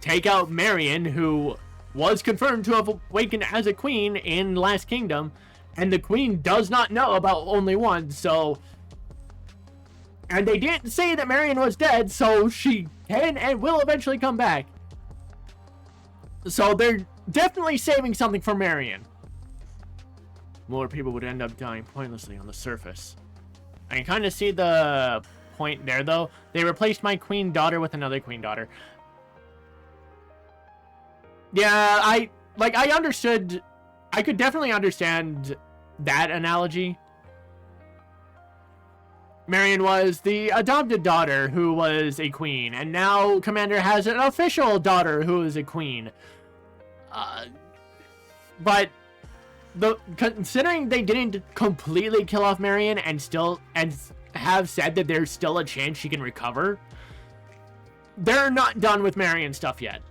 take out Marion, who was confirmed to have awakened as a queen in Last Kingdom, and the queen does not know about only one, so... And they didn't say that Marion was dead, so she can and will eventually come back. So they're definitely saving something for Marion. More people would end up dying pointlessly on the surface. I can kind of see the point there, though. They replaced my queen daughter with another queen daughter. Yeah, I understood. I could definitely understand that analogy. Marion was the adopted daughter who was a queen, and now Commander has an official daughter who is a queen. But considering they didn't completely kill off Marion and have said that there's still a chance she can recover, they're not done with Marion stuff yet.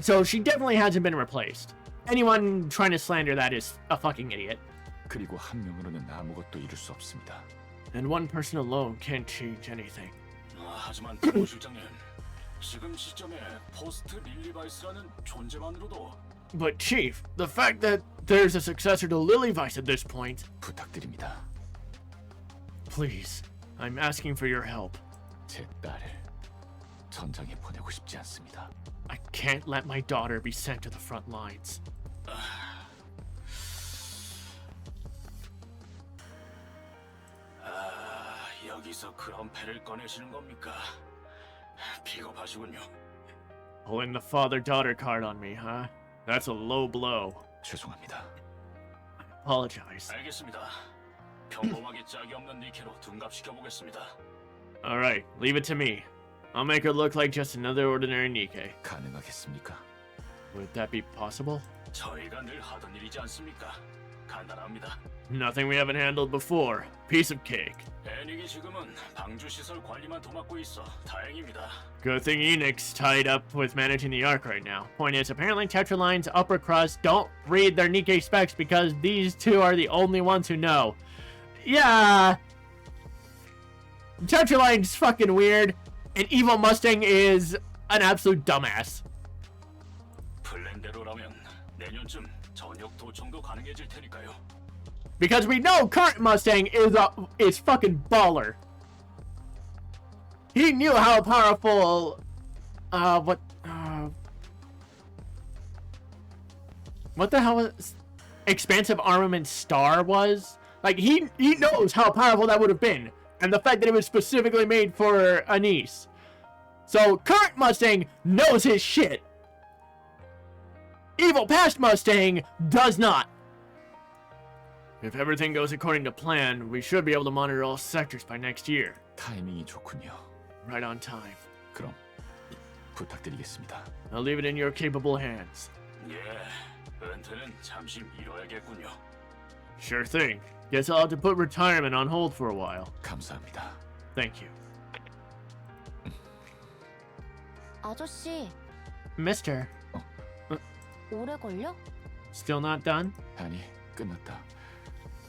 So she definitely hasn't been replaced. Anyone trying to slander that is a fucking idiot. 그리고 한 명으로는 아무것도 이룰 수 없습니다. And one person alone can't change anything. 하지만 특무 실장님, 지금 시점에 포스트 릴리바이스라는 존재만으로도 But Chief, the fact that there's a successor to Lily Vice at this point... 부탁드립니다. Please, I'm asking for your help. 제 딸을 전장에 보내고 싶지 않습니다. I can't let my daughter be sent to the front lines. 여기서 그런 패를 꺼내시는 겁니까? 비겁하시군요. Pulling the father-daughter card on me, huh? That's a low blow. 죄송합니다. Apologize. 알겠습니다. 평범하게 짝이 없는 니케로 둔갑시켜 보겠습니다. Alright, leave it to me. I'll make her look like just another ordinary NIKKE. 가능하겠습니까? Would that be possible? 저희가 늘 하던 일이지 않습니까? 간단합니다. Nothing we haven't handled before. Piece of cake. 애닉이 지금은 방주 시설 관리만 도맡고 있어 다행입니다. Good thing Enix's tied up with managing the Ark right now. Point is, apparently Tetraline's upper crust don't read their NIKKE specs because these two are the only ones who know. Yeah. Tetraline's fucking weird, and Evil Mustang is an absolute dumbass. 플랜대로라면 내년쯤 전역 도청도 가능해질 테니까요. Because we know current Mustang is fucking baller. He knew how powerful, what the hell was Expansive Armament Star was? Like, he knows how powerful that would have been. And the fact that it was specifically made for Anise. So, current Mustang knows his shit. Evil past Mustang does not. If everything goes according to plan, we should be able to monitor all sectors by next year. 타이밍이 좋군요. Right on time. 그럼 부탁드리겠습니다. I'll leave it in your capable hands. 예, 은퇴는 잠시 미뤄야겠군요. Sure thing. Guess I'll have to put retirement on hold for a while. 감사합니다. Thank you. 아저씨, Mister, 오래 걸려? still not done? 아니, 끝났다.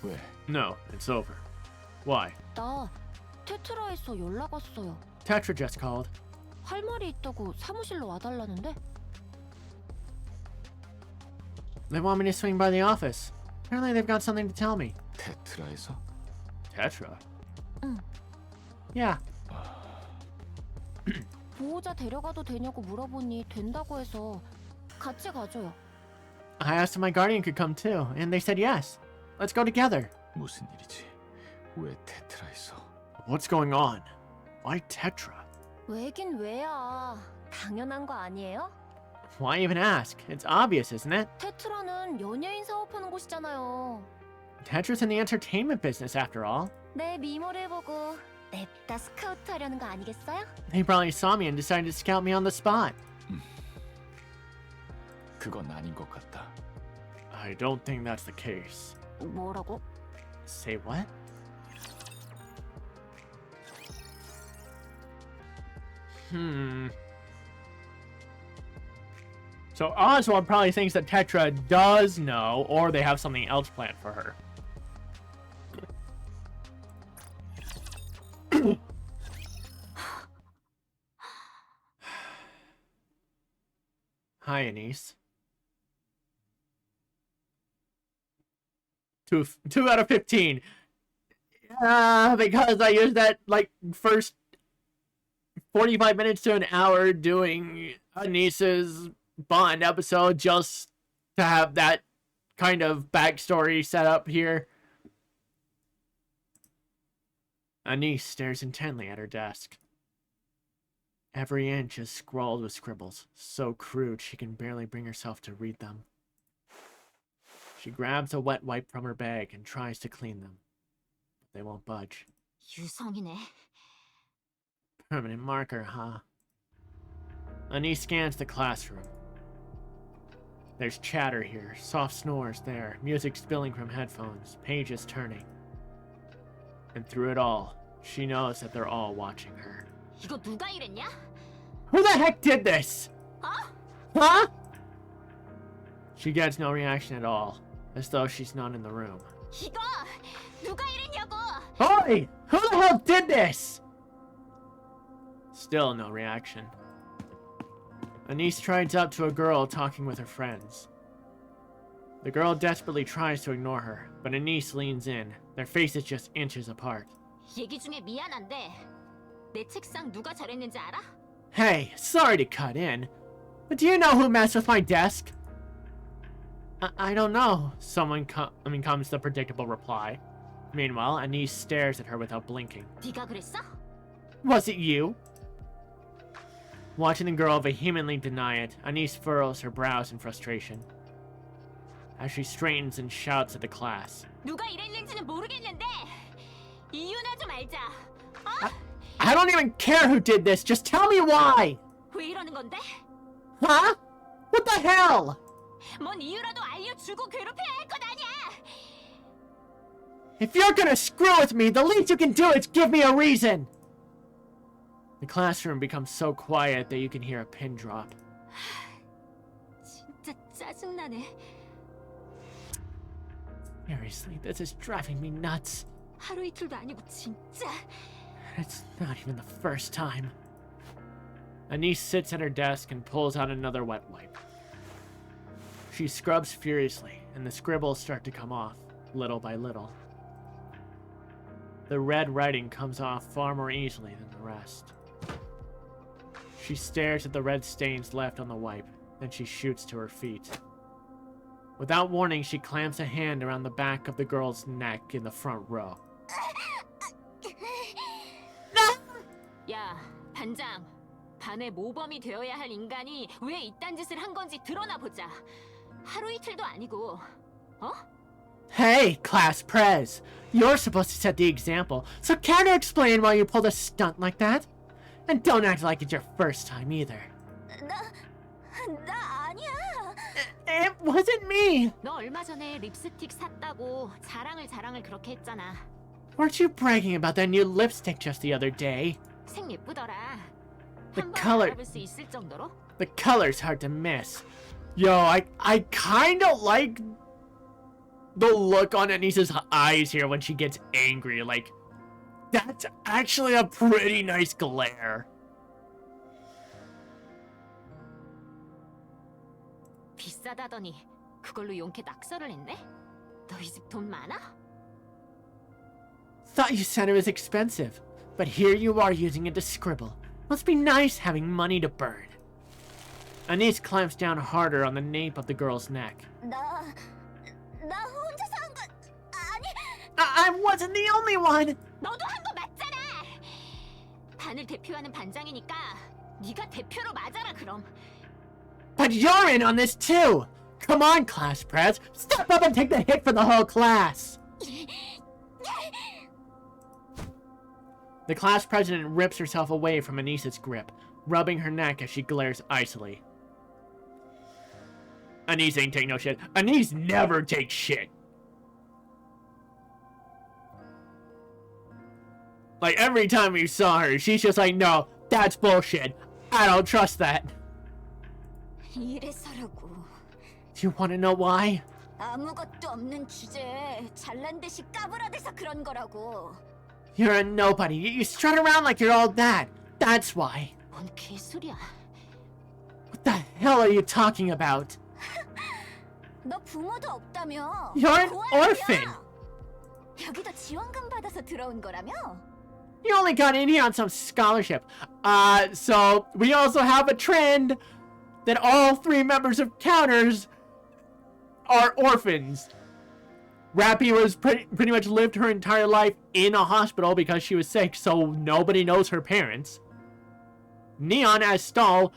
왜? No, it's over. Why? 나 테트라에서 연락 왔어요. Tetra just called. 할 말이 있다고 사무실로 와달라는데? They want me to swing by the office. Apparently they've got something to tell me. 테트라에서? Tetra? 응. Yeah. 보호자 데려가도 되냐고 물어보니 된다고 해서 같이 가줘요. I asked if my guardian could come too, and they said yes. Let's go together. 무슨 일이지? 왜 테트라에서? What's going on? Why Tetra? 왜긴 왜야. 당연한 거 아니에요? Why even ask? It's obvious, isn't it? 테트라는 연예인 사업하는 곳이잖아요. Tetra's in the entertainment business after all. 내 미모를 보고 냅다 스카우트 하려는 거 아니겠어요? They probably saw me and decided to scout me on the spot. 그건 아닌 것 같다. I don't think that's the case. 뭐라고? Say what? So Oswald probably thinks that Tetra does know, or they have something else planned for her. Hi, Anise. Two out of 15. Because I used that like first 45 minutes to an hour doing Anise's Bond episode just to have that kind of backstory set up here. Anise stares intently at her desk. Every inch is scrawled with scribbles, so crude she can barely bring herself to read them. She grabs a wet wipe from her bag and tries to clean them. But they won't budge. 유성이네. Permanent marker, huh? Anise scans the classroom. There's chatter here, soft snores there, music spilling from headphones, pages turning. And through it all, she knows that they're all watching her. 이거 누가 이랬냐? Who the heck did this? Huh? She gets no reaction at all, as though she's not in the room. 이거 누가 이랬냐고? Oi! Who the hell did this? Still no reaction. Anise strides up to a girl talking with her friends. The girl desperately tries to ignore her, but Anise leans in, their faces just inches apart. 얘기 중에 미안한데 내 책상 누가 잘했는지 알아? Hey, sorry to cut in, but do you know who messed with my desk? I don't know, comes the predictable reply. Meanwhile, Anise stares at her without blinking. 네가 그랬어? Was it you? Watching the girl vehemently deny it, Anise furrows her brows in frustration. As she straightens and shouts at the class. 누가 이랬는지는 모르겠는데 이유나 좀 알자. I don't even care who did this, just tell me why! 왜 이러는 건데? Huh? What the hell? 뭔 이유라도 알려주고 괴롭혀야 할 것 아니야. If you're gonna screw with me, the least you can do is give me a reason! The classroom becomes so quiet that you can hear a pin drop. 진짜 짜증나네. Seriously, this is driving me nuts. 하루 이틀도 아니고 진짜. It's not even the first time. Anise sits at her desk and pulls out another wet wipe. She scrubs furiously, and the scribbles start to come off, little by little. The red writing comes off far more easily than the rest. She stares at the red stains left on the wipe, then she shoots to her feet. Without warning, she clamps a hand around the back of the girl's neck in the front row. 야, 반장. 반의 모범이 되어야 할 인간이 왜 이딴 짓을 한 건지 드러나 보자. 하루 이틀도 아니고. 어? Hey, class prez. You're supposed to set the example, so can't explain why you pulled a stunt like that? And don't act like it's your first time either. 나 아니야. It wasn't me. 너 얼마 전에 립스틱 샀다고 자랑을 그렇게 했잖아. Weren't you bragging about that new lipstick just the other day? 색 예쁘더라. The 한번 color- 알아볼 수 있을 정도로? The color's hard to miss. Yo, I kinda like the look on Anissa's eyes here when she gets angry. Like, that's actually a pretty nice glare. 비싸다더니 그걸로 용케 낙서를 했네? 너희 집 돈 많아? Thought you said it was expensive, but here you are using it to scribble. Must be nice having money to burn. Anise clamps down harder on the nape of the girl's neck. 나 혼자서 한 건 아니. I wasn't the only one! 너도 한 거 맞잖아. 반을 대표하는 반장이니까 네가 대표로 맞아라 그럼. But you're in on this too! Come on, class prez! Step up and take the hit for the whole class! The class president rips herself away from Anissa's grip, rubbing her neck as she glares icily. Anise ain't take no shit. Anise never takes shit. Like, every time we saw her, she's just like, no, that's bullshit. I don't trust that. 이래서라고. Do you want to know why? 아무것도 없는 주제에 잘난 듯이 까불어대서 그런 거라고. You're a nobody. You strut around like you're all that. That's why. 뭔 개소리야. What the hell are you talking about? 너 부모도 없다며. You're an 고아들이야. orphan. 여기도 지원금 받아서 들어온 거라며? You only got in here on some scholarship. So we also have a trend that all 3 members of Counters are orphans. Rappy was pretty much lived her entire life in a hospital because she was sick, so nobody knows her parents. Neon, as Stahl,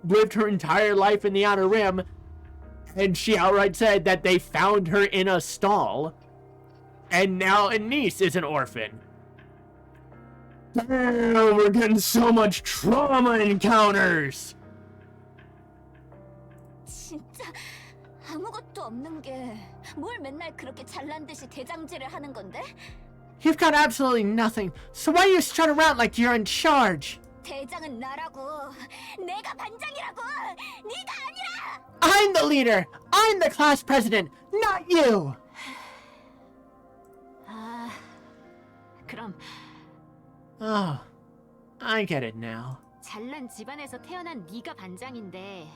lived her entire life in the Outer Rim, and she outright said that they found her in a stall. And now Anise is an orphan. Damn, we're getting so much trauma encounters! 진짜 아무것도 없는 게 뭘 맨날 그렇게 잘난 듯이 대장질을 하는 건데? You've got absolutely nothing, so why do you strut around like you're in charge? 대장은 나라고. 내가 반장이라고. 네가 아니라. I'm the leader! I'm the class president, not you! 아, 그럼 Oh, I get it now. 잘난 집안에서 태어난 네가 반장인데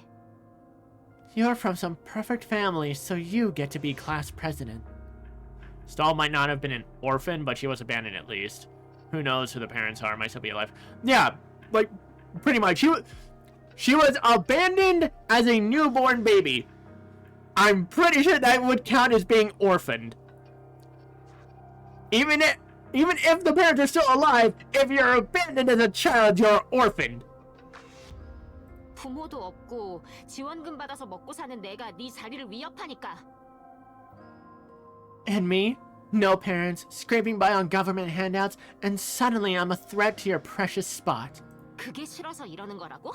You're from some perfect family, so you get to be class president. Stahl might not have been an orphan, but she was abandoned at least. Who knows who the parents are, might still be alive. Yeah, like, pretty much. She was abandoned as a newborn baby. I'm pretty sure that would count as being orphaned. Even if the parents are still alive, if you're abandoned as a child, you're orphaned. 부모도 없고 지원금 받아서 먹고 사는 내가 네 자리를 위협하니까. And me? No parents, scraping by on government handouts, and suddenly I'm a threat to your precious spot. 그게 싫어서 이러는 거라고?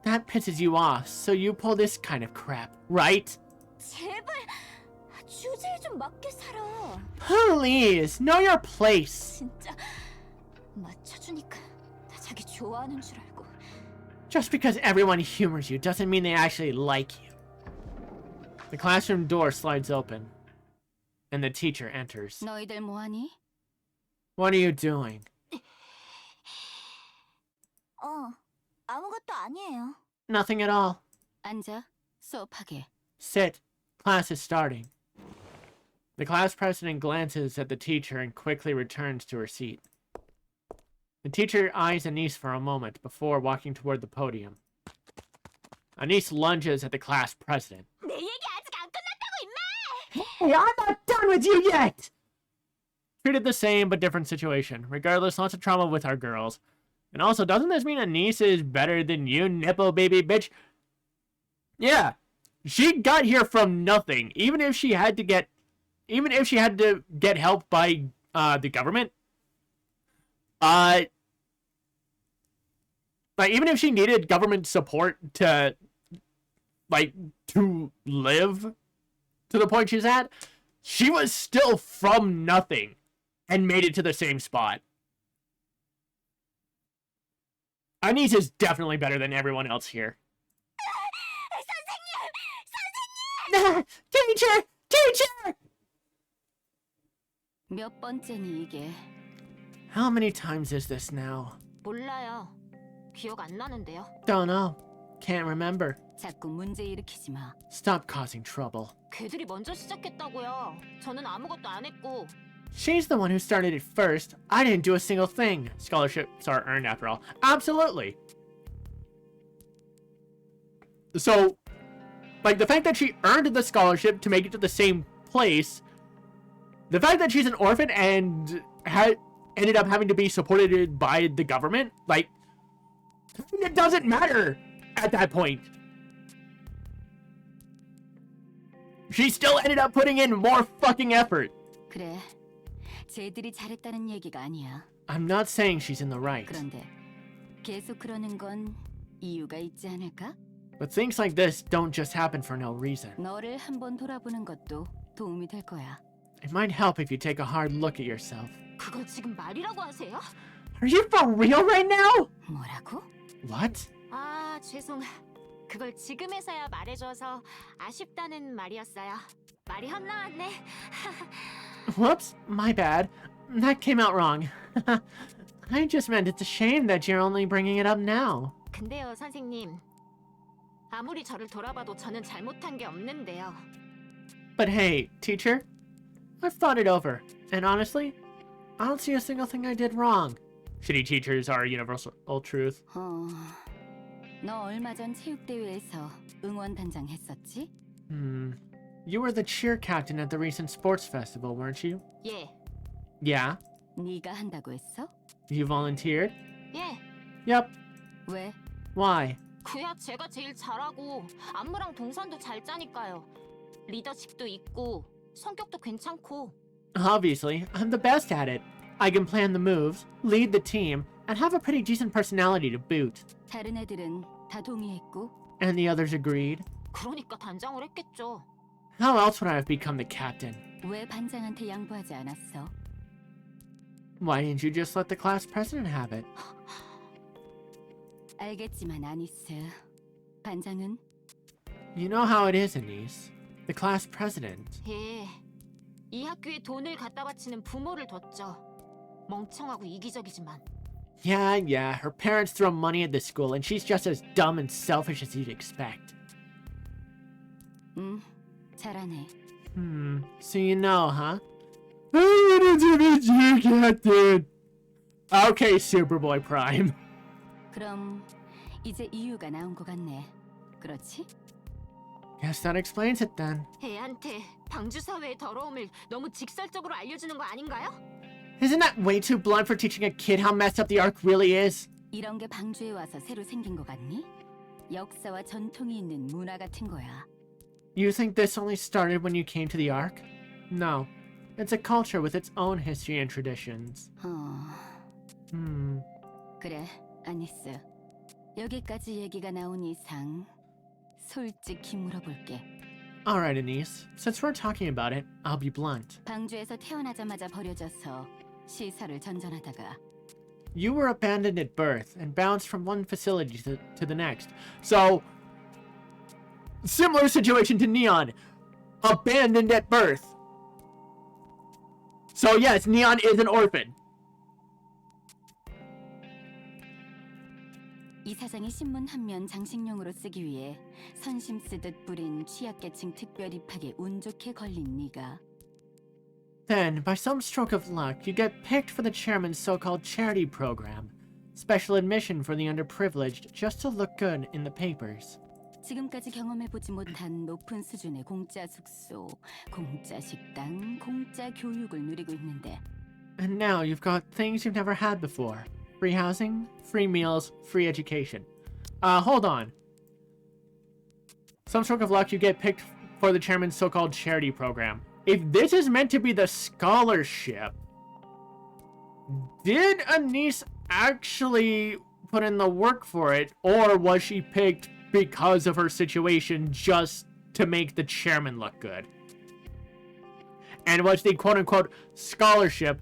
That pisses you off, so you pull this kind of crap, right? 제발 주제에 좀 맞게 살아. Please, know your place. 진짜 맞춰주니까 나 자기 좋아하는 줄 알고. Just because everyone humors you doesn't mean they actually like you. The classroom door slides open, and the teacher enters. 너희들 뭐하니? What are you doing? 아무것도 아니에요. Nothing at all. 앉아, 수업하게. Sit. Class is starting. The class president glances at the teacher and quickly returns to her seat. The teacher eyes Anise for a moment before walking toward the podium. Anise lunges at the class president. 내 얘기 아직 안 끝났다고 임마! Hey, I'm not done with you yet! Treated the same but different situation. Regardless, lots of trauma with our girls. And also, doesn't this mean Anise is better than you, nipple baby bitch? Yeah, She got here from nothing. Even if she had to get help by the government, like even if she needed government support to live to the point she's at, she was still from nothing and made it to the same spot. Anise is definitely better than everyone else here. Teacher! Teacher! 몇 번째니 이게? How many times is this now? 몰라요. 기억 안 나는데요. Don't know. Can't remember. 자꾸 문제 일으키지 마. Stop causing trouble. 걔들이 먼저 시작했다고요. 저는 아무것도 안 했고. She's the one who started it first. I didn't do a single thing. Scholarships are earned after all. Absolutely. So, like, the fact that she earned the scholarship to make it to the same place, the fact that she's an orphan and ended up having to be supported by the government, like, it doesn't matter at that point. She still ended up putting in more fucking effort. 그래. 쟤들이 잘했다는 얘기가 아니야. I'm not saying she's in the right. 그런데 계속 그러는 건 이유가 있지 않을까? But things like this don't just happen for no reason. 너를 한번 돌아보는 것도 도움이 될 거야. It might help if you take a hard look at yourself. 그걸 지금 말이라고 하세요? Are you for real right now? 뭐라고? What? 아, 죄송. 그걸 지금에서야 말해줘서 아쉽다는 말이었어요. 말이 헛나왔네. Whoops, my bad. That came out wrong. I just meant it's a shame that you're only bringing it up now. 근데요, 선생님. 아무리 저를 돌아봐도 저는 잘못한 게 없는데요. But hey, teacher, I've thought it over, and honestly, I don't see a single thing I did wrong. Shitty teachers are a universal truth. 너 얼마 전 체육대회에서 응원단장 했었지? You were the cheer captain at the recent sports festival, weren't you? 예, Yeah? 네가 한다고 했어? You volunteered? 예. Yep. 왜? Why? 그야 제가 제일 잘하고 안무랑 동선도 잘 짜니까요. 리더십도 있고 성격도 괜찮고. Obviously, I'm the best at it. I can plan the moves, lead the team, and have a pretty decent personality to boot. 다른 애들은 다 동의했고? And the others agreed. 그러니까 단장을 했겠죠. How else would I have become the captain? 왜 반장한테 양보하지 않았어? Why didn't you just let the class president have it? 알겠지만 아니스, 반장은? You know how it is, Anise. The class president. 예, 이 학교에 돈을 갖다 바치는 부모를 뒀죠. 멍청하고 이기적이지만. Yeah, her parents throw money at the school and she's just as dumb and selfish as you'd expect. 잘하네. So you know, huh? I wanted to be cheer captain. Okay, Superboy Prime. 그럼 이제 이유가 나온 것 같네. 그렇지? Guess that explains it then. 애한테 방주 사회의 더러움을 너무 직설적으로 알려주는 거 아닌가요? Isn't that way too blunt for teaching a kid how messed up the Ark really is? 이런 게 방주에 와서 새로 생긴 것 같니? 역사와 전통이 있는 문화 같은 거야. You think this only started when you came to the Ark? No. It's a culture with its own history and traditions. 그래, 아니스. 여기까지 얘기가 나온 이상 솔직히 물어볼게. Alright, Anise. Since we're talking about it, I'll be blunt. 방주에서 태어나자마자 버려져서 시설을 전전하다가 You were abandoned at birth and bounced from one facility to the next. So, similar situation to Neon. Abandoned at birth. So yes, Neon is an orphan. 이 사장이 신문 한 면 장식용으로 쓰기 위해 선심 쓰듯 뿌린 취약계층 특별 입학에 운 좋게 걸린 네가 Then, by some stroke of luck, you get picked for the chairman's so-called charity program. Special admission for the underprivileged just to look good in the papers. 지금까지 경험해보지 못한 높은 수준의 공짜 숙소, 공짜 식당, 공짜 교육을 누리고 있는데 And now you've got things you've never had before. Free housing, free meals, free education. Hold on. Some stroke of luck, you get picked for the chairman's so-called charity program. If this is meant to be the scholarship, did Anise actually put in the work for it, or was she picked because of her situation just to make the chairman look good? And was the quote-unquote scholarship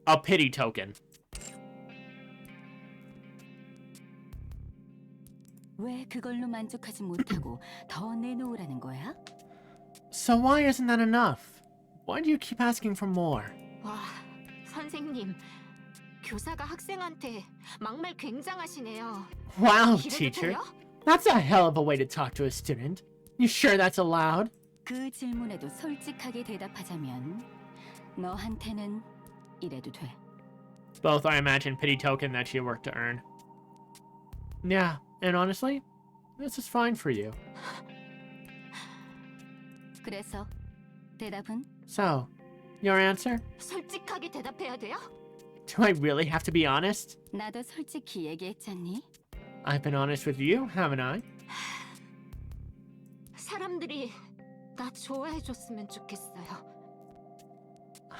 a pity token? 왜 그걸로 만족하지 못하고 더 내놓으라는 거야? So why isn't that enough? Why do you keep asking for more? 와, 선생님. 교사가 학생한테 막말 굉장하시네요. Wow, 이래도 teacher. 돼요? That's a hell of a way to talk to a student. You sure that's allowed? 그 질문에도 솔직하게 대답하자면 너한테는 이래도 돼. Both, I imagine, pity token that she worked to earn. Yeah, and honestly, this is fine for you. 그래서 대답은? So, your answer? 솔직하게 대답해야 돼요? Do I really have to be honest? 나도 솔직히 얘기했잖니? I've been honest with you, haven't I? 사람들이 나 좋아해줬으면 좋겠어요.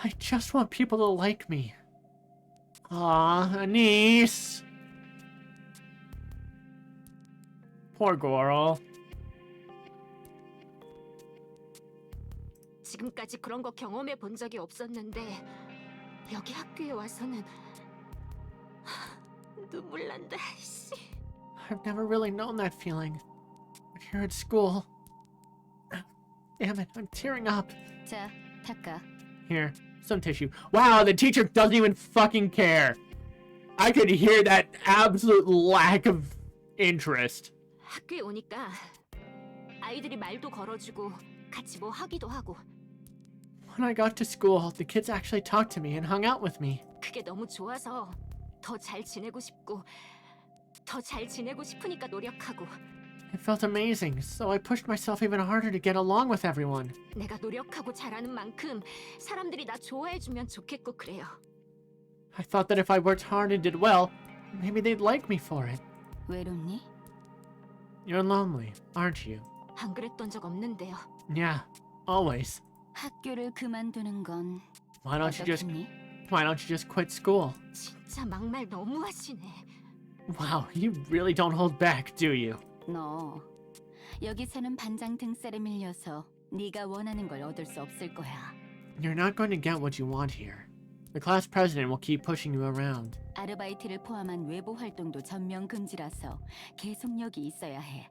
I just want people to like me. Aw, Anise. Poor girl. 지금까지 그런 거 경험해 본 적이 없었는데 여기 학교에 와서는 눈물 난다. 씨. I've never really known that feeling. But here at school... Damn it, I'm tearing up. 자, 닦아. Here, some tissue. Wow, the teacher doesn't even fucking care. I could hear that absolute lack of interest. 학교에 오니까 아이들이 말도 걸어주고 같이 뭐 하기도 하고 When I got to school, the kids actually talked to me and hung out with me. 그게 너무 좋아서 더 잘 지내고 싶고 더 잘 지내고 싶으니까 노력하고 It felt amazing, so I pushed myself even harder to get along with everyone. 내가 노력하고 잘하는 만큼 사람들이 나 좋아해주면 좋겠고 그래요. I thought that if I worked hard and did well, maybe they'd like me for it. 외롭니? You're lonely, aren't you? 안 그랬던 적 없는데요. Yeah, always. 학교를 그만두는 건 Why don't 어떻겠니? you just quit school? 진짜 막말 너무 하시네. Wow, you really don't hold back, do you? 너 여기서는 반장 등살에 밀려서 네가 원하는 걸 얻을 수 없을 거야. You're not going to get what you want here. The class president will keep pushing you around. 아르바이트를 포함한 외부 활동도 전면 금지라서 계속 여기 있어야 해.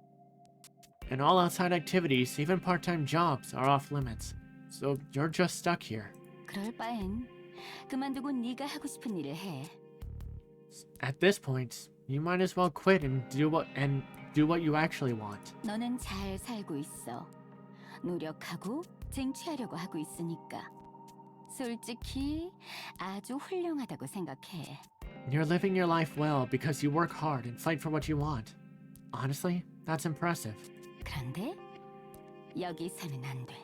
And all outside activities, even part-time jobs, are off limits. So you're just stuck here. 그럴 바엔 그만두고 네가 하고 싶은 일을 해. At this point, you might as well quit and do what you actually want. 너는 잘 살고 있어. 노력하고 쟁취하려고 하고 있으니까. 솔직히 아주 훌륭하다고 생각해. You're living your life well because you work hard and fight for what you want. Honestly, that's impressive. 그런데 여기서는 안 돼.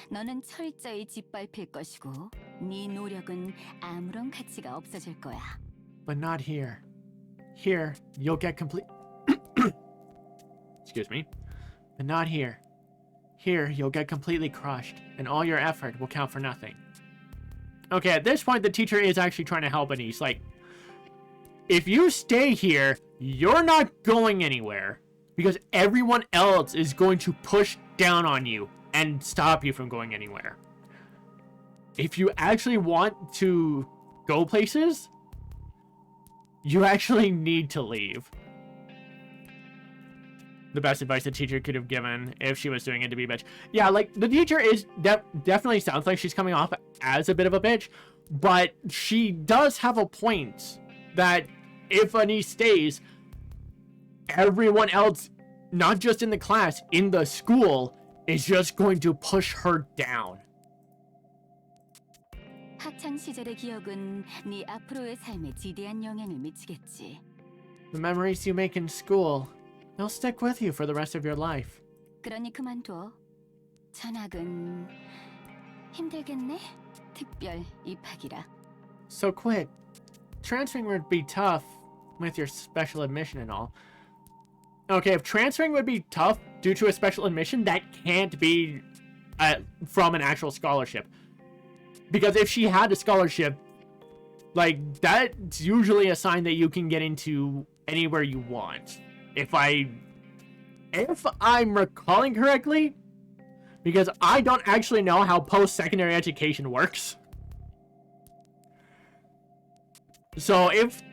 너는 철저히 짓밟힐 것이고 네 노력은 아무런 가치가 없어질 거야. But not here. Here, you'll get complete... Excuse me. But not here. Here, you'll get completely crushed, and all your effort will count for nothing. Okay, at this point, the teacher is actually trying to help Anise. Like, if you stay here, you're not going anywhere, because everyone else is going to push down on you and stop you from going anywhere. If you actually want to go places, you actually need to leave. The best advice the teacher could have given if she was doing it to be a bitch. Yeah, like, the teacher is definitely sounds like she's coming off as a bit of a bitch, but she does have a point that if Anise stays, everyone else, not just in the class, in the school, is just going to push her down. 학창 시절의 기억은 네 앞으로의 삶에 지대한 영향을 미치겠지. The memories you make in school, they'll stick with you for the rest of your life. 그러니 그만둬. 전학은 힘들겠네? 특별 입학이라. So quit. Transferring would be tough with your special admission and all. Okay, if transferring would be tough due to a special admission, that can't be from an actual scholarship. Because if she had a scholarship, like, that's usually a sign that you can get into anywhere you want. If I'm recalling correctly, because I don't actually know how post-secondary education works. So if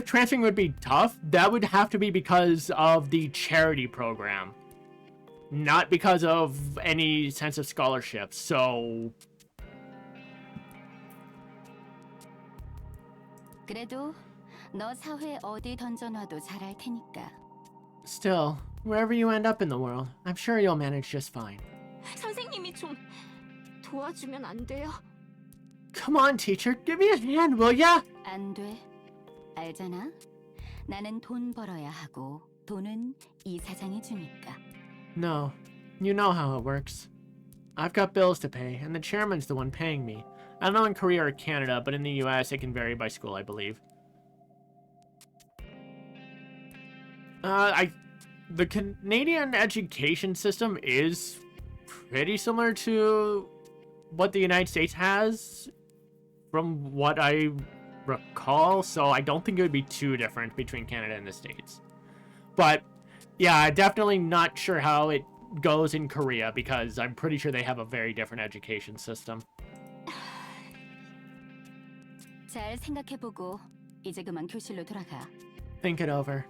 transferring would be tough, that would have to be because of the charity program, not because of any sense of scholarship. So 그래도 너 사회 어디 던져놔도 잘할 테니까. still, wherever you end up in the world, I'm sure you'll manage just fine. 선생님이 좀 도와주면 안 돼요? Come on, teacher, give me a hand, will ya? 안 돼. 알잖아. 나는 돈 벌어야 하고 돈은 이 사장이 주니까. No, you know how it works. I've got bills to pay, and the chairman's the one paying me. I don't know in Korea or Canada, but in the US it can vary by school, I believe. The Canadian education system is pretty similar to what the United States has, from what I recall, so I don't think it would be too different between Canada and the States. But yeah, definitely not sure how it goes in Korea, because I'm pretty sure they have a very different education system. 잘 생각해보고 이제 그만 교실로 돌아가. Think it over.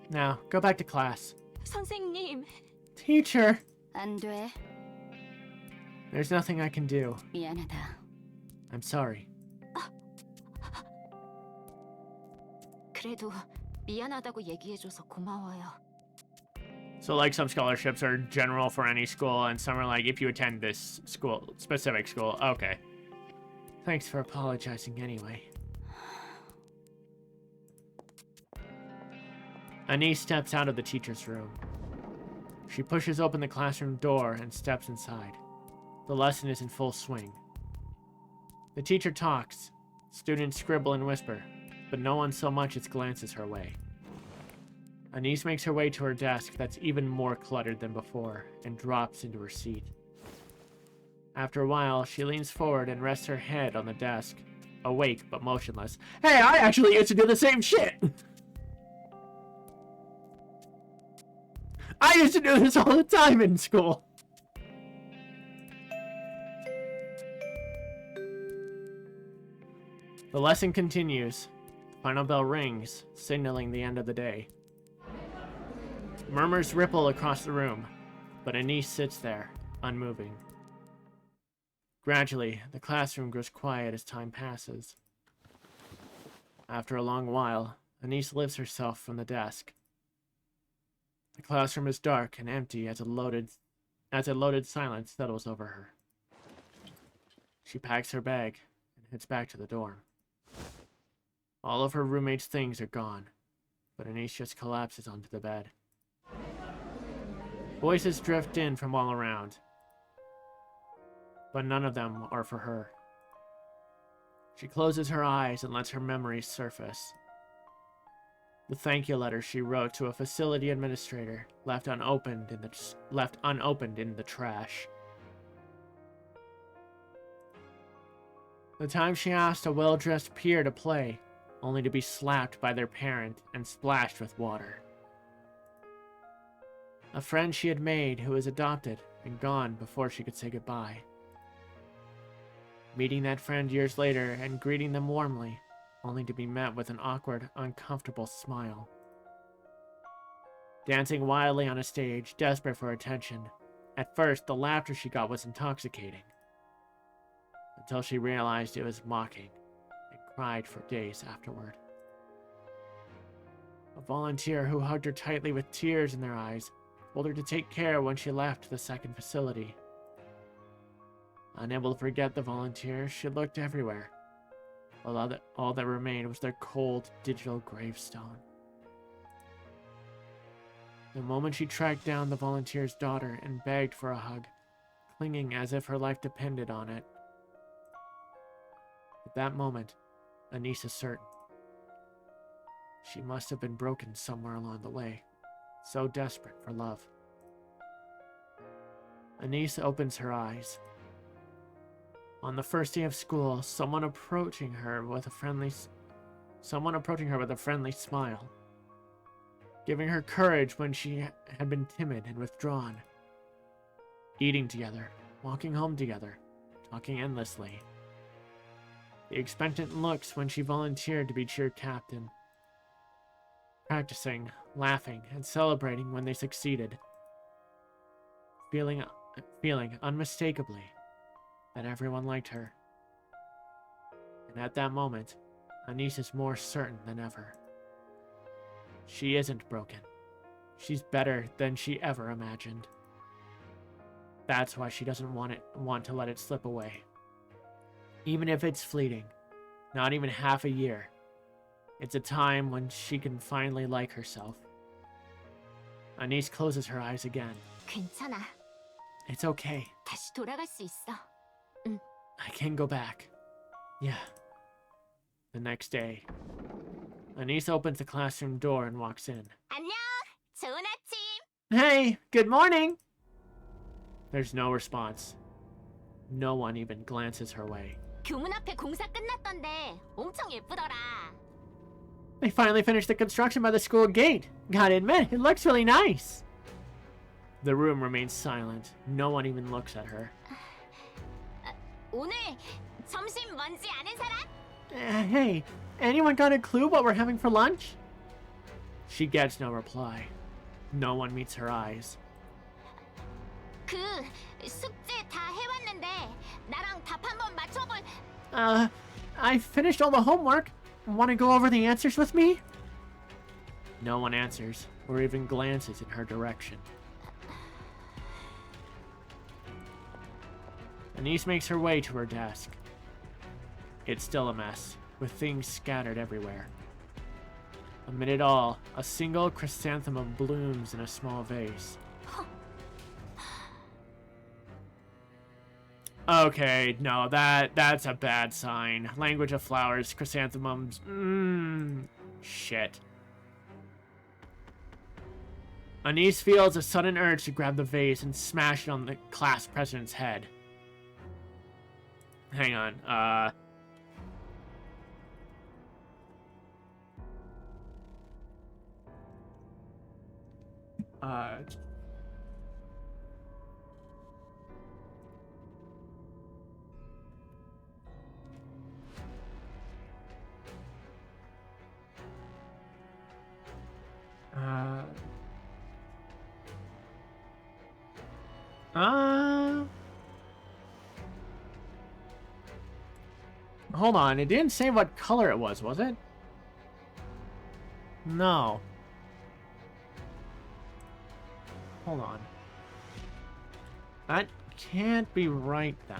Now, go back to class. 선생님, Teacher! 안 돼. There's nothing I can do. 미안하다. I'm sorry. 그래도 미안하다고 얘기해줘서 고마워요. So like some scholarships are general for any school, and some are like if you attend this school, specific school. Okay. Thanks for apologizing anyway. Anise steps out of the teacher's room. She pushes open the classroom door and steps inside. The lesson is in full swing. The teacher talks. Students scribble and whisper, but no one so much as glances her way. Anise makes her way to her desk that's even more cluttered than before and drops into her seat. After a while, she leans forward and rests her head on the desk, awake but motionless. Hey, I actually used to do the same shit! I used to do this all the time in school! The lesson continues. The final bell rings, signaling the end of the day. Murmurs ripple across the room, but Anise sits there, unmoving. Gradually, the classroom grows quiet as time passes. After a long while, Anise lifts herself from the desk. The classroom is dark and empty as a loaded silence settles over her. She packs her bag and heads back to the dorm. All of her roommate's things are gone, but Anise just collapses onto the bed. Voices drift in from all around, but none of them are for her. She closes her eyes and lets her memories surface. The thank you letter she wrote to a facility administrator left unopened in the trash. The time she asked a well-dressed peer to play, only to be slapped by their parent and splashed with water. A friend she had made who was adopted and gone before she could say goodbye. Meeting that friend years later and greeting them warmly, only to be met with an awkward, uncomfortable smile. Dancing wildly on a stage, desperate for attention. At first, the laughter she got was intoxicating, until she realized it was mocking and cried for days afterward. A volunteer who hugged her tightly with tears in their eyes told her to take care when she left the second facility. Unable to forget the volunteers, she looked everywhere. All that remained was their cold, digital gravestone. The moment she tracked down the volunteer's daughter and begged for a hug, clinging as if her life depended on it. At that moment, Anise is certain. She must have been broken somewhere along the way, so desperate for love. Anise opens her eyes. On the first day of school, someone approaching her with a friendly smile, giving her courage when she had been timid and withdrawn. Eating together, walking home together, talking endlessly. The expectant looks when she volunteered to be cheer captain. Practicing, laughing, and celebrating when they succeeded. Feeling unmistakably that everyone liked her. And at that moment, Anise is more certain than ever. She isn't broken. She's better than she ever imagined. That's why she doesn't want to let it slip away. Even if it's fleeting, not even half a year, it's a time when she can finally like herself. Anise closes her eyes again. 괜찮아. It's okay. 다시 돌아갈 수 있어. I can go back. Yeah. The next day, Anise opens the classroom door and walks in. 안녕. 좋은 아침. Hey, good morning! There's no response. No one even glances her way. 교문 앞에 공사 끝났던데 엄청 예쁘더라. They finally finished the construction by the school gate. Gotta admit, it looks really nice. The room remains silent. No one even looks at her. 오늘 점심 뭔지 아는 사람? Hey, anyone got a clue what we're having for lunch? She gets no reply. No one meets her eyes. 그 숙제 다 해왔는데 나랑 답 한번 맞춰볼. I finished all the homework. Want to go over the answers with me? No one answers, or even glances in her direction. Anise makes her way to her desk. It's still a mess, with things scattered everywhere. Amid it all, a single chrysanthemum blooms in a small vase. Okay, no, that's a bad sign. Language of flowers, chrysanthemums, shit. Anise feels a sudden urge to grab the vase and smash it on the class president's head. Hang on, hold on, it didn't say what color it was it? No. Hold on. That can't be right then.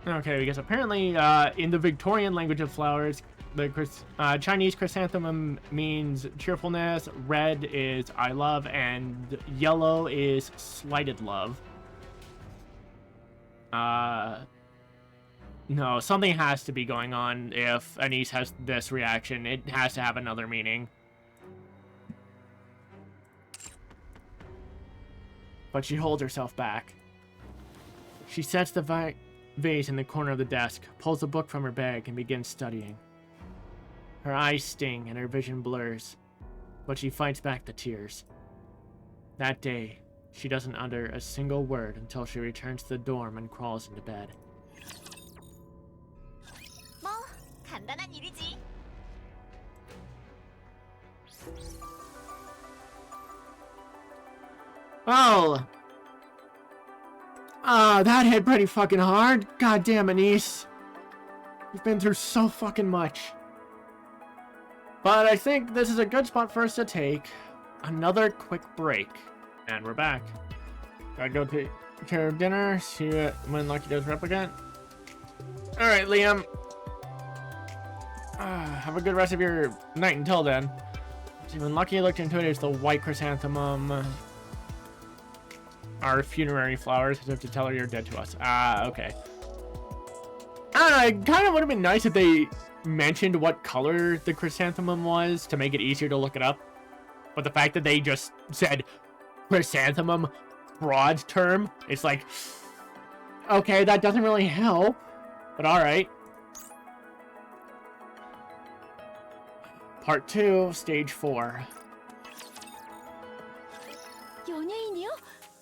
Okay, because apparently in the Victorian language of flowers, the Chinese chrysanthemum means cheerfulness, red is I love, and yellow is slighted love. No, something has to be going on if Anise has this reaction. It has to have another meaning. But she holds herself back. She sets the vase in the corner of the desk, pulls a book from her bag, and begins studying. Her eyes sting and her vision blurs, but she fights back the tears. That day, she doesn't utter a single word until she returns to the dorm and crawls into bed. 뭐 간단한 일이지. Oh! That hit pretty fucking hard. God damn, Anise. You've been through so fucking much. But I think this is a good spot for us to take another quick break. And we're back. Gotta go take care of dinner, see when Lucky does replicant. Alright, Liam. Have a good rest of your night until then. See, when Lucky looked into it, it's the white chrysanthemum. our funerary flowers as if to tell her you're dead to us. Ah, okay. It kind of would have been nice if they mentioned what color the chrysanthemum was to make it easier to look it up. But the fact that they just said chrysanthemum, broad term, it's like, okay, that doesn't really help, but alright. Part 2, Stage 4. 연예인이요?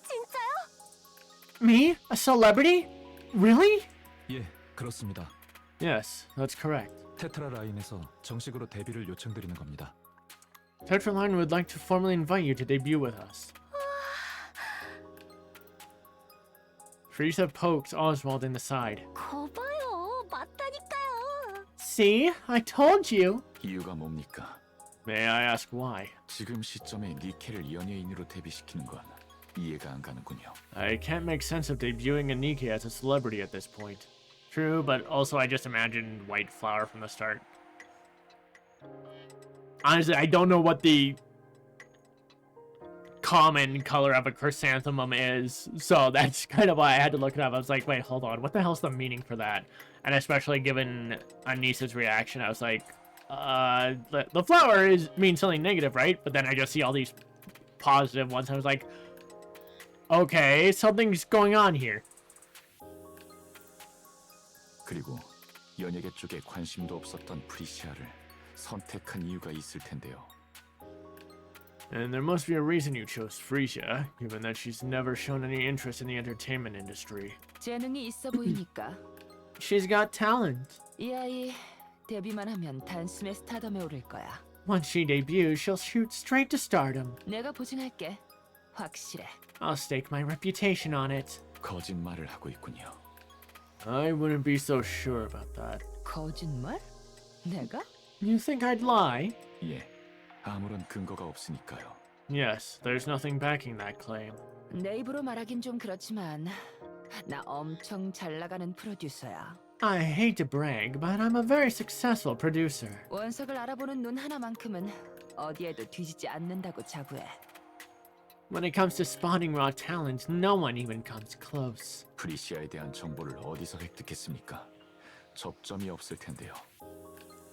진짜요? Me? A celebrity? Really? 예, 그렇습니다. Yes, that's correct. 테트라 라인에서 정식으로 데뷔를 요청드리는 겁니다. Tetraline would like to formally invite you to debut with us. Frieza pokes Oswald in the side. 거봐요, 맞다니까요. See? I told you! 이유가 뭡니까? May I ask why? 지금 시점에 니케를 연예인으로 데뷔시키는 건 이해가 안 가는군요. I can't make sense of debuting a NIKKE as a celebrity at this point. True, but also I just imagined White Flower from the start. Honestly, I don't know what the common color of a chrysanthemum is, so that's kind of why I had to look it up. I was like, wait, hold on, what the hell's the meaning for that? And especially given Anissa's reaction, I was like, the flower means something negative, right? But then I just see all these positive ones, and I was like, okay, something's going on here. 그리고 연예계 쪽에 관심도 없었던 프리시아를 선택한 이유가 있을 텐데요. And there must be a reason you chose Frisia, given that she's never shown any interest in the entertainment industry. 재능이 있어 보이니까. She's got talent. 이 아이 데뷔만 하면 단숨에 스타덤에 오를 거야. Once she debuts, she'll shoot straight to stardom. 내가 보증할게. 확실해. I'll stake my reputation on it. 거짓말을 하고 있군요. I wouldn't be so sure about that. 거짓말? 내가? You think I'd lie? 예, 아무런 근거가 없으니까요. Yes, there's nothing backing that claim. 내 입으로 말하긴 좀 그렇지만 나 엄청 잘 나가는 프로듀서야. I hate to brag, but I'm a very successful producer. 원석을 알아보는 눈 하나만큼은 어디에도 뒤지지 않는다고 자부해. When it comes to spotting raw talent, no one even comes close. 프리시아에 대한 정보를 어디서 획득했습니까? 접점이 없을 텐데요.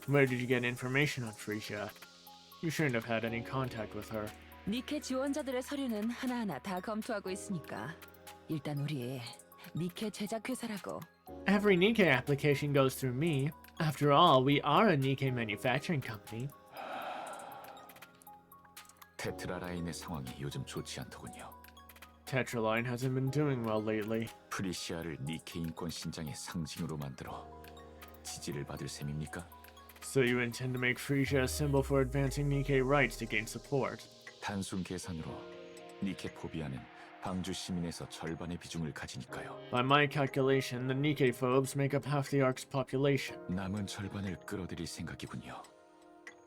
Where did you get information on Frisia? You shouldn't have had any contact with her. 니케 지원자들의 서류는 하나하나 다 검토하고 있으니까 일단 우리 니케 제작 회사라고. Every NIKKE application goes through me. After all, we are a NIKKE manufacturing company. 테트라 라인의 상황이 요즘 좋지 않더군요. Tetraline hasn't been doing well lately. 프리시아를 니케 인권 신장의 상징으로 만들어 지지를 받을 셈입니까? So you intend to make Frisia a symbol for advancing NIKKE rights to gain support? 단순 계산으로 니케 포비아는 방주 시민에서 절반의 비중을 가지니까요. By my calculation, the NIKKE phobes make up half the Ark's population. 남은 절반을 끌어들일 생각이군요.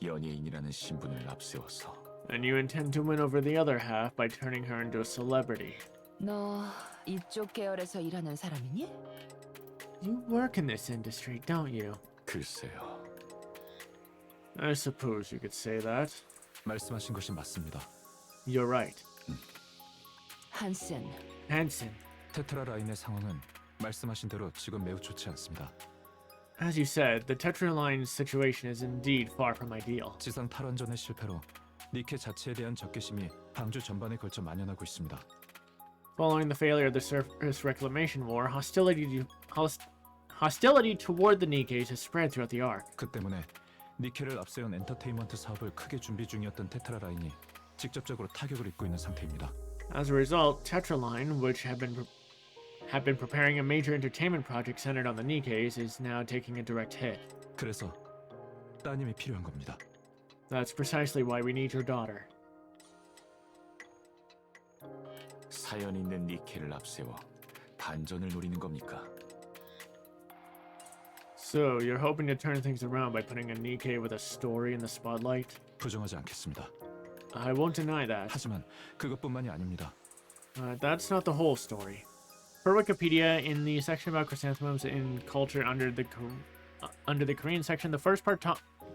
연예인이라는 신분을 앞세워서. And you intend to win over the other half by turning her into a celebrity. 너 이쪽 계열에서 일하는 사람이니? You work in this industry, don't you? 글쎄요. I suppose you could say that. 말씀하신 것이 맞습니다. You're right. 한센, Hansen, 테트라 라인의 상황은 말씀하신 대로 지금 매우 좋지 않습니다. as you said, the Tetraline situation is indeed far from ideal. 지상 탈원전의 실패로 니케 자체에 대한 적개심이 방주 전반에 걸쳐 만연하고 있습니다. Following the failure of the Surface Reclamation War, hostility toward the NIKKEs has spread throughout the Ark. 그 때문에 니케를 앞세운 엔터테인먼트 사업을 크게 준비 중이었던 테트라 라인이 직접적으로 타격을 입고 있는 상태입니다. As a result, Tetraline, which had been preparing a major entertainment project centered on the NIKKEs, is now taking a direct hit. 그래서 따님이 필요한 겁니다. That's precisely why we need your daughter. 사연 있는 니케를 앞세워 반전을 노리는 겁니까? So, you're hoping to turn things around by putting a NIKKE with a story in the spotlight? 부정하지 않겠습니다. I won't deny that. 하지만 그것뿐만이 아닙니다. That's not the whole story. Per Wikipedia, in the section about chrysanthemums in culture under the Korean section, the first part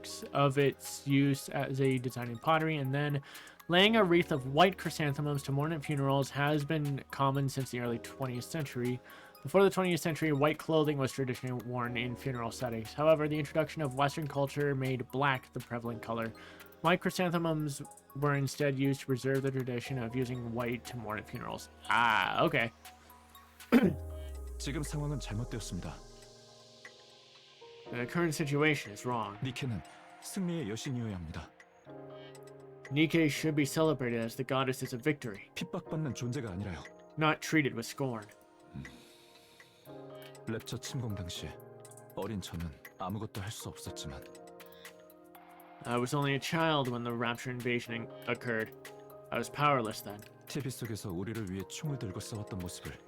books of its use as a design in pottery, and then laying a wreath of white chrysanthemums to mourn at funerals has been common since the early 20th century. Before the 20th century, white clothing was traditionally worn in funeral settings. However, the introduction of Western culture made black the prevalent color. White chrysanthemums were instead used to preserve the tradition of using white to mourn at funerals. Ah, okay. 지금 상황은 잘못되었습니다. The current situation is wrong. 니케는 승리의 여신이어야 합니다. Nikke should be celebrated as the goddesses of victory, 핍박받는 존재가 아니라요. not treated with scorn. 랩처 침공 당시에 어린 저는 아무것도 할 수 없었지만 I was only a child when the Rapture invasion occurred. I was powerless then, TV 속에서 우리를 위해 총을 들고 싸웠던 모습을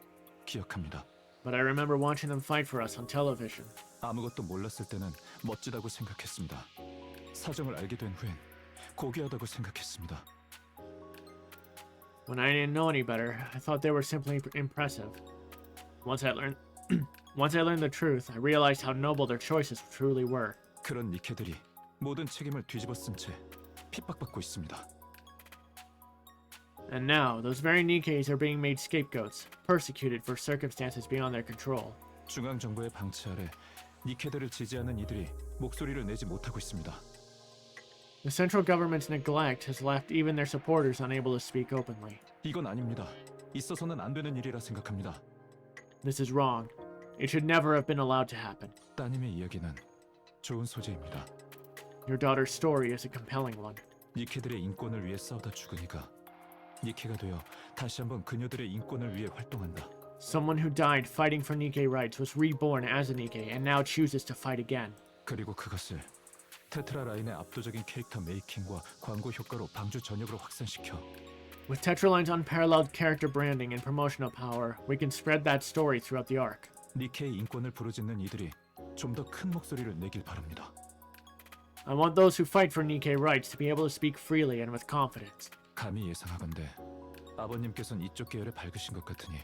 기억합니다. but I remember watching them fight for us on television. 아무것도 몰랐을 때는 멋지다고 생각했습니다. 사정을 알게 된 후엔 고귀하다고 생각했습니다. When I didn't know any better, I thought they were simply impressive. Once I learned the truth, I realized how noble their choices truly were. 그런 니케들이 모든 책임을 뒤집어 쓴 채 핍박받고 있습니다. And now, those very Nikkes are being made scapegoats, persecuted for circumstances beyond their control. 중앙 정부의 방치 아래 니케들을 지지하는 이들이 목소리를 내지 못하고 있습니다. The central government's neglect has left even their supporters unable to speak openly. 이건 아닙니다. 있어서는 안 되는 일이라 생각합니다. This is wrong. It should never have been allowed to happen. 따님의 이야기는 좋은 소재입니다. Your daughter's story is a compelling one. 니케들의 인권을 위해 싸우다 죽은 이가 니케가 되어 다시 한번 그녀들의 인권을 위해 활동한다. Someone who died fighting for Nikke rights was reborn as a Nikke and now chooses to fight again. 그리고 그것을 테트라 라인의 압도적인 캐릭터 메이킹과 광고 효과로 방주 전역으로 확산시켜 With Tetraline's unparalleled character branding and promotional power, we can spread that story throughout the arc. 니케의 인권을 부르짖는 이들이 좀 더 큰 목소리를 내길 바랍니다. I want those who fight for Nikke rights to be able to speak freely and with confidence. 감히 예상하건대 아버님께서는 이쪽 계열에 밝으신 것 같으니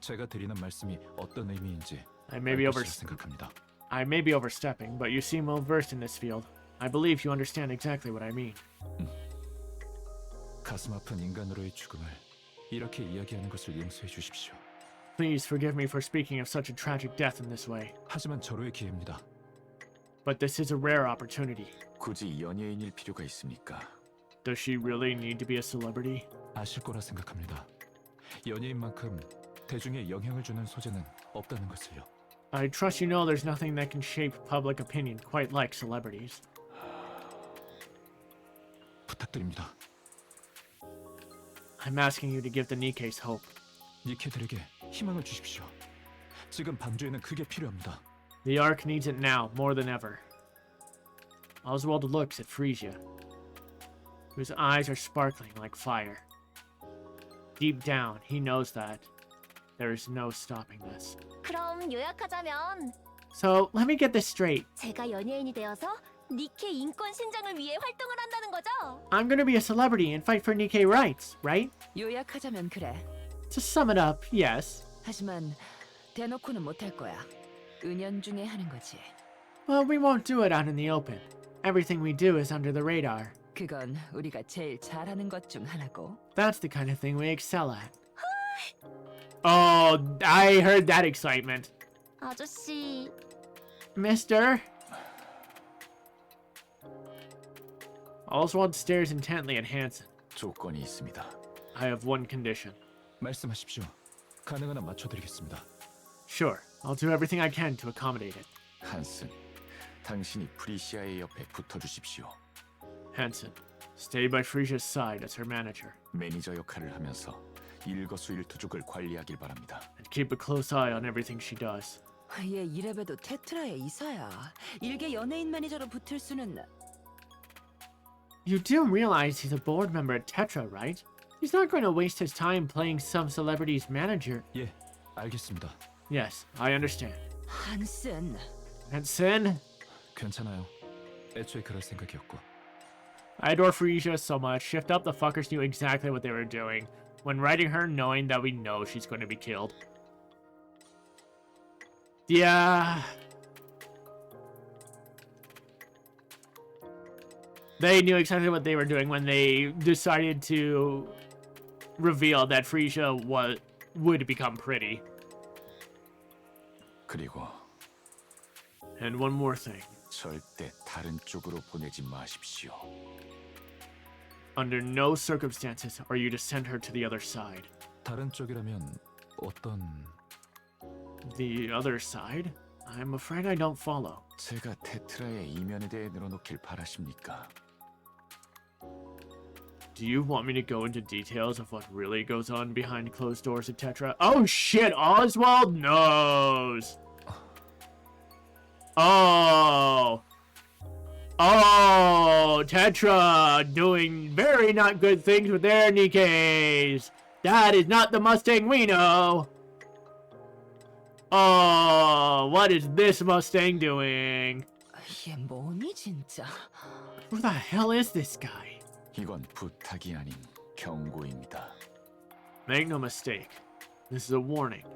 제가 드리는 말씀이 어떤 의미인지 I may be 알 것이라 생각합니다. overstepping, but you seem well versed in this field. I believe you understand exactly what I mean. 가슴 아픈 인간으로의 죽음을 이렇게 이야기하는 것을 용서해 주십시오. Please forgive me for speaking of such a tragic death in this way, 하지만 절호의 기회입니다. but this is a rare opportunity. 굳이 연예인일 필요가 있습니까? Does she really need to be a celebrity? 아실 거라 생각합니다. 연예인만큼 대중에 영향을 주는 소재는 없다는 것을요. I trust you know there's nothing that can shape public opinion quite like celebrities. 부탁드립니다. I'm asking you to give the Nikkes hope. 니케들에게 희망을 주십시오. 지금 방주에는 그게 필요합니다. The Ark needs it now more than ever. Oswald looks at Frisia, whose eyes are sparkling like fire. Deep down, he knows that there is no stopping this. 그럼 요약하자면 So, let me get this straight. 제가 연예인이 되어서 니케 인권 신장을 위해 활동을 한다는 거죠? I'm gonna be a celebrity and fight for Nikke rights, right? 요약하자면 그래. To sum it up, yes. 하지만 대놓고는 못할 거야. 은연중에 하는 거지. Well, we won't do it out in the open. Everything we do is under the radar. 그건 우리가 제일 잘하는 것 중 하나고. That's the kind of thing we excel at. Oh, I heard that excitement. 아저씨, Mister? Oswald stares intently at Hansen. 조건이 있습니다. I have one condition. 말씀하십시오. 가능한 한 맞춰드리겠습니다. Sure, I'll do everything I can to accommodate it. 한슨, 당신이 프리시아의 옆에 붙어주십시오. Hansen, stay by Frisia's side as her manager, 매니저 역할을 하면서 일거수일투족을 관리하길 바랍니다. and keep a close eye on everything she does. 얘 이래봬도 테트라의 이사야. 일개 연예인 매니저로 붙을 수는. You do realize he's a board member at Tetra, right? He's not going to waste his time playing some celebrity's manager. 예, 알겠습니다. Yes, I understand. 한슨. Hansen, 괜찮아요. 애초에 그럴 생각이었고. I adore Frisia so much. Shift Up the fuckers knew exactly what they were doing when writing her knowing that we know she's going to be killed. Yeah. They knew exactly what they were doing when they decided to reveal that Frisia would become pretty. 그리고 And one more thing. 절대 다른 쪽으로 보내지 마십시오. Under no circumstances are you to send her to the other side. 다른 쪽이라면 어떤... The other side? I'm afraid I don't follow. 제가 테트라의 이면에 대해 늘어놓길 바라십니까? Do you want me to go into details of what really goes on behind closed doors at Tetra? Oh shit, Oswald knows! Oh! Oh! Tetra doing very not good things with their Nikkes! That is not the Mustang we know! Oh! What is this Mustang doing? 얘 뭐니 진짜? Who the hell is this guy? 이건 부탁이 아닌 경고입니다. Make no mistake. This is a warning,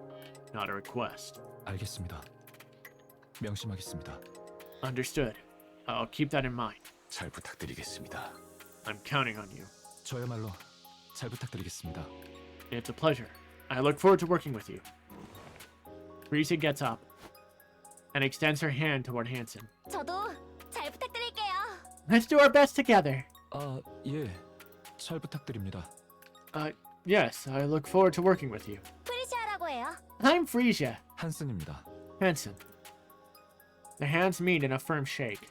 not a request. 알겠습니다. 명심하겠습니다. Understood. I'll keep that in mind. 잘 부탁드리겠습니다. I'm counting on you. 저야말로 잘 부탁드리겠습니다. It's a pleasure. I look forward to working with you. Risa gets up and extends her hand toward Hansen. 저도 잘 부탁드릴게요. Let's do our best together. 아, 예. 잘 부탁드립니다. Yes, I look forward to working with you. 프리시아라고 해요. I'm Frisia. 한슨입니다. Hansen. Their hands meet in a firm shake.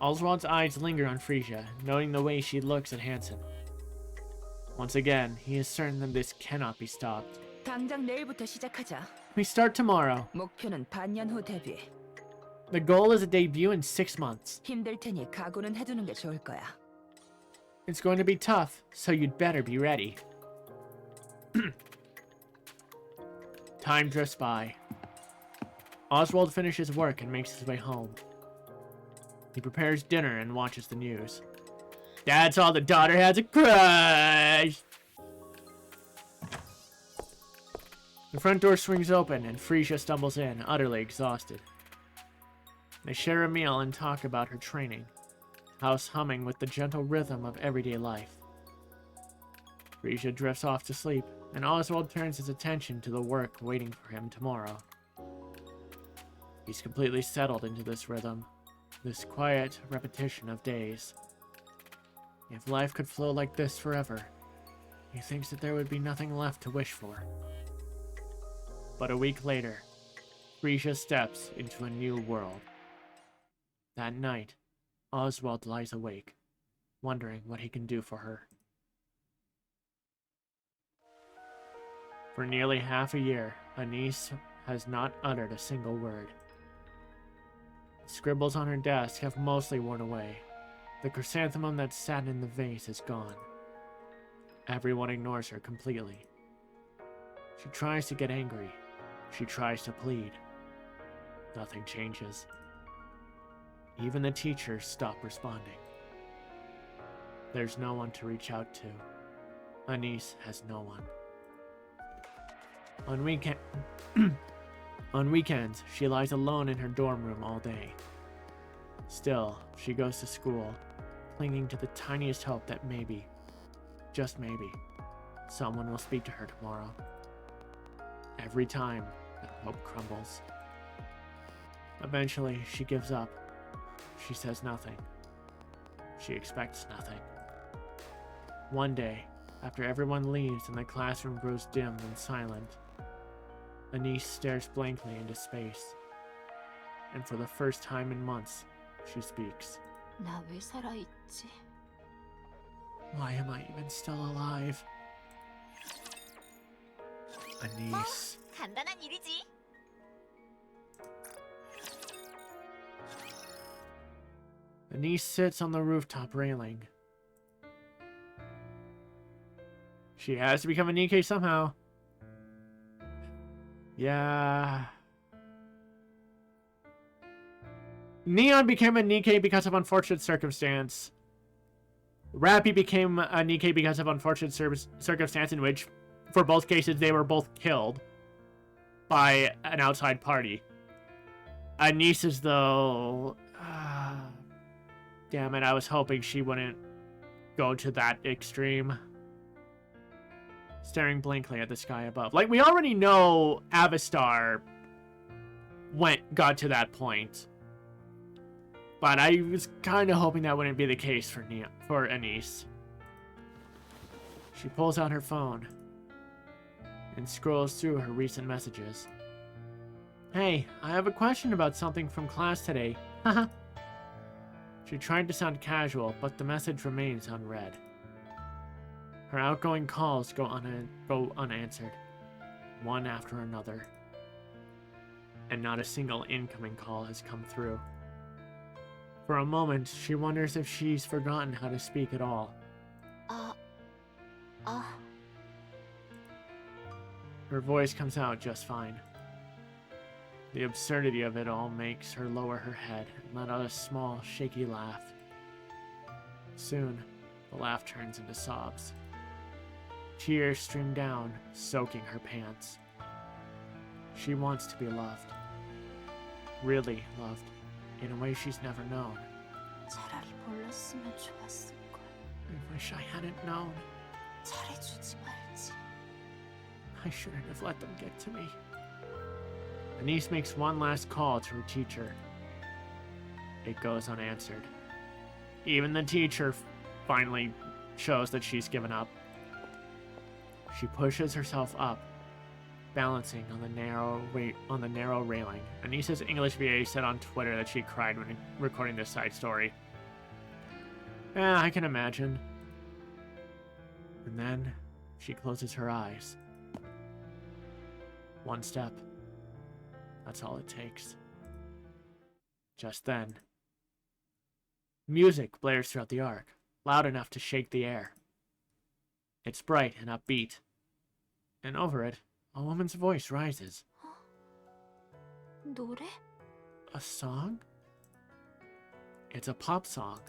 Oswald's eyes linger on Frisia, noting the way she looks at Hansen. Once again, he is certain that this cannot be stopped. 당장 내일부터 시작하자. We start tomorrow. 목표는 반년 후 데뷔. The goal is a debut in 6 months. 힘들 테니 각오는 해두는 게 좋을 거야. It's going to be tough, so you'd better be ready. Time drifts by. Oswald finishes work and makes his way home. He prepares dinner and watches the news. That's all the daughter has a crush! The front door swings open and Frisia stumbles in, utterly exhausted. They share a meal and talk about her training, house humming with the gentle rhythm of everyday life. Frisia drifts off to sleep, and Oswald turns his attention to the work waiting for him tomorrow. He's completely settled into this rhythm, this quiet repetition of days. If life could flow like this forever, he thinks that there would be nothing left to wish for. But a week later, Frisia steps into a new world. That night, Oswald lies awake, wondering what he can do for her. For nearly half a year, Anise has not uttered a single word. The scribbles on her desk have mostly worn away. The chrysanthemum that sat in the vase is gone. Everyone ignores her completely. She tries to get angry. She tries to plead. Nothing changes. Even the teachers stop responding. There's no one to reach out to. Anise has no one. On weekends, she lies alone in her dorm room all day. Still, she goes to school, clinging to the tiniest hope that maybe, just maybe, someone will speak to her tomorrow. Every time, that hope crumbles. Eventually, she gives up. She says nothing. She expects nothing. One day, after everyone leaves and the classroom grows dim and silent, Anise stares blankly into space. And for the first time in months, she speaks. 나 왜 살아있지? Why am I even still alive? Anise. 간단한 일이지. Anise sits on the rooftop railing. She has to become a Nikke somehow. Yeah. Neon became a Nikke because of unfortunate circumstance. Rappy became a Nikke because of unfortunate circumstance in which, for both cases, they were both killed by an outside party. Anise is, though... Damn it, I was hoping she wouldn't go to that extreme. Staring blankly at the sky above. Like, we already know Avastar got to that point. But I was kind of hoping that wouldn't be the case for Anise. She pulls out her phone and scrolls through her recent messages. Hey, I have a question about something from class today. Haha. She tried to sound casual, but the message remains unread. Her outgoing calls go unanswered, one after another. And not a single incoming call has come through. For a moment, she wonders if she's forgotten how to speak at all. Her voice comes out just fine. The absurdity of it all makes her lower her head and let out a small, shaky laugh. Soon, the laugh turns into sobs. Tears stream down, soaking her pants. She wants to be loved. Really loved. In a way she's never known. 차라리 몰랐으면 좋았을걸. I wish I hadn't known. 잘해주지 말지. I shouldn't have let them get to me. Anise makes one last call to her teacher. It goes unanswered. Even the teacher finally shows that she's given up. She pushes herself up, balancing on the narrow railing. Anisa's English VA said on Twitter that she cried when recording this side story. Yeah, I can imagine. And then she closes her eyes. One step. That's all it takes. Just then, music blares throughout the arc, loud enough to shake the air. It's bright and upbeat. And over it, a woman's voice rises. 노래? A song? It's a pop song.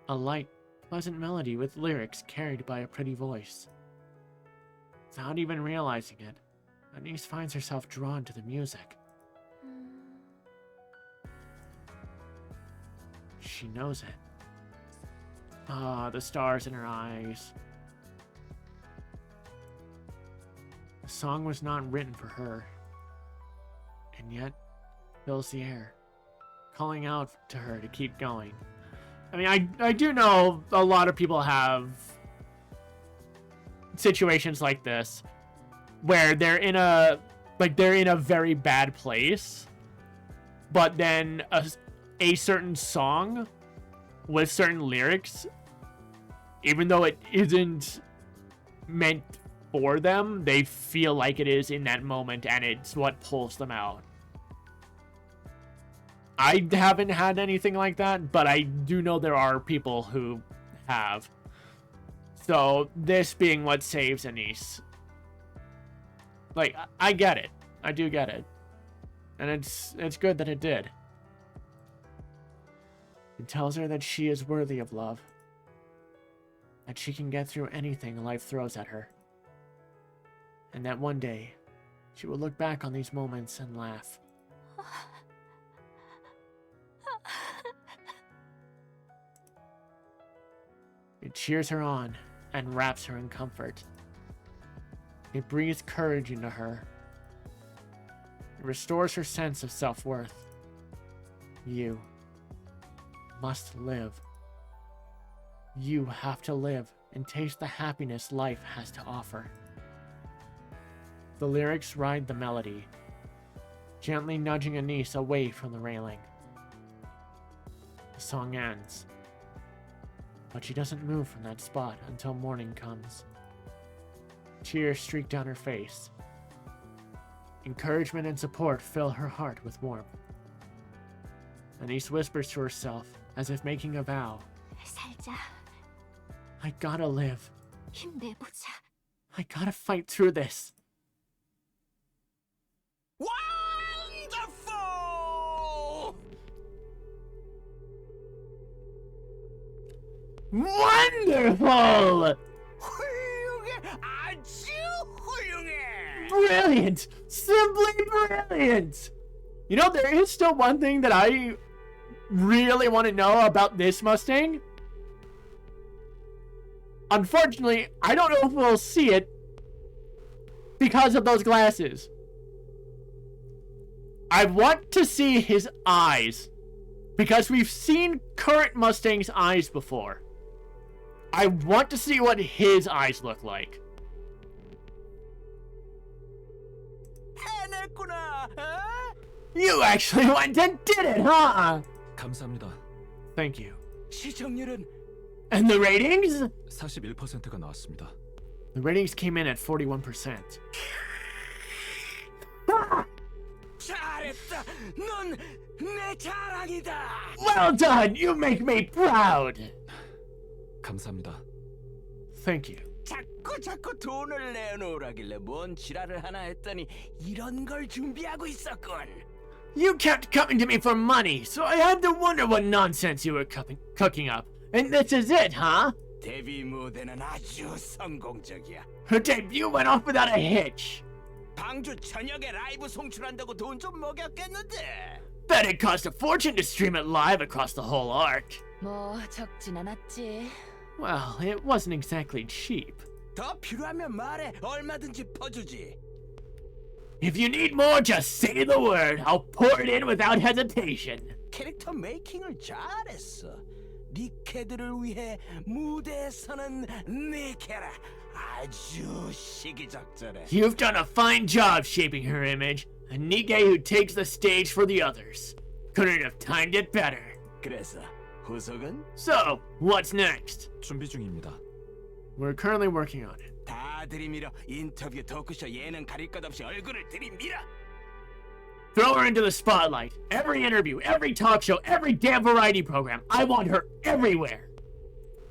A light, pleasant melody with lyrics carried by a pretty voice. Without even realizing it, Anise finds herself drawn to the music. She knows it. The stars in her eyes. The song was not written for her, and yet fills the air, calling out to her to keep going. I mean, I do know a lot of people have situations like this where they're in a very bad place, but then a certain song with certain lyrics, even though it isn't meant for them, they feel like it is in that moment, and it's what pulls them out. I haven't had anything like that, but I do know there are people who have. So this being what saves Anise. Like, I get it. I do get it. And it's good that it did. It tells her that she is worthy of love. That she can get through anything life throws at her. And that one day, she will look back on these moments and laugh. It cheers her on and wraps her in comfort. It breathes courage into her. It restores her sense of self-worth. You must live. You have to live and taste the happiness life has to offer. The lyrics ride the melody, gently nudging Anise away from the railing. The song ends, but she doesn't move from that spot until morning comes. Tears streak down her face. Encouragement and support fill her heart with warmth. Anise whispers to herself, as if making a vow. 살자. I gotta live. 힘내보자. I gotta fight through this. Wonderful! Wonderful! 훌륭해! 아주 훌륭해! Brilliant! Simply brilliant! You know, there is still one thing that I really want to know about this Mustang? Unfortunately, I don't know if we'll see it because of those glasses. I want to see his eyes because we've seen current Mustang's eyes before. I want to see what his eyes look like. 해냈구나. 어? You actually went and did it, huh? 감사합니다. Thank you. 시청률은 And the ratings? 41%가 나왔습니다. The ratings came in at 41%. 잘했다. 넌 내 자랑이다. Well done! You make me proud! 감사합니다. Thank you. 자꾸 돈을 내놓으라길래 뭔 지랄을 하나 했더니 이런 걸 준비하고 있었군. You kept coming to me for money, so I had to wonder what nonsense you were cooking up. And this is it, huh? 데뷔 무대는 아주 성공적이야. Her debut went off without a hitch. 방주 저녁에 라이브 송출한다고 돈 좀 먹였겠는데. Bet it cost a fortune to stream it live across the whole arc. 뭐 적진 않았지. Well, it wasn't exactly cheap. 더 필요하면 말해. 얼마든지 퍼주지. If you need more, just say the word. I'll pour it in without hesitation. 캐릭터 메이킹을 잘했어. 니케들을 위해 무대에 서는 니케라. 아주 시기적절해. You've done a fine job shaping her image. A NIKKE who takes the stage for the others. Couldn't have timed it better. 그래서 후속은? So, what's next? 준비 중입니다. We're currently working on it. 다 들이밀어. 인터뷰, 토크쇼, 예능 가릴 것 없이 얼굴을 들이밀어. Throw her into the spotlight. Every interview, every talk show, every damn variety program. I want her everywhere.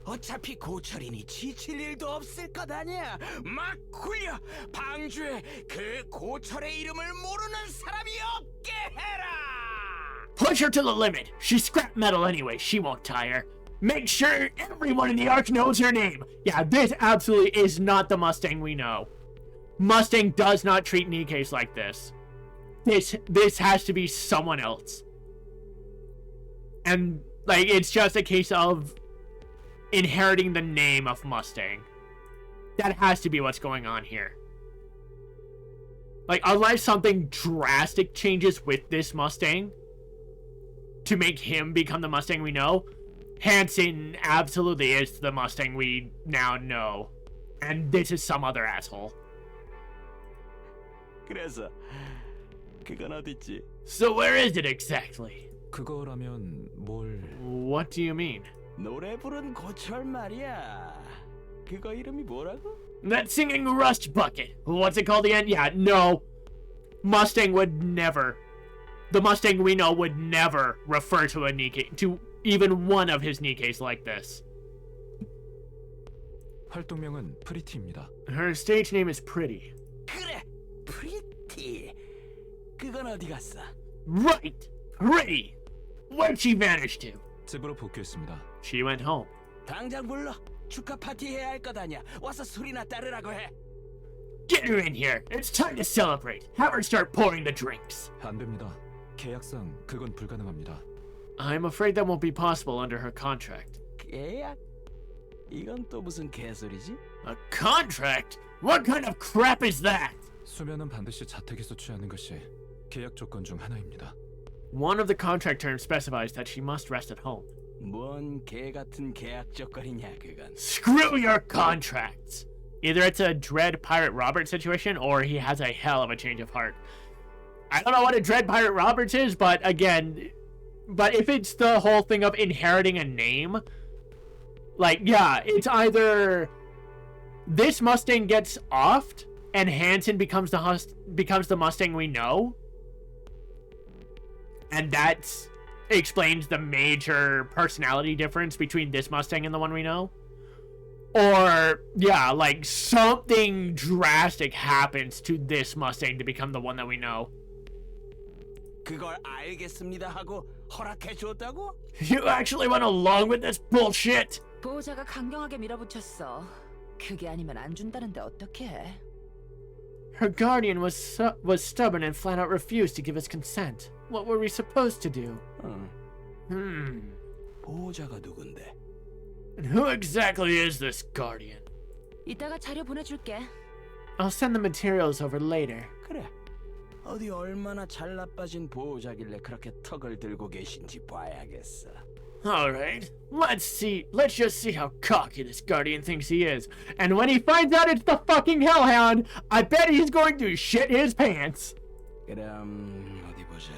어차피 고철이니 지칠 일도 없을 것 아니야. 막 굴려. 방주에 그 고철의 이름을 모르는 사람이 없게 해라. Push her to the limit. She's scrap metal anyway. She won't tire. Make sure everyone in the arc knows her name. Yeah, this absolutely is not the Mustang we know. Mustang does not treat NIKKEs like this. This has to be someone else. And, like, it's just a case of inheriting the name of Mustang. That has to be what's going on here. Like, unless something drastic changes with this Mustang to make him become the Mustang we know, Hanson absolutely is the Mustang we now know. And this is some other asshole. 그래서 그건 어딨지? So where is it exactly? 그거라면 뭘... What do you mean? 노래 부른 고철 말이야. 그거 이름이 뭐라고? That singing rust bucket. What's it called again? Yeah, no. Mustang would never. The Mustang we know would never refer to a NIKKE, to even one of his NIKKEs like this. 활동명은 프리티입니다. Her stage name is Pretty. 그래, 프리티. 그건 어디 갔어? Right! Pretty! Where'd she vanish to? 집으로 복귀했습니다. She went home. 당장 불러. 축하 파티 해야 할 것 아니야. 와서 술이나 따르라고 해. Get her in here. It's time to celebrate. Have her start pouring the drinks. 안 됩니다. 계약상 그건 불가능합니다. I'm afraid that won't be possible under her contract. 계약? 이건 또 무슨 개소리지? A contract? What kind of crap is that? 수면은 반드시 자택에서 취하는 것이 계약 조건 중 하나입니다. One of the contract terms specifies that she must rest at home. 뭔 개 같은 계약 조건이냐 그건. Screw your contracts! Either it's a Dread Pirate Roberts situation, or he has a hell of a change of heart. I don't know what a Dread Pirate Roberts is, but again... But if it's the whole thing of inheriting a name... Like, yeah, it's either... This Mustang gets offed, and Hanson becomes the Mustang we know. And that explains the major personality difference between this Mustang and the one we know. Or, yeah, like, something drastic happens to this Mustang to become the one that we know. 그걸 알겠습니다 하고 허락해 줬다고? You actually went along with this bullshit? 보호자가 강경하게 밀어붙였어. 그게 아니면 안 준다는데 어떡해? Her guardian was stubborn and flat out refused to give us consent. What were we supposed to do? 보호자가 누군데? And who exactly is this guardian? 이따가 자료 보내줄게. I'll send the materials over later. 그래. 어디 얼마나 잘 나빠진 보호자길래 그렇게 턱을 들고 계신지 봐야겠어. Alright, let's just see how cocky this guardian thinks he is. And when he finds out it's the fucking hellhound, I bet he's going to shit his pants. 그럼 어디 보자.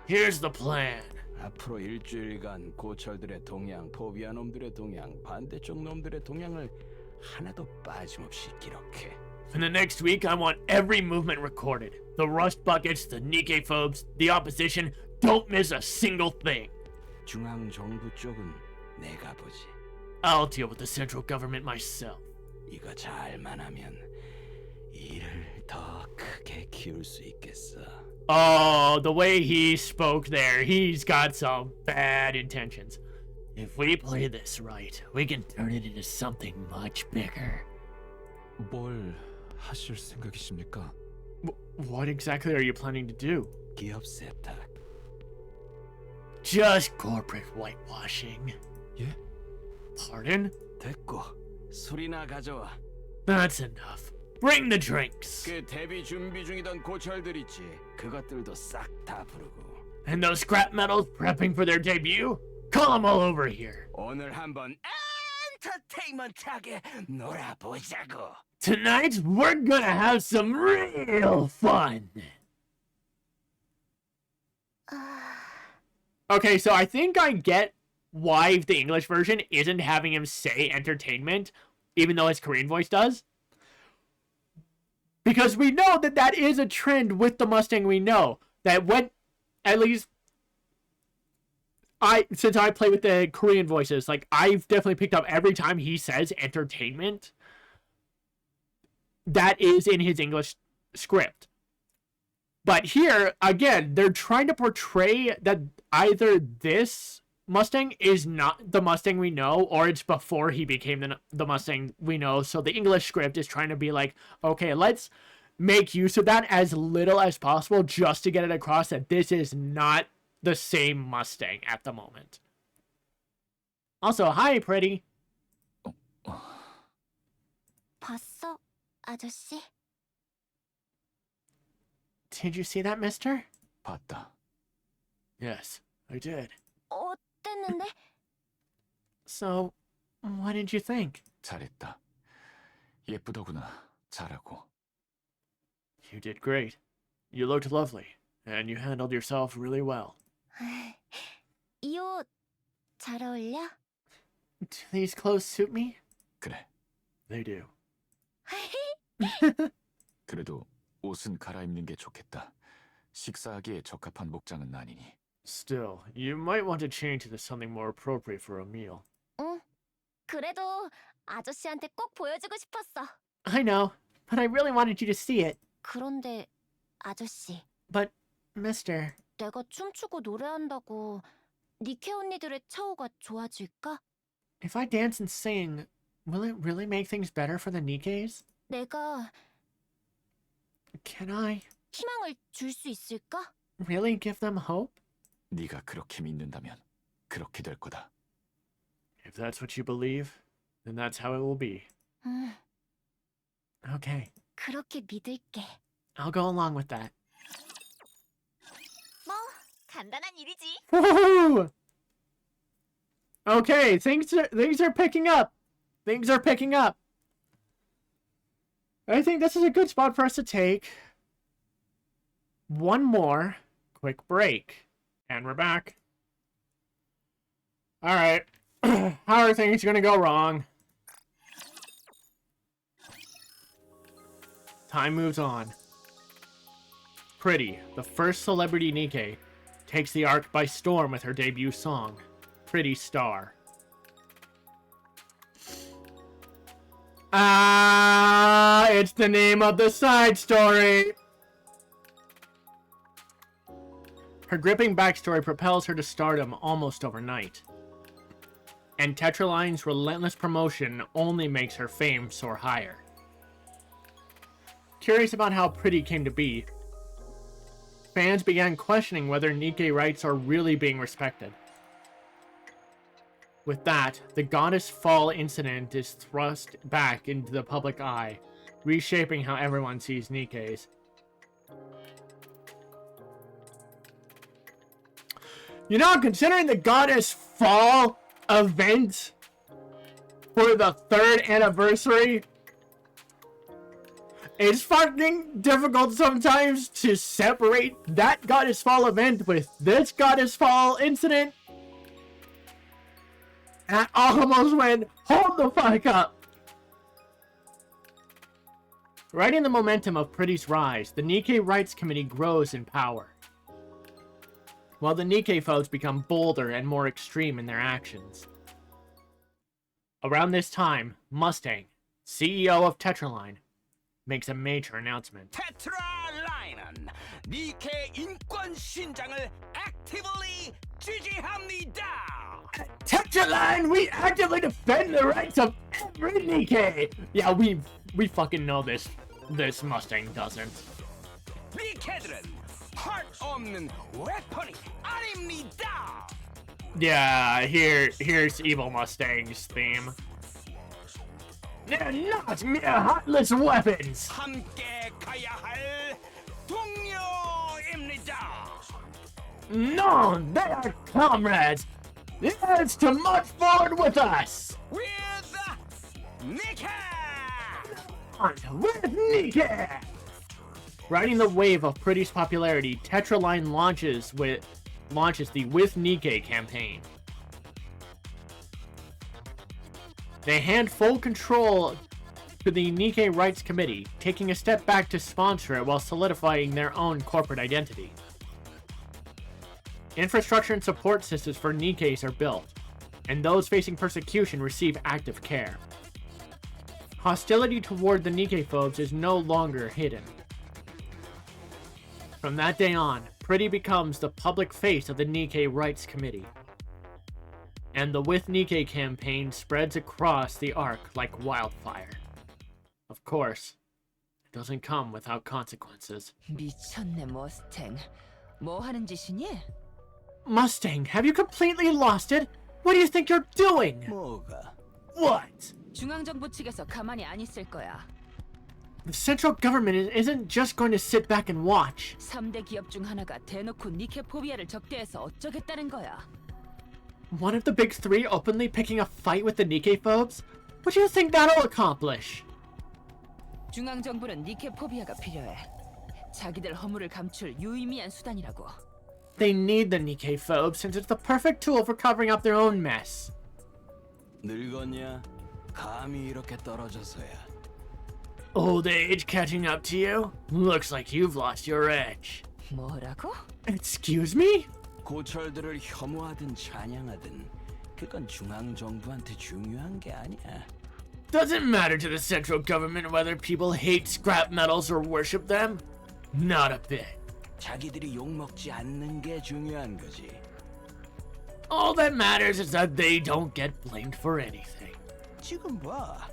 Here's the plan. 앞으로 일주일간 고철들의 동향, 포비아 놈들의 동향, 반대쪽 놈들의 동향을 하나도 빠짐없이 기록해. For the next week, I want every movement recorded. The rust buckets, the Nikke phobes, the opposition. Don't miss a single thing. 중앙 정부 쪽은 내가 보지. I'll deal with the central government myself. 이거 잘만 하면 일을 더 크게 키울 수 있겠어. Oh, the way he spoke there, he's got some bad intentions. If we play this right, we can turn it into something much bigger. 뭘 하실 생각이십니까? What exactly are you planning to do? 기업 세탁. Just corporate whitewashing. 예? Pardon? 됐고 술이나 가져와. That's enough. Bring the drinks. 그 데뷔 준비 중이던 고철들 있지. 그것들도 싹 다 부르고. And those scrap metals prepping for their debut? Call them all over here. 오늘 한번 엔터테인먼트하게 놀아보자고. Tonight, we're gonna have some real fun. Okay, so I think I get why the English version isn't having him say entertainment, even though his Korean voice does. Because we know that that is a trend with the Mustang we know. That when, at least, since I play with the Korean voices, like, I've definitely picked up every time he says entertainment, that is in his English script. But here, again, they're trying to portray that either this Mustang is not the Mustang we know, or it's before he became the Mustang we know. So the English script is trying to be like, okay, let's make use of that as little as possible just to get it across that this is not the same Mustang at the moment. Also, hi, pretty. 봤어, 아저씨? Did you see that, mister? 봤다. Yes, I did. 어땠는데? So, what did you think? 잘했다. 예쁘더구나. 잘하고. You did great. You looked lovely, and you handled yourself really well. 이 옷 잘 어울려? Do these clothes suit me? 그래. They do. 그래도 옷은 갈아입는 게 좋겠다. 식사하기에 적합한 목장은 아니니. Still, you might want to change into something more appropriate for a meal. 응. 그래도 아저씨한테 꼭 보여주고 싶었어. I know, but I really wanted you to see it. 그런데 아저씨, But, mister, 내가 춤추고 노래한다고 니케 언니들의 처우가 좋아질까? if I dance and sing, will it really make things better for the Nikkes? 내가 Can I 희망을 줄 수 있을까? really give them hope? 네가 그렇게 믿는다면 그렇게 될 거다. If that's what you believe, then that's how it will be. Okay, 그렇게 믿을게. I'll go along with that. 뭐 간단한 일이지. Woohoo! Okay, things are picking up. Things are picking up. I think this is a good spot for us to take one more quick break. And we're back. Alright. How are things gonna go wrong? Time moves on. Pretty, the first celebrity Nikke, takes the arc by storm with her debut song, Pretty Star. Ah, it's the name of the side story! Her gripping backstory propels her to stardom almost overnight. And Tetraline's relentless promotion only makes her fame soar higher. Curious about how Pretty came to be, fans began questioning whether Nikke rights are really being respected. With that, the Goddess Fall incident is thrust back into the public eye, reshaping how everyone sees Nikkes. You know, considering the Goddess Fall event for the 3rd anniversary, it's fucking difficult sometimes to separate that Goddess Fall event with this Goddess Fall incident. And I almost went, hold the fuck up. Riding the momentum of Pretty's rise, the Nikke Rights Committee grows in power, while the Nikke foes become bolder and more extreme in their actions. Around this time, Mustang, CEO of Tetraline, makes a major announcement. 테트라라인은 니케 인권 신장을 actively 지지합니다. Tetraline, we actively defend the rights of every Nikke. Yeah, we fucking know this. This Mustang doesn't. 니케들은 할 없는 웨폰이 아닙니다. Yeah, here's Evil Mustang's theme. They're not mere heartless weapons. 함께 가야 할 동료입니다. No, they are comrades. It's to march forward with us. With 니케. With Nikke. Riding the wave of Pretty's popularity, Tetraline launches the With Nikke campaign. They hand full control to the Nikke Rights Committee, taking a step back to sponsor it while solidifying their own corporate identity. Infrastructure and support systems for Nikkes are built, and those facing persecution receive active care. Hostility toward the Nikke phobes is no longer hidden. From that day on, Pretty becomes the public face of the Nikke Rights Committee. And the With Nikke campaign spreads across the arc like wildfire. Of course, it doesn't come without consequences. 미쳤네, 머스탱. 뭐 하는 짓이니? Mustang, have you completely lost it? What do you think you're doing? 뭐가? What? 중앙정부 측에서 가만히 안 있을 거야. The central government isn't just going to sit back and watch. 3대 기업 중 하나가 대놓고 니케 포비아를 적대해서 어쩌겠다는 거야. One of the big three openly picking a fight with the Nikke phobes? What do you think that'll accomplish? 중앙정부는 니케 포비아가 필요해. 자기들 허물을 감출 유의미한 수단이라고. They need the Nikke phobes since it's the perfect tool for covering up their own mess. 늙었냐? 감히 이렇게 떨어져서야. Old age catching up to you? Looks like you've lost your edge. 뭐라고? Excuse me? 고철들을 혐오하든 찬양하든 그건 중앙 정부한테 중요한 게 아니야. Doesn't matter to the central government whether people hate scrap metals or worship them? Not a bit. 자기들이 욕먹지 않는 게 중요한 거지. All that matters is that they don't get blamed for anything. 지금 봐.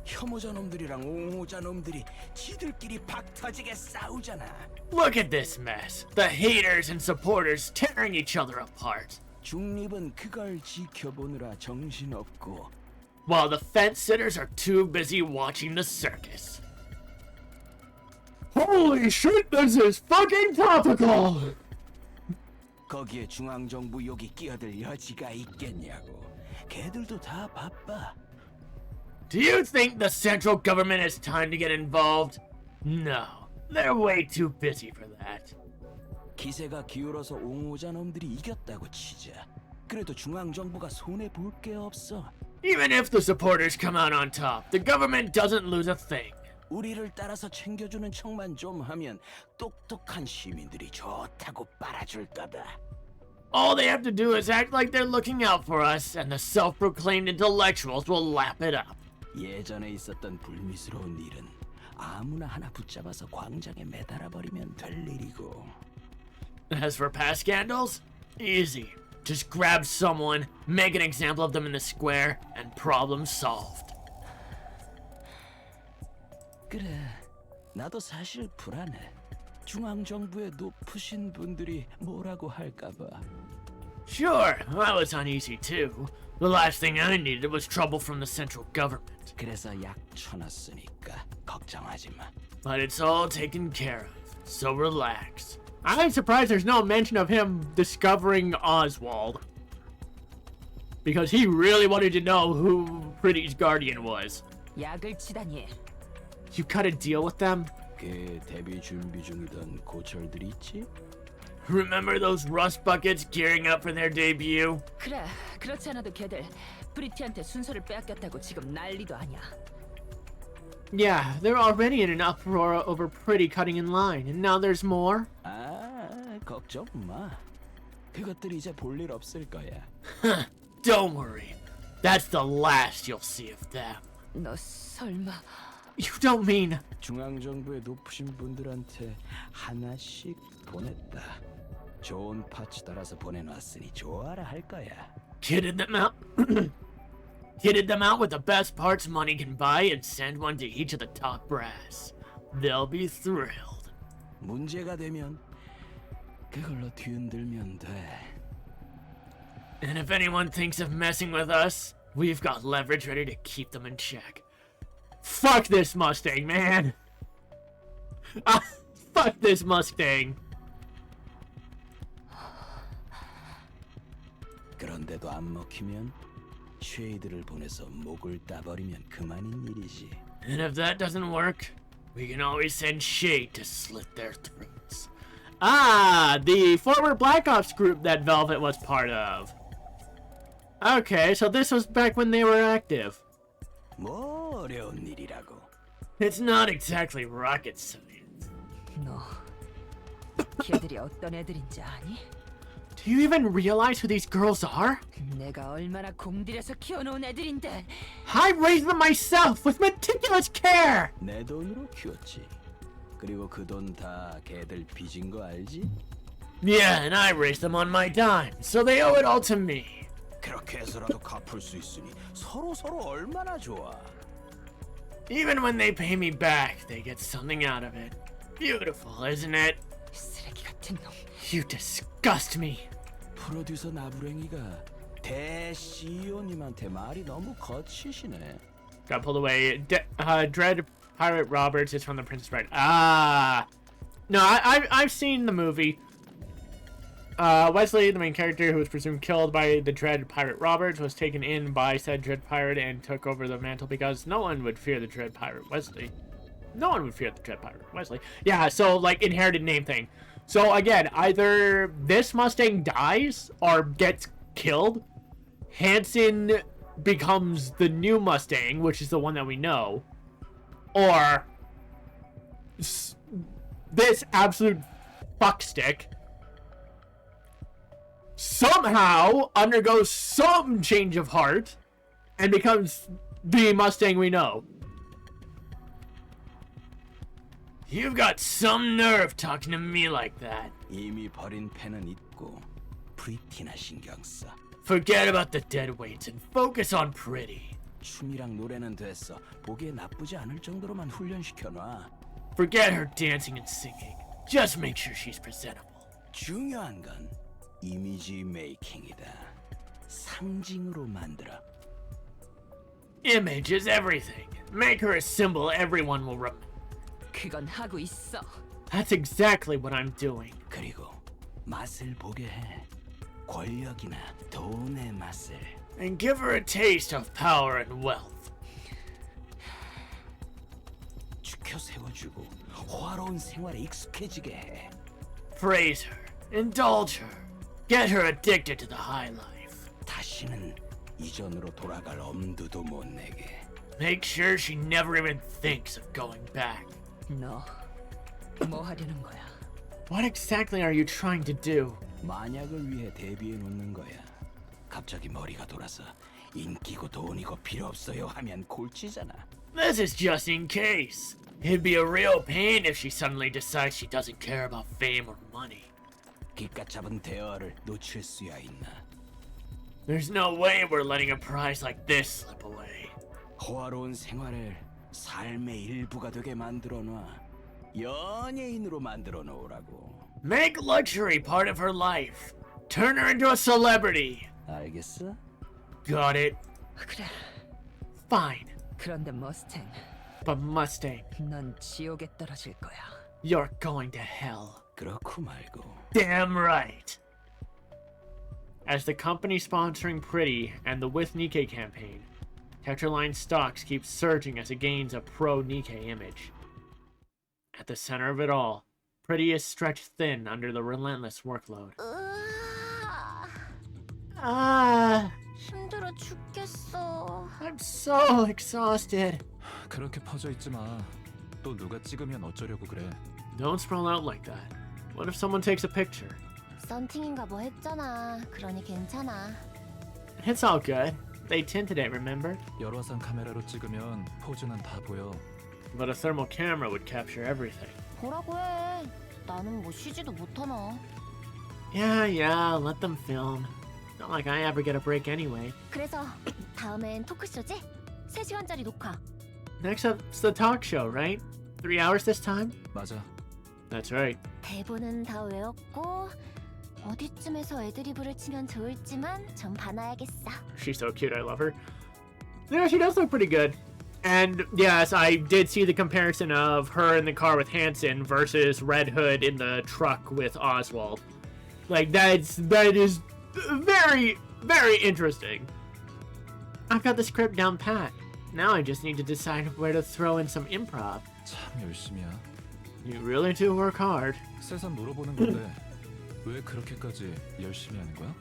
혐오자 놈들이랑 옹호자 놈들이 지들끼리 박 터지게 싸우잖아. Look at this mess. The haters and supporters tearing each other apart. 중립은 그걸 지켜보느라 정신없고. While the fence sitters are too busy watching the circus. Holy shit, this is fucking topical! 거기에 중앙정부 욕이 끼어들 여지가 있겠냐고. 걔들도 다 바빠. Do you think the central government has time to get involved? No, they're way too busy for that. 기세가 기울어서 옹호자 놈들이 이겼다고 치자. 그래도 중앙정부가 손해볼 게 없어. Even if the supporters come out on top, the government doesn't lose a thing. 우리를 따라서 챙겨주는 척만 좀 하면 똑똑한 시민들이 좋다고 빨아줄 거다. All they have to do is act like they're looking out for us, and the self-proclaimed intellectuals will lap it up. 예전에 있었던 불미스러운 일은 아무나 하나 붙잡아서 광장에 매달아 버리면 될 일이고. As for past scandals, easy. Just grab someone, make an example of them in the square, and problem solved. 그래, 나도 사실 불안해. 중앙정부의 높으신 분들이 뭐라고 할까봐. Sure, I was uneasy too. The last thing I needed was trouble from the central government. 그래서 약 쳐놨으니까 걱정하지 마. But it's all taken care of, so relax. I'm surprised there's no mention of him discovering Oswald. Because he really wanted to know who Pretty's guardian was. 약을 치다니. You cut a deal with them? 그 데뷔 준비 중이던 고철들이 있지? Remember those rust buckets gearing up for their debut? 그래, 그렇지 않아도 걔들 프리티한테 순서를 빼앗겼다고 지금 난리도 아니야. Yeah, they're already in an uproar over Pretty cutting in line, and now there's more? 아, 걱정 마. 그것들 이제 볼 일 없을 거야. Don't worry. That's the last you'll see of them. 너 설마... You don't mean... 중앙정부의 높으신 분들한테 하나씩 보냈다. 좋은 파츠 따라서 보내놨으니 좋아라 할 거야. Kitted them out? Kitted them out with the best parts money can buy and send one to each of the top brass. They'll be thrilled. 문제가 되면 그걸로 뒤흔들면 돼. And if anyone thinks of messing with us, we've got leverage ready to keep them in check. Fuck this Mustang, man! Fuck this Mustang! 그런데도 안 먹히면 쉐이드를 보내서 목을 따버리면 그만인 일이지. And if that doesn't work, we can always send Shade to slit their throats. Ah, the former Black Ops group that Velvet was part of. Okay, so this was back when they were active. 뭐 어려운 일이라고. It's not exactly rocket science. 너... 걔들이 어떤 애들인지 아니? Do you even realize who these girls are? 내가 얼마나 공들여서 키워놓은 애들인데. I raised them myself with meticulous care! 내 돈으로 키웠지. 그리고 그 돈 다 걔들 빚인 거 알지? Yeah, and I raised them on my dime, so they owe it all to me. 그렇게 해서라도 갚을 수 있으니 서로 얼마나 좋아. Even when they pay me back, they get something out of it. Beautiful, isn't it? 쓰레기 같은 놈. You disgust me. 프로듀서 나부랭이가 대 CEO님한테 말이 너무 거치시네. Got pulled away. Dread Pirate Roberts is from The Princess Bride. Ah, no, I've seen the movie. Wesley, the main character who was presumed killed by the Dread Pirate Roberts, was taken in by said Dread Pirate and took over the mantle because no one would fear the Dread Pirate Wesley. No one would fear the Dread Pirate Wesley. Yeah, so like inherited name thing. So again, either this Mustang dies or gets killed. Hanson becomes the new Mustang, which is the one that we know. Or this absolute fuckstick somehow undergoes some change of heart and becomes the Mustang we know. You've got some nerve talking to me like that. 이미 버린 펜은 있고 프리티나 신경 써. Forget about the dead weights and focus on Pretty. 춤이랑 노래는 됐어. 보기에 나쁘지 않을 정도로만 훈련시켜놔. Forget her dancing and singing. Just make sure she's presentable. 중요한 건 이미지 메이킹이다. 상징으로 만들어. Image is everything. Make her a symbol everyone will remember. 그건 하고 있어. That's exactly what I'm doing. 그리고 맛을 보게 해. 권력이나 돈의 맛을. And give her a taste of power and wealth. 죽여 세워주고 호화로운 생활에 익숙해지게 해. Praise her. Indulge her. Get her addicted to the high life. 다시는 이전으로 돌아갈 엄두도 못 내게. Make sure she never even thinks of going back. 너 뭐 하려는 거야? What exactly are you trying to do? 만약을 위해 대비해 놓는 거야. 갑자기 머리가 돌아서 인기고 돈이고 필요 없어요 하면 골치잖아. This is just in case. It'd be a real pain if she suddenly decides she doesn't care about fame or money. 기가 잡은 대화를 놓칠 수야 있나. There's no way we're letting a prize like this slip away. 호화로운 생활을 삶의 일부가 되게 만들어 놔. 연예인으로 만들어 놓으라고. Make luxury part of her life. Turn her into a celebrity. 알겠어? Got it. 그래. Fine. 그런데 머스탱, But Mustang, 넌 지옥에 떨어질 거야. you're going to hell. 그렇고 말고. Damn right. As the company sponsoring Pretty and the With NIKKE campaign, Tetraline stocks keep surging as it gains a pro-NIKKE image. At the center of it all, Pretty is stretched thin under the relentless workload. Ah, 힘들어 죽겠어. I'm so exhausted. 그렇게 퍼져 있지 마. 또 누가 찍으면 어쩌려고 그래. Don't sprawl out like that. What if someone takes a picture? 썬팅인가 뭐 했잖아. 그러니 괜찮아. It's all good. They tinted it, remember? 열화상 카메라로 찍으면 포즈는 다 보여. But a thermal camera would capture everything. 보라고 해. 나는 뭐 쉬지도 못하나. Yeah, let them film. Not like I ever get a break anyway. 그래서 다음엔 토크쇼지? 3시간짜리 녹화. Next up's the talk show, right? 3 hours this time? 맞아. That's right. 대본은 다 외웠고 어디쯤에서 애드리브를 치면 좋을지만 좀 봐놔야겠어. She's so cute, I love her. Yeah, she does look pretty good. And yes, I did see the comparison of her in the car with Hanson versus Red Hood in the truck with Oswald. Like, that is very, very interesting. I've got the script down pat. Now I just need to decide where to throw in some improv. 참 열심히야. You really do work hard. 새삼 물어보는 건데 왜 그렇게까지 열심히 하는 거야?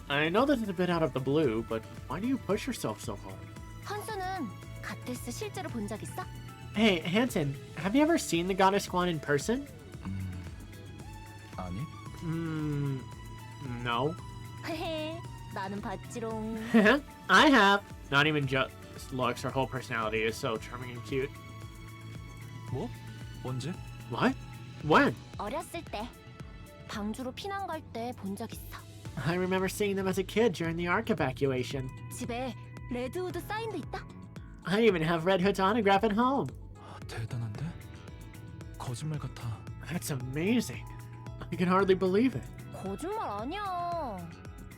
I know this is a bit out of the blue, but why do you push yourself so hard? 헌수는 가테스 실제로 본 적 있어? Hey, Hanson, have you ever seen the Goddess Squad in person? 아니? No. 헤헤, 나는 봤지롱. I have. Not even just looks, her whole personality is so charming and cute. 뭐? 언제? What? When? 어렸을 때 방주로 피난 갈 때 본 적 있어. I remember seeing them as a kid during the Ark evacuation. 집에 레드우드 사인도 있다. I even have Red Hood's autograph at home. 대단한데? 거짓말 같아. That's amazing. I can hardly believe it. 거짓말 아니야.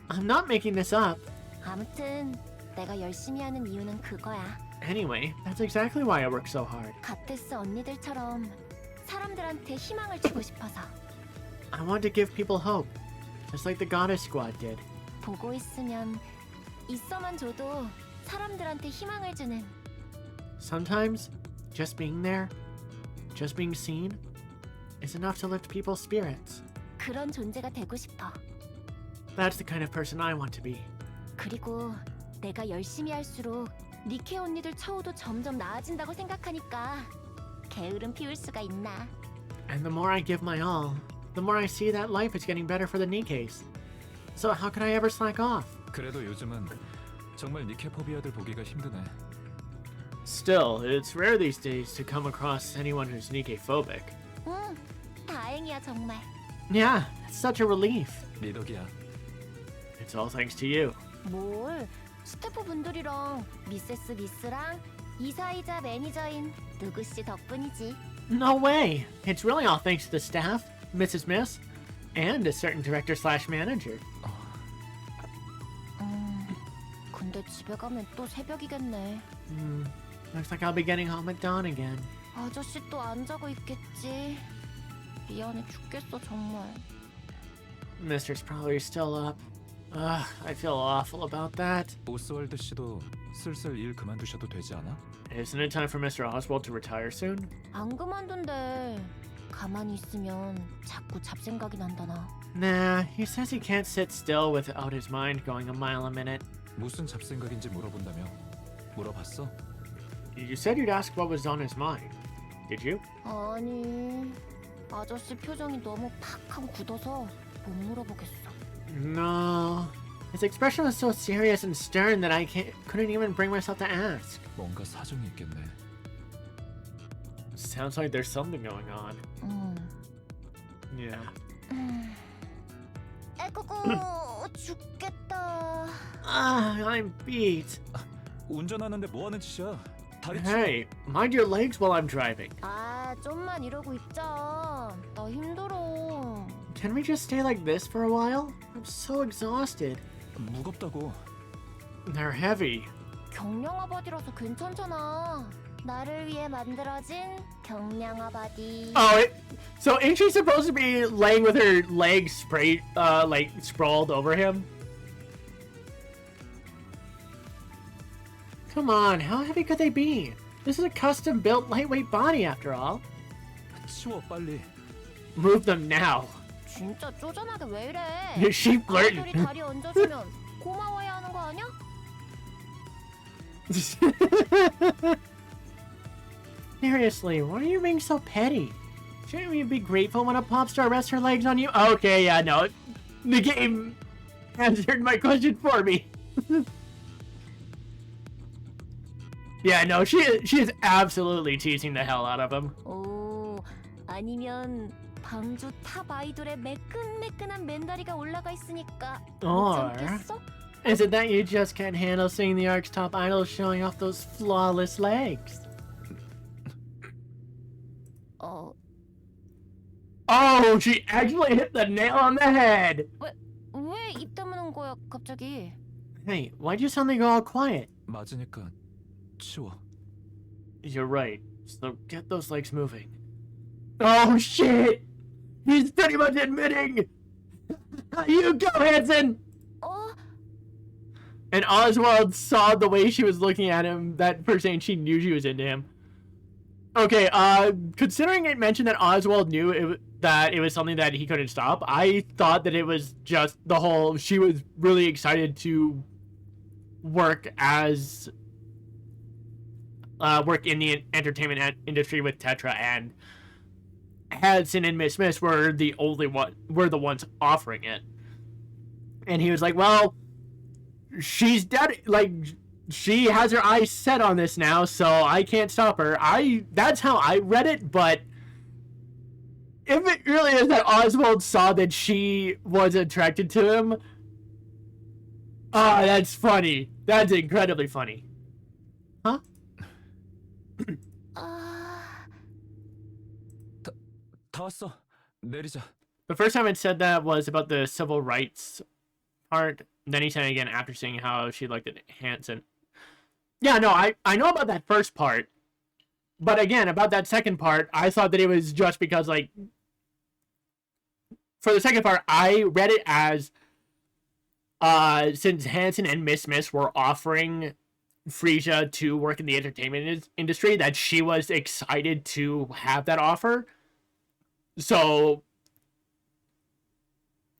I'm not making this up. 아무튼 내가 열심히 하는 이유는 그거야. Anyway, that's exactly why I work so hard. 가테스 언니들처럼 사람들한테 희망을 주고 싶어서. I want to give people hope, just like the Goddess Squad did. 보고 있으면 있어만 줘도 사람들한테 희망을 주는. Sometimes, just being there, just being seen, is enough to lift people's spirits. 그런 존재가 되고 싶어. That's the kind of person I want to be. 그리고 내가 열심히 할수록 니케 언니들 처우도 점점 나아진다고 생각하니까 게으름 피울 수가 있나. And the more I give my all, the more I see that life is getting better for the Nikke's. So how could I ever slack off? 그래도 요즘은 정말 니케 포비아들 보기가 힘드네. Still, it's rare these days to come across anyone who's Nikke-phobic. 응, 다행이야 정말. Yeah, it's such a relief. 네 덕이야. It's all thanks to you. 뭘 스태프분들이랑 미세스 미스랑 이사이자 매니저인 누구씨 덕분이지. No way! It's really all thanks to the staff, Mrs. Miss, and a certain director/manager. 근데 집에 가면 또 새벽이겠네. Looks like I'll be getting home at dawn again. 아저씨 또 안 자고 있겠지. 미안해 죽겠어 정말. Mister's probably still up. Ugh, I feel awful about that. 오스월드 씨도 슬슬 일 그만두셔도 되지 않아? Isn't it time for Mr. Oswald to retire soon? 안 그만둔대. 가만히 있으면 자꾸 잡생각이 난다나. Nah, he says he can't sit still without his mind going a mile a minute. 무슨 잡생각인지 물어본다며. 물어봤어? You said you'd ask what was on his mind. Did you? 아니, 아저씨 표정이 너무 팍 하고 굳어서 못 물어보겠어. No. His expression was so serious and stern that I couldn't even bring myself to ask. 뭔가 사정이 있겠네. Sounds like there's something going on. Yeah. 에구구 죽겠다. I'm beat. 운전하는데 뭐 하는 짓이야? 다리 치. Hey, mind your legs while I'm driving. 아, 좀만 이러고 있자. 나 힘들어. Can we just stay like this for a while? I'm so exhausted. 무겁다고. They're heavy. 경량화 바디라서 괜찮잖아. 나를 위해 만들어진 경량화 바디. Oh, so ain't she supposed to be laying with her legs like sprawled over him? Come on, how heavy could they be? This is a custom-built lightweight body after all. 치워 빨리. Move them now. 진짜 쪼잔하게 왜 이래? She flirted. 아이돌이 다리 얹어주면 고마워야 하는 거 아니야? Seriously, why are you being so petty? Shouldn't you be grateful when a pop star rests her legs on you? Okay, yeah, no. The game answered my question for me. Yeah, no, she is absolutely teasing the hell out of him. 오, 아니면 방주 탑 아이돌의 매끈매끈한 맨다리가 올라가 있으니까 못 Or 참겠어? is it that you just can't handle seeing the ARC's top idol showing off those flawless legs? Oh, she actually hit the nail on the head! 왜 입 다무는 거야 갑자기? Hey, why'd you suddenly go all quiet? 맞으니까 치워. You're right, so get those legs moving. Oh shit! He's pretty much admitting! You go, Hanson! And Oswald saw the way she was looking at him, that for saying she knew she was into him. Okay, considering it mentioned that Oswald knew that it was something that he couldn't stop, I thought that it was just the whole, she was really excited to work in the entertainment industry with Tetra, and Hanson and Miss were the ones offering it. And he was like, well, she's dead, like, she has her eyes set on this now, so I can't stop her. That's how I read it, but if it really is that Oswald saw that she was attracted to him, that's funny. That's incredibly funny. Huh? 다 왔어. 내리자. The first time it said that was about the civil rights part. Then he said it again after seeing how she looked at Hanson. Yeah, no, I know about that first part. But again, about that second part, I thought that it was just because, like, for the second part, I read it as, since Hanson and Miss were offering Frisia to work in the entertainment industry, that she was excited to have that offer. So,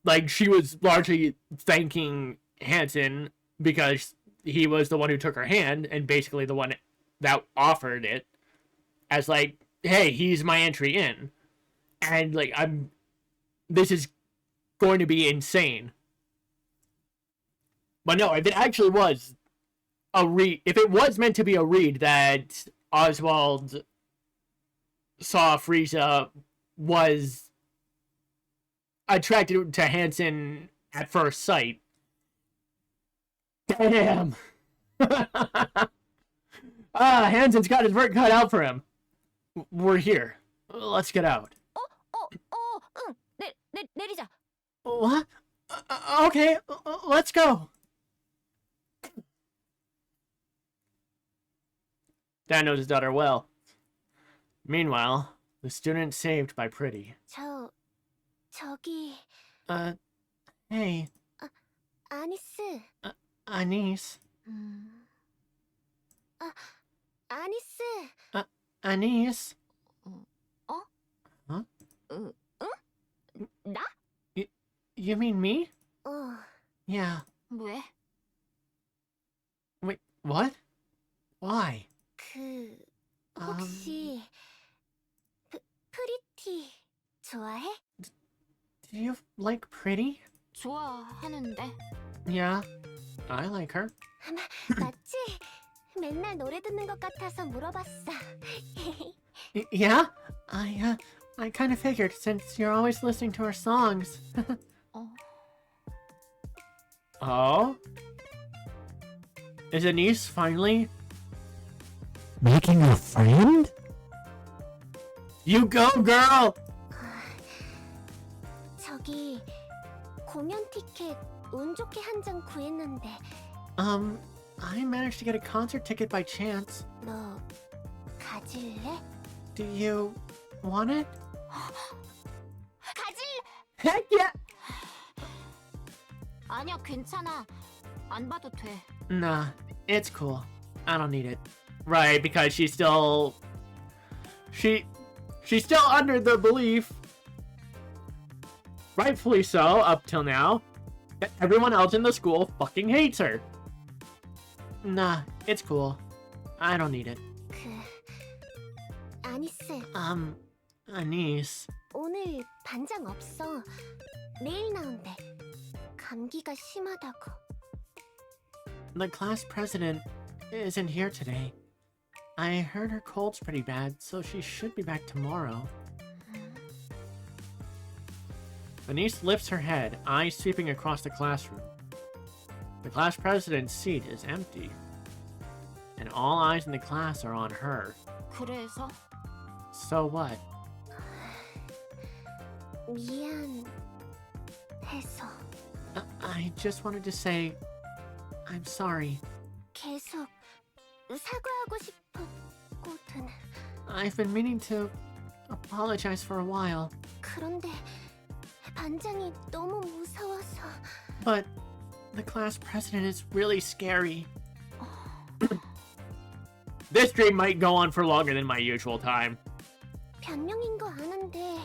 like, she was largely thanking Hanson because he was the one who took her hand and basically the one that offered it as, like, hey, he's my entry in. And, like, this is going to be insane. But no, if it actually was if it was meant to be a read that Oswald saw Frisia was attracted to Hanson at first sight, damn. Hanson's got his work cut out for him. We're here. Let's get out. 응. 내리자. What? Okay, let's go. Dad knows his daughter well. Meanwhile, the student saved by Pretty. 저기... Hey. 아니스. Anise. 아니스. Anise. 어? Huh? 응? 나? You mean me? 어. Yeah. 왜? Wait, what? Why? 혹시 프리티 좋아해? Do you like Pretty? 좋아하는데. Yeah, I like her. 맞지? 맨날 노래 듣는 것 같아서 물어봤어. Yeah? I kind of figured since you're always listening to her songs. Oh? Is Anise finally making a friend? You go, girl! 저기 저기 공연 티켓 운 좋게 한 장 구했는데 I managed to get a concert ticket by chance. 너 가질래? Do you want it? 가질! Heck yeah! 아니야, 괜찮아. 안 봐도 돼. Nah, it's cool. I don't need it. Right, because she's still... She's still under the belief, rightfully so, up till now, that everyone else in the school fucking hates her. Nah, it's cool. I don't need it. 아니스, Anise. 오늘 반장 없어. 내일 나온대. 감기가 심하다고. The class president isn't here today. I heard her cold's pretty bad, so she should be back tomorrow. Anise lifts her head, eyes sweeping across the classroom. The class president's seat is empty, and all eyes in the class are on her. 그래서? So what? 미안해서. I just wanted to say, I'm sorry. 계속 사과하고 싶었거든. I've been meaning to apologize for a while, 그런데 반장이 너무 무서워서. but the class president is really scary. This dream might go on for longer than my usual time. 변명인 거 아는데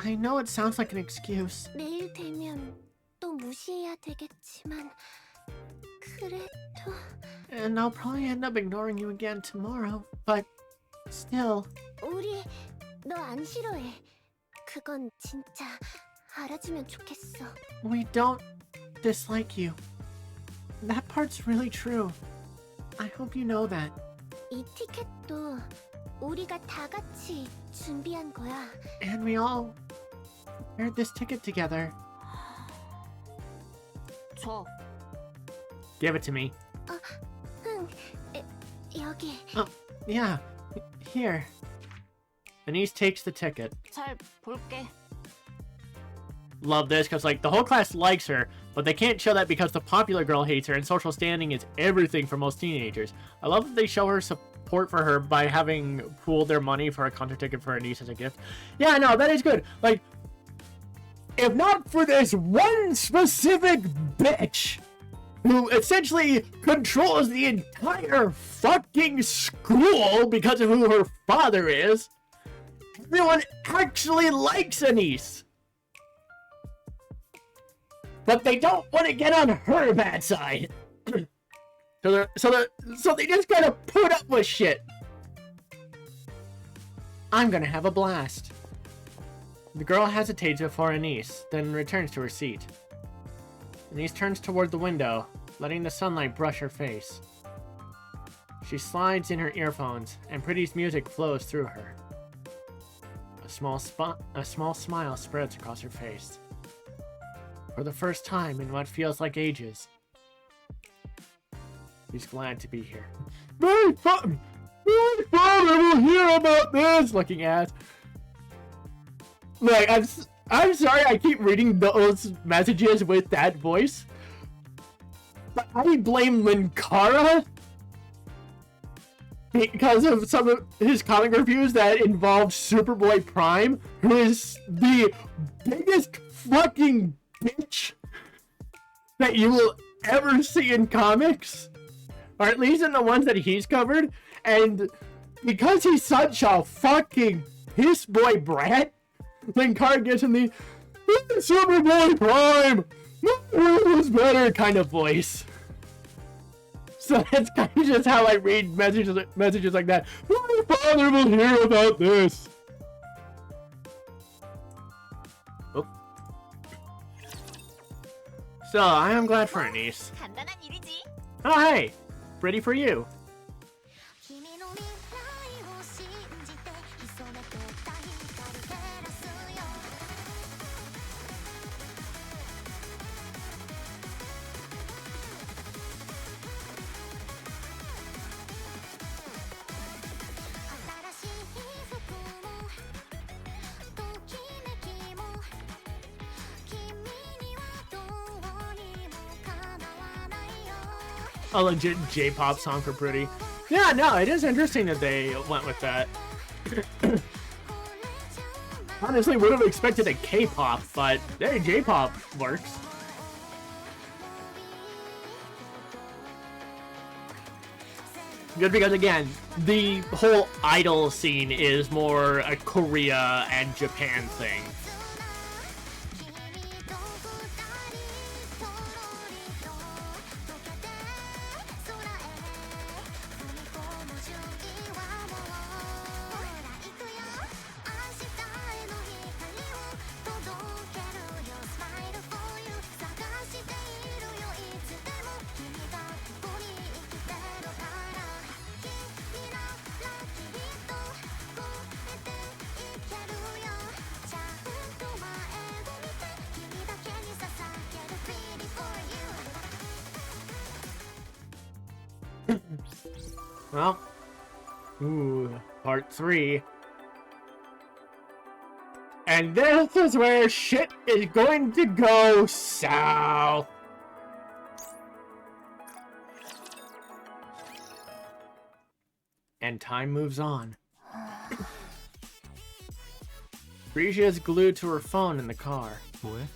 I know it sounds like an excuse. 내일 되면 또 무시해야 되겠지만 그래도 And I'll probably end up ignoring you again tomorrow, but still. 우리 너 안 싫어해. 그건 진짜 알아주면 좋겠어. We don't dislike you. That part's really true. I hope you know that. 이 티켓도 우리가 다 같이 준비한 거야. And we all prepared this ticket together. 줘. Give it to me. 응, 여기. Yeah, here. Anise takes the ticket. 잘 볼게. Love this, because like the whole class likes her, but they can't show that because the popular girl hates her and social standing is everything for most teenagers. I love that they show her support for her by having pooled their money for a concert ticket for Anise as a gift. Yeah, no, that is good. Like, if not for this one specific bitch who essentially controls the entire fucking school because of who her father is, everyone actually likes Anise. But they don't want to get on her bad side. So they just gotta put up with shit. I'm gonna have a blast. The girl hesitates before Anise, then returns to her seat. Anise turns toward the window, letting the sunlight brush her face. She slides in her earphones, and Pretty's music flows through her. A small smile spreads across her face. For the first time in what feels like ages, he's glad to be here. My father will hear about this! Looking ass. Like, I'm sorry I keep reading those messages with that voice, but I blame Linkara because of some of his comic reviews that involved Superboy Prime, who is the biggest fucking bitch that you will ever see in comics, or at least in the ones that he's covered. And because he's such a fucking piss boy brat, Linkara gives him the Superboy Prime, my world was better kind of voice. So that's kind of just how I read messages like that. My father will hear about this. So, I am glad for Anise. 간단한 일이지. Oh, hey! Ready for you. A legit J-pop song for Pretty. Yeah, no, it is interesting that they went with that. Honestly, would have expected a K-pop, but hey, J-pop works. Good, because again, the whole idol scene is more a Korea and Japan thing. Well, part 3. And this is where shit is going to go south. And time moves on. Brescia is glued to her phone in the car. 뭐해?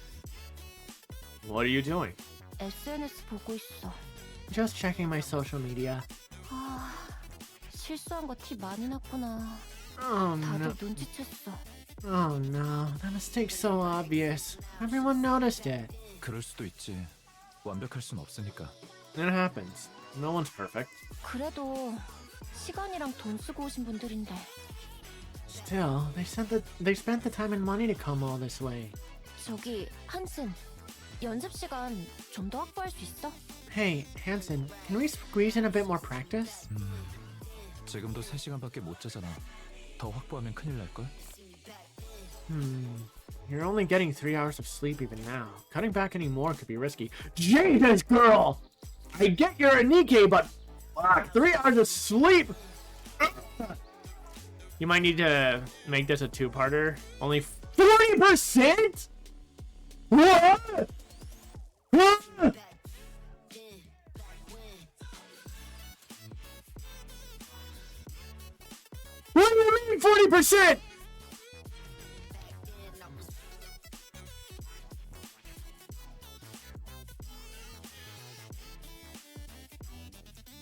What are you doing? SNS 보고 있어. Just checking my social media. 아, 실수한 거 티 많이 났구나. Oh no. 다들 눈치챘어. Oh no, that mistake's so obvious. Everyone noticed it. 그럴 수도 있지. 완벽할 순 없으니까. It happens. No one's perfect. 그래도 시간이랑 돈 쓰고 오신 분들인데. Still, they spent the time and money to come all this way. 저기 한슨, 연습 시간 좀 더 확보할 수 있어? Hey, Hanson, can we squeeze in a bit more practice? 지금도 3시간밖에 못 자잖아. 더 확보하면 큰일 날걸? You're only getting 3 hours of sleep even now. Cutting back any more could be risky. Jesus, girl! I get you're a NIKKE, but fuck, 3 hours of sleep! You might need to make this a 2-parter. Only 40%? What? What? What do you mean 40%?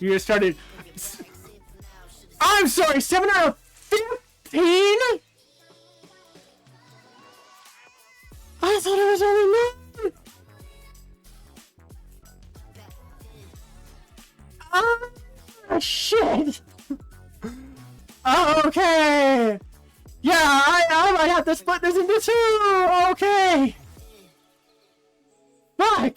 You just started. I'm sorry, 7 out of 15? I thought it was only 9. Ah, shit. Okay. Yeah, I might have to split this into 2. Okay. Fuck.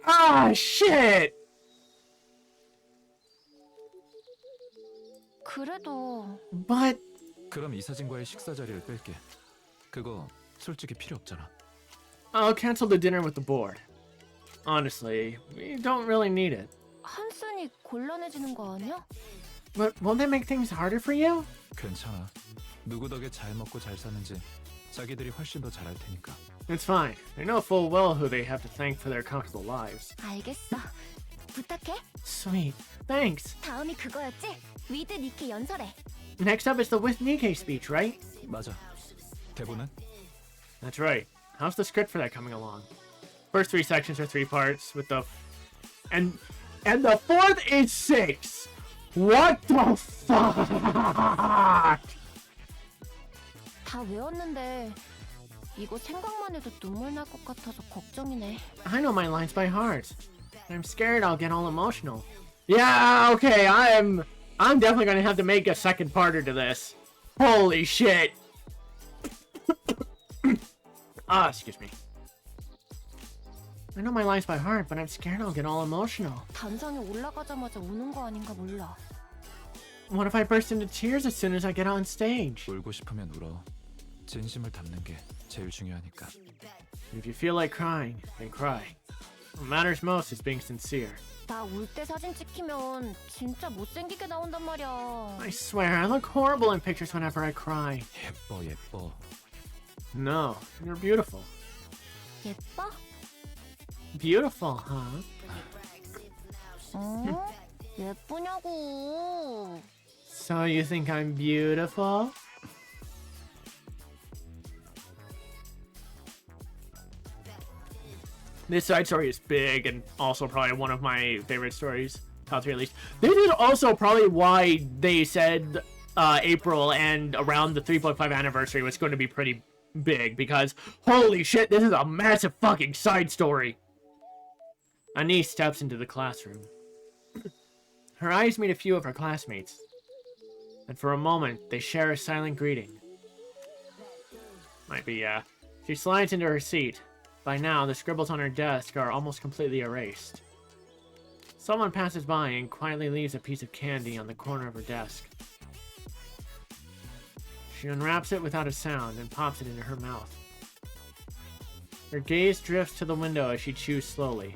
Ah, shit. 그래도 But 그럼 이사진과의 식사 자리를 뺄게. 그거 솔직히 필요 없잖아. I'll cancel the dinner with the board. Honestly, we don't really need it. 한슨이 곤란해지는 거 아니야? But won't that make things harder for you? 괜찮아. 누구 덕에 잘 먹고 잘 사는지 자기들이 훨씬 더 잘할 테니까. It's fine. They know full well who they have to thank for their comfortable lives. 알겠어. 부탁해. Sweet. Thanks. 다음이 그거였지? 위드 니케 연설회. Next up is the with NIKKE speech, right? 맞아. 대본은? That's right. How's the script for that coming along? First 3 sections are 3 parts with the and the 4th is 6. What the fuck? 다 외웠는데 이거 생각만 해도 눈물 날 것 같아서 걱정이네. I know my lines by heart. I'm scared I'll get all emotional. Yeah, okay, I'm definitely gonna have to make a second parter to this. Holy shit. Excuse me. I know my lines by heart, but I'm scared I'll get all emotional. 단상에 올라가자마자 우는 거 아닌가 몰라. What if I burst into tears as soon as I get on stage? 울고 싶으면 울어. 진심을 담는 게 제일 중요하니까. If you feel like crying, then cry. What matters most is being sincere. 나 울 때 사진 찍히면 진짜 못생기게 나온단 말이야. I swear, I look horrible in pictures whenever I cry. 예뻐 예뻐. No, you're beautiful. 예뻐? Beautiful, huh? 어? 예쁘냐고. So you think I'm beautiful? This side story is big and also probably one of my favorite stories. Top 3 at least. This is also probably why they said April and around the 3.5 anniversary was going to be pretty big, because holy shit, this is a massive fucking side story. Anise steps into the classroom. Her eyes meet a few of her classmates, and for a moment they share a silent greeting. Might be, She slides into her seat. By now, the scribbles on her desk are almost completely erased. Someone passes by and quietly leaves a piece of candy on the corner of her desk. She unwraps it without a sound and pops it into her mouth. Her gaze drifts to the window as she chews slowly.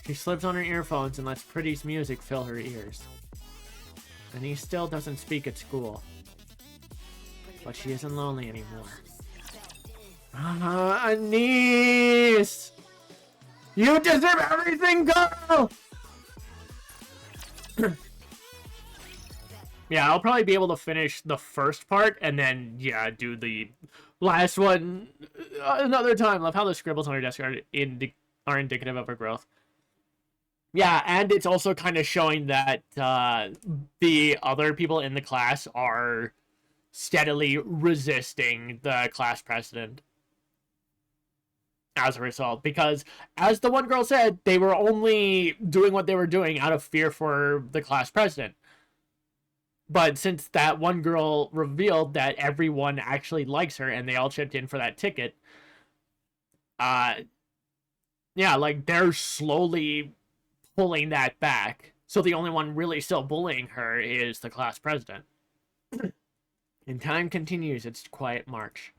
She slips on her earphones and lets Pretty's music fill her ears. Anise still doesn't speak at school, but she isn't lonely anymore. Anise! You deserve everything, girl! Yeah, I'll probably be able to finish the first part and then, yeah, do the last one another time. Love how the scribbles on her desk are indicative of her growth. Yeah, and it's also kind of showing that the other people in the class are steadily resisting the class president as a result, because as the one girl said, they were only doing what they were doing out of fear for the class president. But since that one girl revealed that everyone actually likes her and they all chipped in for that ticket, yeah, like, they're slowly pulling that back. So the only one really still bullying her is the class president. And time continues its quiet march.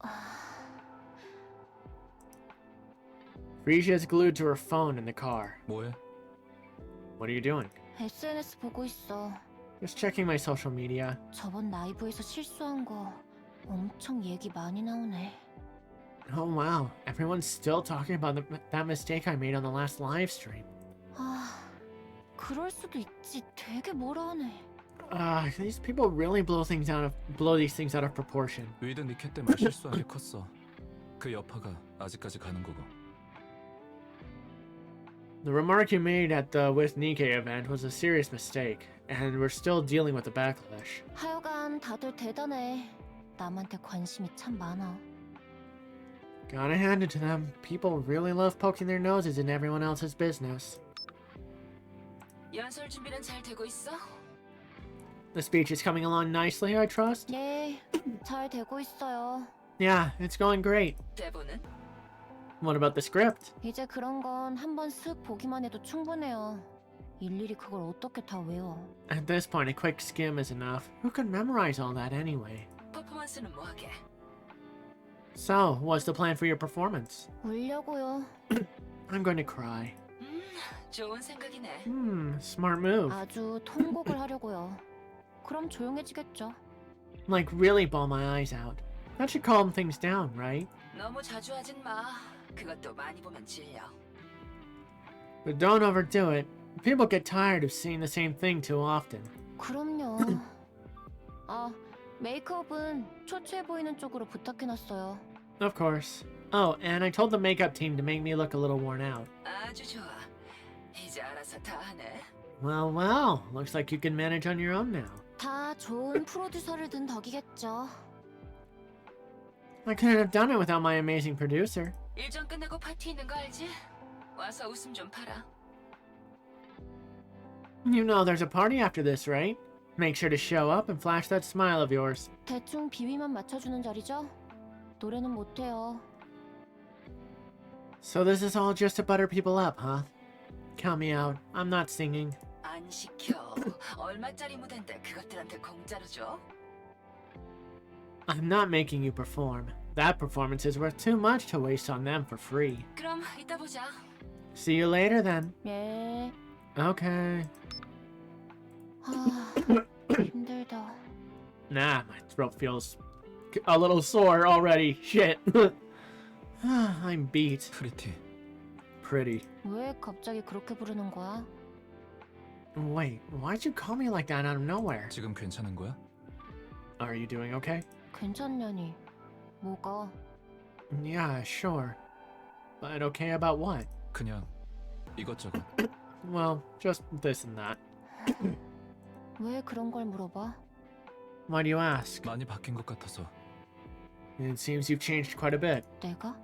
Frisia is glued to her phone in the car. 뭐해? What are you doing? SNS 보고 있어. Just checking my social media. 저번 라이브에서 실수한 거 엄청 얘기 많이 나오네. Oh wow, everyone's still talking about that mistake I made on the last live stream. 아, 그럴 수도 있지. 되게 뭐라 하네. These people really blow these things out of proportion. 위드 니케 때문에 실수한 게 컸어. 그 여파가 아직까지 가는 거고. The remark you made at the With NIKKE event was a serious mistake, and we're still dealing with the backlash. 하여간 다들 대단해. 남한테 관심이 참 많아. Gotta hand it to them. People really love poking their noses in everyone else's business. 연설 준비는 잘 되고 있어? The speech is coming along nicely, I trust? 예, 잘 되고 있어요. Yeah, it's going great. 대본은? What about the script? 이제 그런 건 한번 쓱 보기만 해도 충분해요. 일일이 그걸 어떻게 다 외워. At this point, a quick skim is enough. Who could memorize all that anyway? 퍼포먼스는 뭐하게? So, what's the plan for your performance? 울려고요. I'm going to cry. 좋은 생각이네. Smart move. 아주 통곡을 하려고요. 그럼 조용해지겠죠. Like, really bawl my eyes out. That should calm things down, right? 너무 자주 하진 마. 그것도 많이 보면 질려. But don't overdo it. People get tired of seeing the same thing too often. 그럼요. 아, 메이크업은 초췌해 보이는 쪽으로 부탁해놨어요. Of course. Oh, and I told the makeup team to make me look a little worn out. 아주 좋아. 이제 알아서 다 하네. Well, well. Looks like you can manage on your own now. 다 좋은 프로듀서를 둔 덕이겠죠. I couldn't have done it without my amazing producer. 일정 끝나고 파티 있는 거 알지? 와서 웃음 좀 팔아. You know there's a party after this, right? Make sure to show up and flash that smile of yours. 대충 비위만 맞춰주는 자리죠? 노래는 못해요. So this is all just to butter people up, huh? Count me out. I'm not singing. 안 시켜. 얼마짜리 무대인데 그것들한테 공짜로 줘? I'm not making you perform. That performance is worth too much to waste on them for free. 그럼 이따 보자. See you later then. 예. Okay. 아, 힘들다. Nah, my throat feels a little sore already. Shit. I'm beat. 프리티. pretty. 왜 갑자기 그렇게 부르는 거야? Wait, why'd you call me like that out of nowhere? 지금 괜찮은 거야? Are you doing okay? 괜찮냐니? 뭐가? Yeah, sure. But okay about what? 그냥 이것저것. Well, just this and that. 왜 그런 걸 물어봐? Why do you ask? 많이 바뀐 것 같아서. It seems you've changed quite a bit. 내가?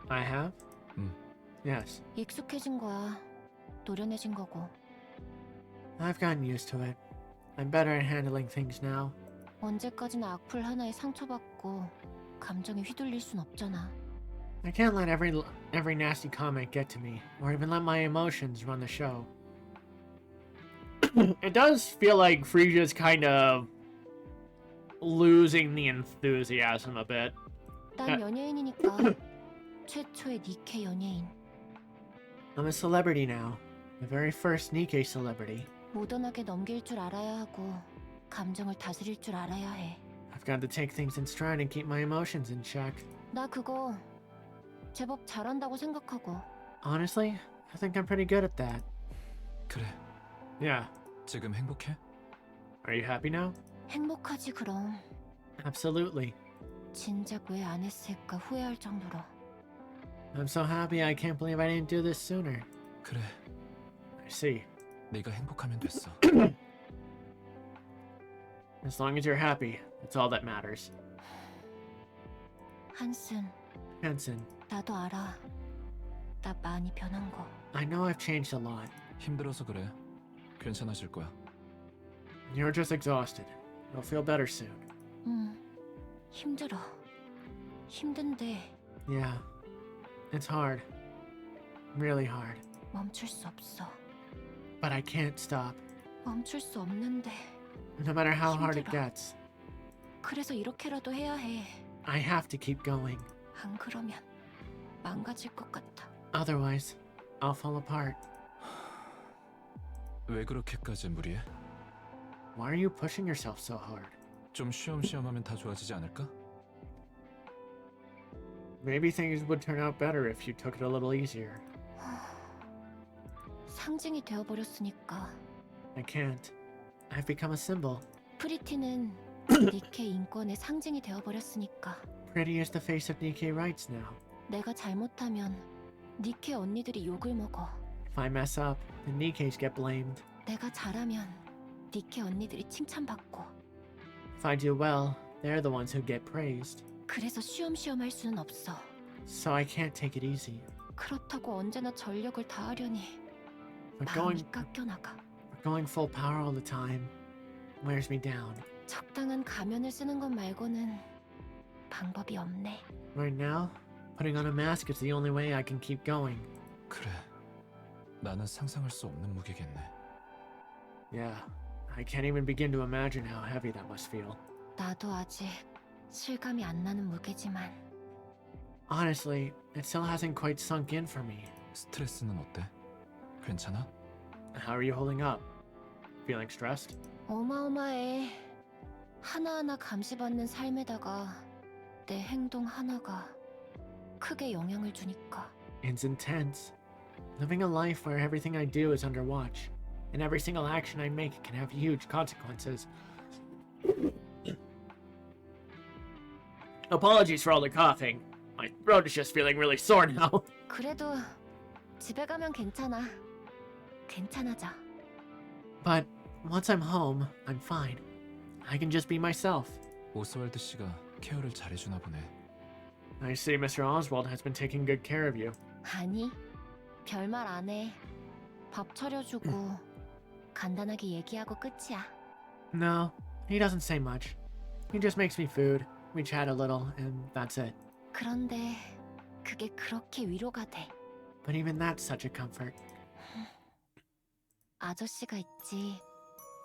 I have? 음. Yes. 익숙해진 거야. 노련해진 거고. I've gotten used to it. I'm better at handling things now. 언제까지나 악플 하나에 상처받고 감정에 휘둘릴 순 없잖아. I can't let every nasty comment get to me, or even let my emotions run the show. It does feel like Frisia's kind of losing the enthusiasm a bit. 난 연예인이니까 최초의 니케 연예인. I'm a celebrity now. The very first NIKKE celebrity. 모던하게 넘길 줄 알아야 하고 감정을 다스릴 줄 알아야 해. I've got to take things in stride and keep my emotions in check. 나 그거 제법 잘한다고 생각하고. Honestly, I think I'm pretty good at that. 그래. Yeah. 지금 행복해? Are you happy now? 행복하지 그럼. Absolutely. 진작 왜 안 했을까 후회할 정도로. I'm so happy I can't believe I didn't do this sooner. 그래. I see. 네가 행복하면 됐어. As long as you're happy, that's all that matters. 한슨, Henson, 나도 알아. 나 많이 변한 거. I know I've changed a lot. 힘들어서 그래. 괜찮아질 거야. You're just exhausted. You'll feel better soon. 힘들어. 힘든데 Yeah. It's hard. Really hard. 멈출 수 없어. But I can't stop. 멈출 수 없는데. No matter how hard it 힘들어. gets. 그래서 이렇게라도 해야 해. I have to keep going. 안 그러면 망가질 것 같아. Otherwise, I'll fall apart. 왜 그렇게까지 무리해? Why are you pushing yourself so hard? 좀 쉬엄쉬엄 하면 다 좋아지지 않을까? Maybe things would turn out better if you took it a little easier. 상징이 되어버렸으니까. I can't. I've become a symbol. 프리티는 니케 인권의 상징이 되어버렸으니까. Pretty is the face of NIKKE rights now. 내가 잘못하면 니케 언니들이 욕을 먹어. If I mess up, the NIKKEs get blamed. 내가 잘하면 니케 언니들이 칭찬받고. If I do well, they're the ones who get praised. 그래서 쉬엄쉬엄 할 수는 없어. So I can't take it easy. 그렇다고 언제나 전력을 다하려니 But 마음이 깎여나가. going full power all the time wears me down. 적당한 가면을 쓰는 것 말고는 방법이 없네. Right now, putting on a mask is the only way I can keep going. 그래. 나는 상상할 수 없는 무게겠네. Yeah, I can't even begin to imagine how heavy that must feel. 나도 아직 실감이 안 나는 무게지만 Honestly, it still hasn't quite sunk in for me. 스트레스는 어때? 괜찮아? How are you holding up? Feeling stressed? 어마어마해. 하나하나 감시받는 삶에다가 내 행동 하나가 크게 영향을 주니까. It's intense. Living a life where everything I do is under watch, and every single action I make can have huge consequences. Apologies for all the coughing. My throat is just feeling really sore now. 그래도 집에 가면 괜찮아. 괜찮아져. But once I'm home, I'm fine. I can just be myself. 오스왈드 씨가 케어를 잘해주나 보네. I see Mr. Oswald has been taking good care of you. 아니, 별말 안 해. 밥 차려주고 간단하게 얘기하고 끝이야. No, he doesn't say much. He just makes me food. We chat a little, and that's it. 그런데 그게 그렇게 위로가 돼. But even that's such a comfort. 아저씨가 있지.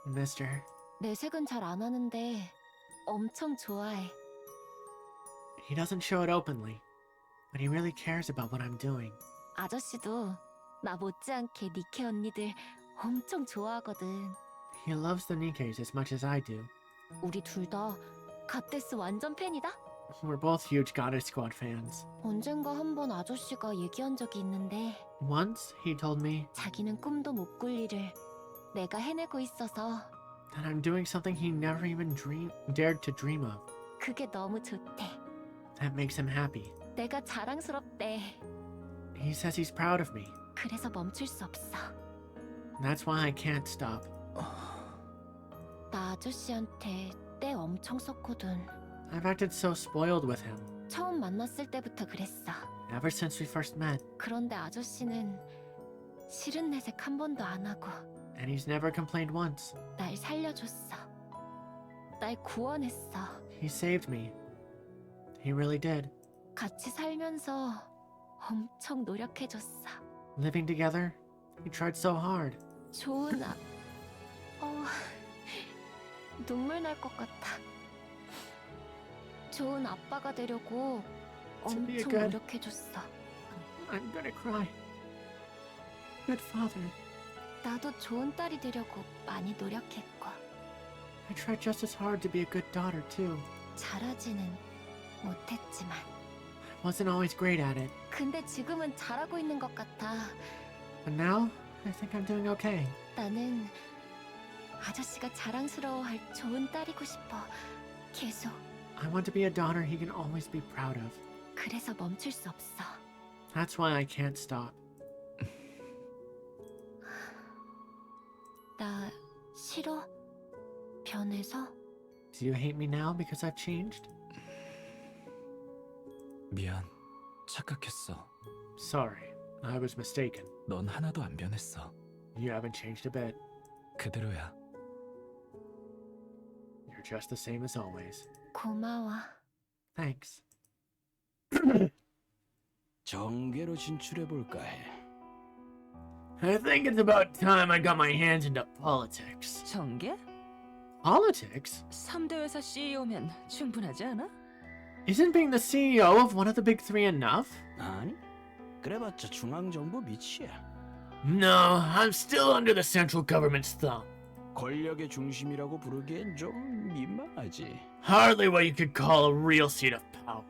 Mister, 내색은 잘 안 하는데 엄청 좋아해. he doesn't show it openly, but he really cares about what I'm doing. 아저씨도 나 못지않게 니케 언니들 엄청 좋아하거든. He loves the NIKKEs as much as I do. 우리 둘 다 갓데스 완전 팬이다. We're both huge Goddess Squad fans. 언젠가 한번 아저씨가 얘기한 적이 있는데 Once, he told me 자기는 꿈도 못 꿀 일을 내가 해내고 있어서 that I'm doing something he never even dared to dream of. 그게 너무 좋대. That makes him happy. 내가 자랑스럽대. He says he's proud of me. 그래서 멈출 수 없어. That's why I can't stop. 나 아저씨한테 때 엄청 썼거든. I've acted so spoiled with him 처음 만났을 때부터 그랬어. ever since we first met, 그런데 아저씨는 싫은 내색 한 번도 안 하고 and he's never complained once. 날 살려줬어. 날 구원했어. He saved me. He really did. 같이 살면서 엄청 노력해줬어. Living together, he tried so hard. 좋은 눈물 날 것 같아. 좋은 아빠가 되려고 To be a 엄청 good- 노력해줬어. I'm gonna cry. Good father. 나도 좋은 딸이 되려고 많이 노력했고 I tried just as hard to be a good daughter, too. 잘하지는 못했지만 I wasn't always great at it. 근데 지금은 잘하고 있는 것 같아. But now, I think I'm doing okay. 나는 아저씨가 자랑스러워할 좋은 딸이고 싶어. 계속. I want to be a daughter he can always be proud of. 그래서 멈출 수 없어. That's why I can't stop. 나 싫어? 변해서? Do you hate me now because I've changed? 미안. 착각했어. Sorry, I was mistaken. 넌 하나도 안 변했어. You haven't changed a bit. 그대로야. You're just the same as always. 고마워. Thanks. 정계로 진출해볼까 해. I think it's about time I got my hands into politics. 정계? Politics? 3대 회사 CEO면 충분하지 않아? Isn't being the CEO of one of the big three enough? 아니, 그래봤자 중앙정부 밑이야. No, I'm still under the central government's thumb. 권력의 중심이라고 부르기엔 좀 민망하지. Hardly what you could call a real seat of power.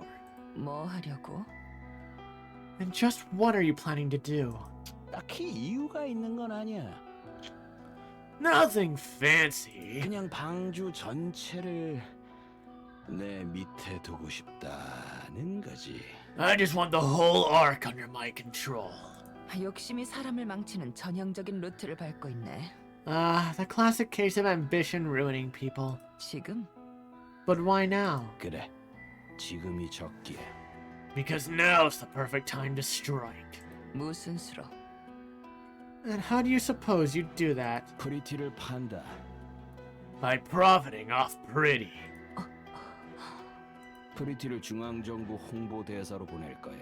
뭐 하려고? And just what are you planning to do? 딱히 이유가 있는 건 아니야. Nothing fancy. 그냥 방주 전체를 내 밑에 두고 싶다는 거지. I just want the whole arc under my control. 욕심이 사람을 망치는 전형적인 루트를 밟고 있네. The classic case of ambition ruining people. 지금? But why now? 그래, 지금이 적기야. Because now's the perfect time to strike. 무슨 수로? And how do you suppose you'd do that? 프리티를 판다. By profiting off Pretty. 프리티를 중앙정부 홍보대사로 보낼 거야.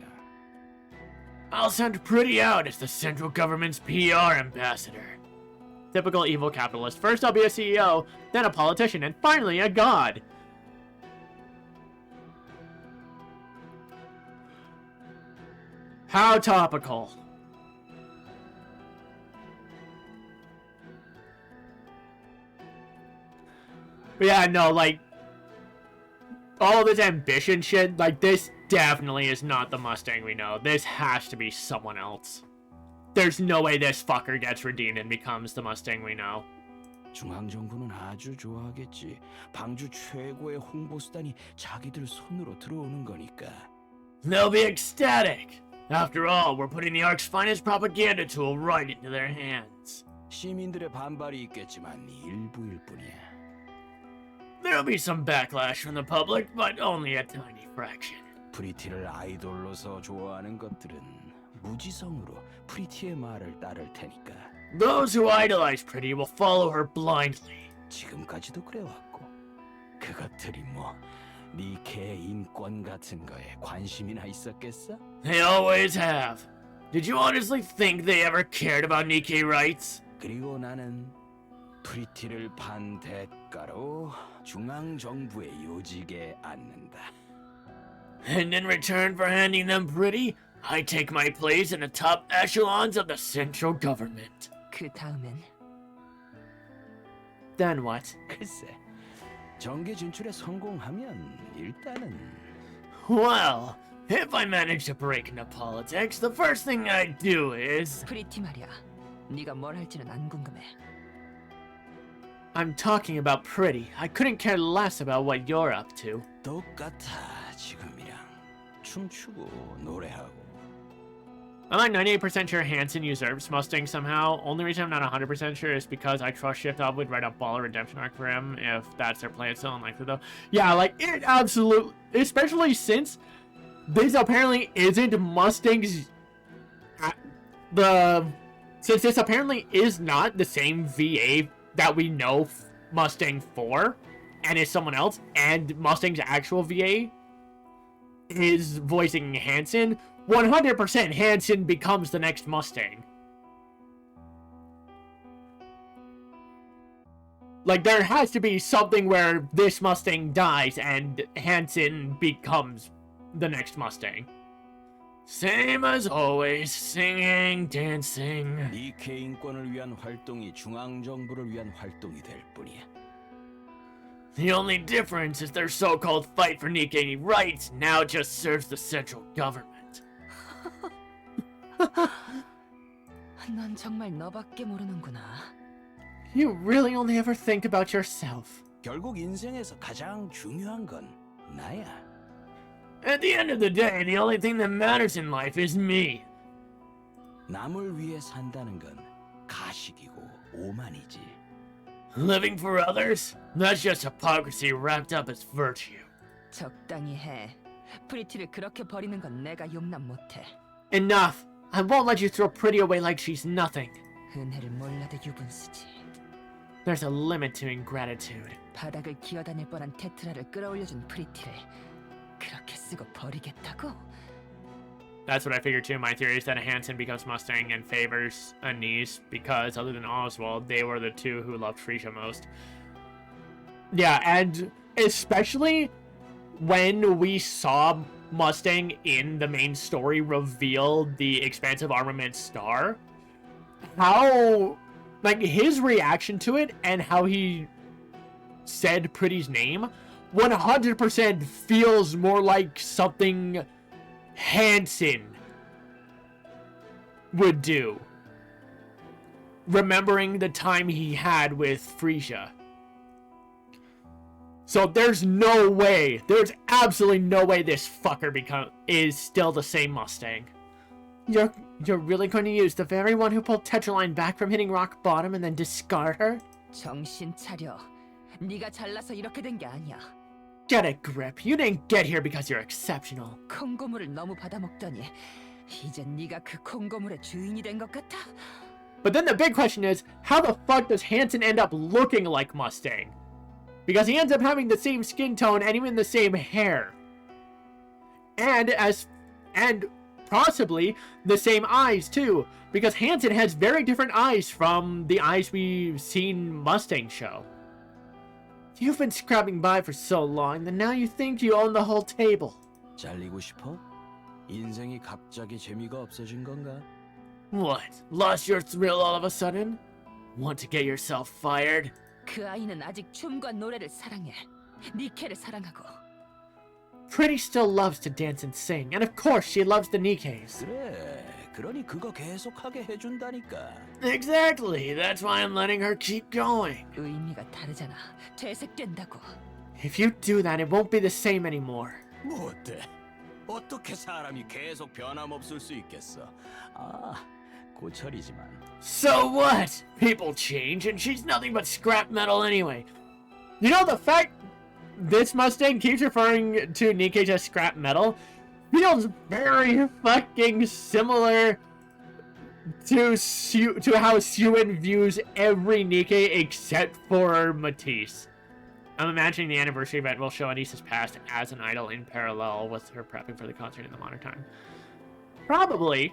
I'll send Pretty out as the central government's PR ambassador. Typical evil capitalist. First I'll be a CEO, then a politician, and finally a god. How topical. But yeah, no, like, all this ambition shit, like, this definitely is not the Mustang we know. This has to be someone else. There's no way this fucker gets redeemed and becomes the Mustang we know. 중앙정부는 아주 좋아하겠지. 방주 최고의 홍보 수단이 자기들 손으로 들어오는 거니까. They'll be ecstatic. After all, we're putting the Ark's finest propaganda tool right into their hands. 시민들의 반발이 있겠지만 일부일 뿐이야. There'll be some backlash from the public, but only a tiny fraction. 프리티를 아이돌로서 좋아하는 것들은 무지성으로 프리티의 말을 따를 테니까. Those who idolize Pretty will follow her blindly. 지금까지도 그래왔고 그것들이 뭐 니케의 인권 같은 거에 관심이나 있었겠어? They always have. Did you honestly think they ever cared about Nikkei rights? 그리고 나는 프리티를 판 대가로 중앙정부의 요직에 앉는다. And in return for handing them Pretty, I take my place in the top echelons of the central government. 그 다음엔? Then what? 글쎄, 정계 진출에 성공하면 일단은 Well, if I manage to break into politics, the first thing I do is... 프리티 말이야. 네가 뭘 할지는 안 궁금해. I'm talking about Pretty. I couldn't care less about what you're up to. 똑같아 지금이랑 춤추고 노래하고. I'm like 98% sure Hansen usurps Mustang somehow. Only reason I'm not 100% sure is because I trust Shift Up would write a baller redemption arc for him if that's their plan. It's still unlikely though. Yeah, like it absolutely, especially since this apparently isn't Mustang's. Since this apparently is not the same VA that we know Mustang for, and is someone else, and Mustang's actual VA is voicing Hansen. 100% Hansen becomes the next Mustang. Like, there has to be something where this Mustang dies and Hansen becomes the next Mustang. Same as always, singing, dancing. 니케 인권을 위한 활동이 중앙 정부를 위한 활동이 될 뿐이야. The only difference is their so-called fight for Nikkei rights now just serves the central government. 넌 정말 너밖에 모르는구나. You really only ever think about yourself. 결국 인생에서 가장 중요한 건 나야. At the end of the day, the only thing that matters in life is me. 남을 위해 산다는 건 가식이고 오만이지. Living for others? That's just hypocrisy wrapped up as virtue. 적당히 해. 프리티를 그렇게 버리는 건 내가 용납 못해. Enough! I won't let you throw Pretty away like she's nothing. 은혜를 몰라도 유분수지. There's a limit to ingratitude. 바닥을 기어다닐 뻔한 테트라를 끌어올려준 프리티를 그렇게 쓰고 버리겠다고? That's what I figured too. My theory is that Hansen becomes Mustang and favors Anise because, other than Oswald, they were the two who loved Frisia most. Yeah, and especially when we saw Mustang in the main story reveal the expansive armament star, how, like, his reaction to it and how he said Pretty's name 100% feels more like something Hansen would do, remembering the time he had with Frisia. So there's no way, there's absolutely no way this fucker is still the same Mustang. You're really going to use the very one who pulled Tetraline back from hitting rock bottom and then discard her? 정신 차려. 네가 잘나서 이렇게 된 게 아니야. Get a grip. You didn't get here because you're exceptional. 콩고물을 너무 받아먹더니 이제 네가 그 콩고물의 주인이 된 것 같아? But then the big question is, how the fuck does Hansen end up looking like Mustang? Because he ends up having the same skin tone and even the same hair. And possibly the same eyes too, because Hansen has very different eyes from the eyes we've seen Mustang show. You've been scrapping by for so long that now you think you own the whole table. 잘리고 싶어? 인생이 갑자기 재미가 없어진 건가? What? Lost your thrill all of a sudden? Want to get yourself fired? 그 아이는 아직 춤과 노래를 사랑해. 니케를 사랑하고. Pretty still loves to dance and sing, and of course she loves the Nikkes. 그래, 그러니 그거 계속하게 해준다니까. Exactly, that's why I'm letting her keep going. 의미가 다르잖아. 퇴색된다고. If you do that, it won't be the same anymore. 뭐 어때? 어떻게 사람이 계속 변함없을 수 있겠어? 아, 고철이지만. So what? People change, and she's nothing but scrap metal anyway. You know, the fact this Mustang keeps referring to Nikkei as scrap metal feels very fucking similar to how Suen views every Nikkei except for Matisse. I'm imagining the anniversary event will show Anisa's past as an idol in parallel with her prepping for the concert in the modern time. Probably.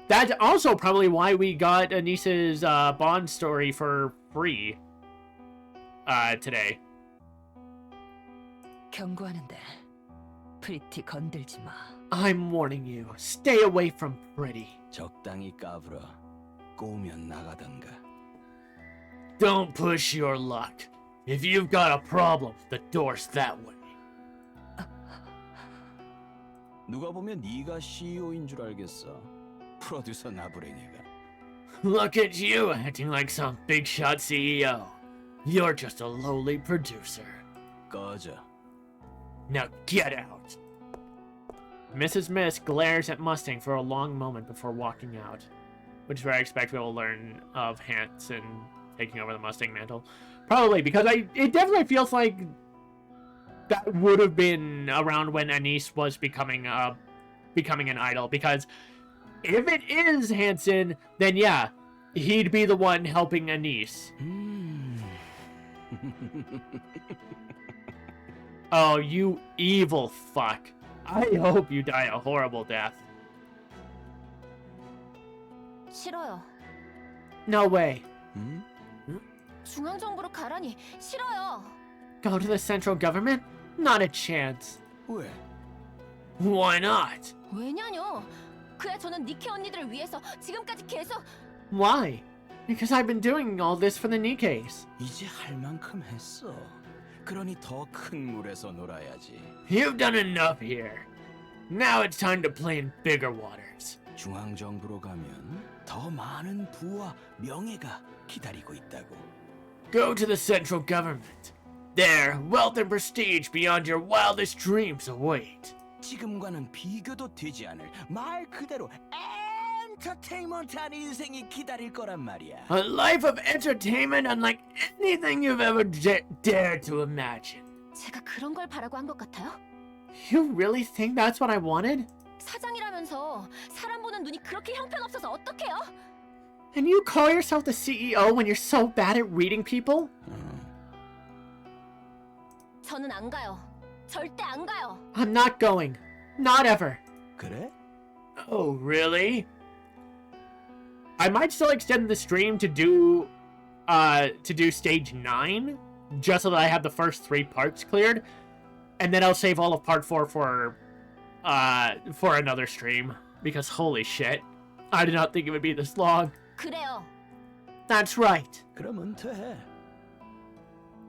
That's also probably why we got Anisa's Bond story for free today. 경고하는데 프리티 건들지 마. I'm warning you. Stay away from Pretty. 적당히 까불어. 꼬우면 나가던가. Don't push your luck. If you've got a problem, the door's that way. 누가 보면 네가 CEO인 줄 알겠어. 프로듀서 나부랭이가. Look at you acting like some big shot CEO. You're just a lowly producer. 꺼져. Now get out. Mrs. Mist glares at Mustang for a long moment before walking out, which is where I expect we'll learn of Hanson taking over the Mustang mantle. Probably because it definitely feels like that would have been around when Anise was becoming an idol. Because if it is Hanson, then yeah, he'd be the one helping Anise. Oh, you evil fuck. I hope you die a horrible death. 싫어요. No way. 중앙정부로 가라니 싫어요. Go to the central government? Not a chance. 왜? Why not? 왜냐뇨? 그야 저는 니케 언니들을 위해서 지금까지 계속 Why? Because I've been doing all this for the Nikkes. 이제 할 만큼 했어. 그러니 더 큰 물에서 놀아야지. You've done enough here. Now it's time to play in bigger waters. 중앙정부로 가면 더 많은 부와 명예가 기다리고 있다고. Go to the central government. There, wealth and prestige beyond your wildest dreams await. 지금과는 비교도 되지 않을 말 그대로 엔터테인먼트한 인생이 기다릴 거란 말이야. A life of entertainment unlike anything you've ever dared to imagine. 제가 그런 걸 바라고 한 것 같아요? You really think that's what I wanted? 사장이라면서 사람 보는 눈이 그렇게 형편없어서 어떡해요? And you call yourself the CEO when you're so bad at reading people? 저는 안 가요. 절대 안 가요. I'm not going. Not ever. 그래? Oh, really? I might still extend the stream to do stage 9, just so that I have the first 3 parts cleared, and then I'll save all of part 4 for another stream, because holy shit, I did not think it would be this long. 그래요. That's right. 그럼 은퇴해.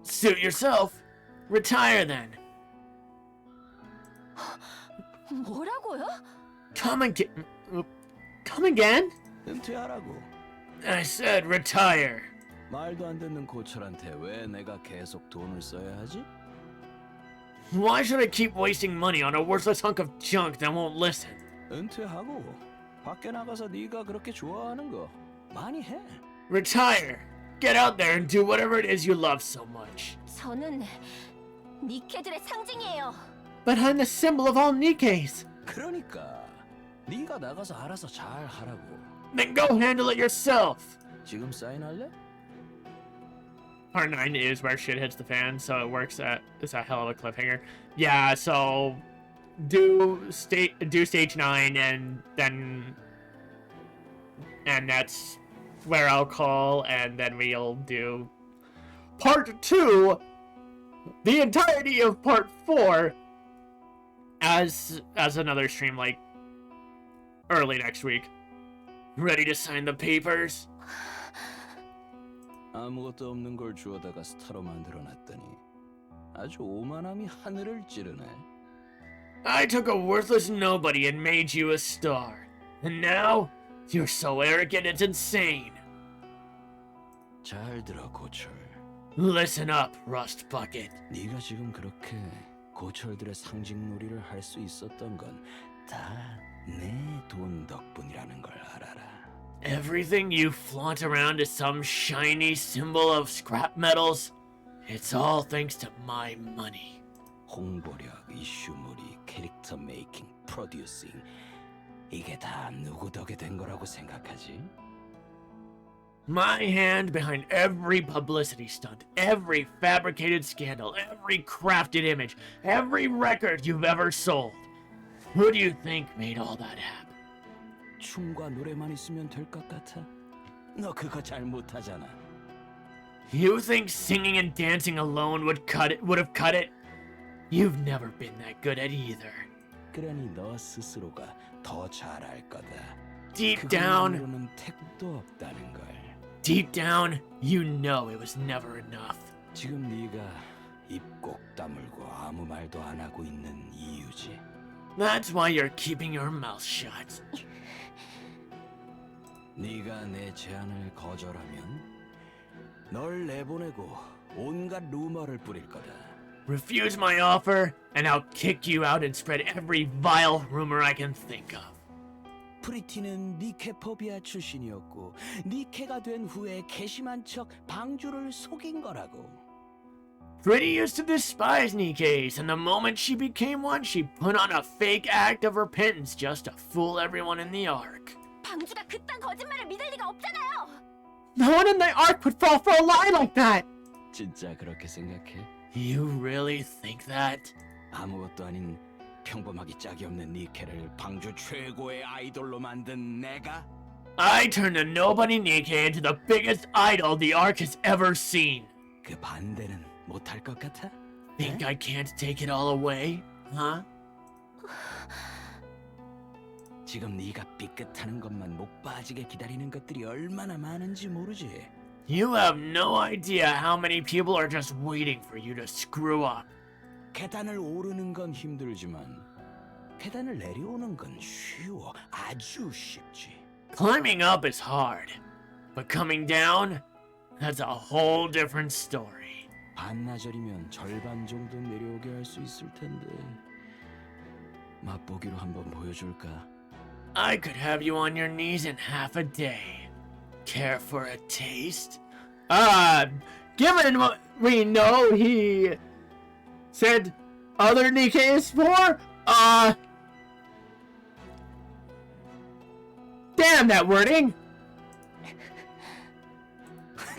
Suit yourself. Retire then. 뭐라고요? Come again. Come again? 은퇴하라고. I said retire. 말도 안 듣는 고철한테 왜 내가 계속 돈을 써야 하지? Why should I keep wasting money on a worthless hunk of junk that won't listen? 은퇴하고 밖에 나가서 네가 그렇게 좋아하는 거 많이 해. Retire. Get out there and do whatever it is you love so much. 저는 니케들의 상징이에요. But I'm the symbol of all Nikkes. 그러니까 네가 나가서 알아서 잘 하라고. Then go handle it yourself. 지금 사인할래? Part 9 is where shit hits the fan, so it works at it's a hell of a cliffhanger. Yeah, so do stage 9 and that's where I'll call, and then we'll do part 2, the entirety of part 4 as another stream like early next week. Ready to sign the papers? 아무것도 없는 걸 주워다가 스타로 만들어놨더니 아주 오만함이 하늘을 찌르네. I took a worthless nobody and made you a star. And now, you're so arrogant it's insane. 잘 들어 고철. Listen up, Rust Bucket. 네가 지금 그렇게 고철들의 상징놀이를 할 수 있었던 건 다 내 돈 덕분이라는 걸 알아라. Everything you flaunt around as some shiny symbol of scrap metals, it's all thanks to my money. 홍보력, 이슈몰이, 캐릭터 메이킹, 프로듀싱 이게 다 누구 덕에 된 거라고 생각하지? My hand behind every publicity stunt, every fabricated scandal, every crafted image, every record you've ever sold. Who do you think made all that happen? 춤과 노래만 있으면 될 것 같아? 너 그거 잘 못하잖아. You think singing and dancing alone would have cut it? You've never been that good at either. 그러니 너 스스로가 더 잘할 거다. Deep down, 그것만으로는 택도 없다는 걸. deep down, you know it was never enough. 지금 네가 입 꼭 다물고 아무 말도 안 하고 있는 이유지. That's why you're keeping your mouth shut. 네가 내 제안을 거절하면 널 내보내고 온갖 루머를 뿌릴 거다. Refuse my offer, and I'll kick you out and spread every vile rumor I can think of. 프리티는 니케 포비아 출신이었고 니케가 된 후에 괘씸한 척 방주를 속인 거라고. Pretty used to despise Nikke's, and the moment she became one, she put on a fake act of repentance just to fool everyone in the Ark. 방주가 그딴 거짓말을 믿을 리가 없잖아요. No one in the Ark would fall for a lie like that! 진짜 그렇게 생각해? You really think that? 아무것도 아닌 평범하기 짝이 없는 니케를 방주 최고의 아이돌로 만든 내가? I turned a nobody Nikke into the biggest idol the Ark has ever seen. 그 반대는 못할 것 같아? Think I can't take it all away? Huh? 지금 네가 삐끗하는 것만 목 빠지게 기다리는 것들이 얼마나 많은지 모르지. You have no idea how many people are just waiting for you to screw up. 계단을 오르는 건 힘들지만 계단을 내려오는 건 쉬워. 아주 쉽지. Climbing up is hard, but coming down, that's a whole different story. 반나절이면 절반 정도 내려오게 할 수 있을 텐데 맛보기로 한번 보여줄까? I could have you on your knees in half a day. Care for a taste? Given what we know he said other Nikke is for, damn that wording!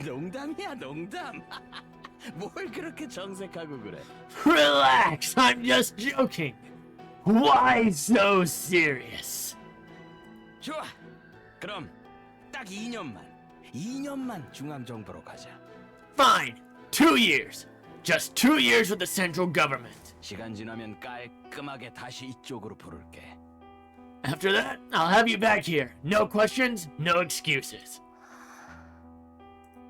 농담이야 농담. 뭘 그렇게 정색하고 그래? Relax, I'm just joking. Why so serious? 좋아. 그럼 딱 2년만 중앙정부로 가자. Fine, 2 years. Just 2 years with the central government. 시간 지나면 깔끔하게 다시 이쪽으로 부를게. After that, I'll have you back here. No questions, no excuses.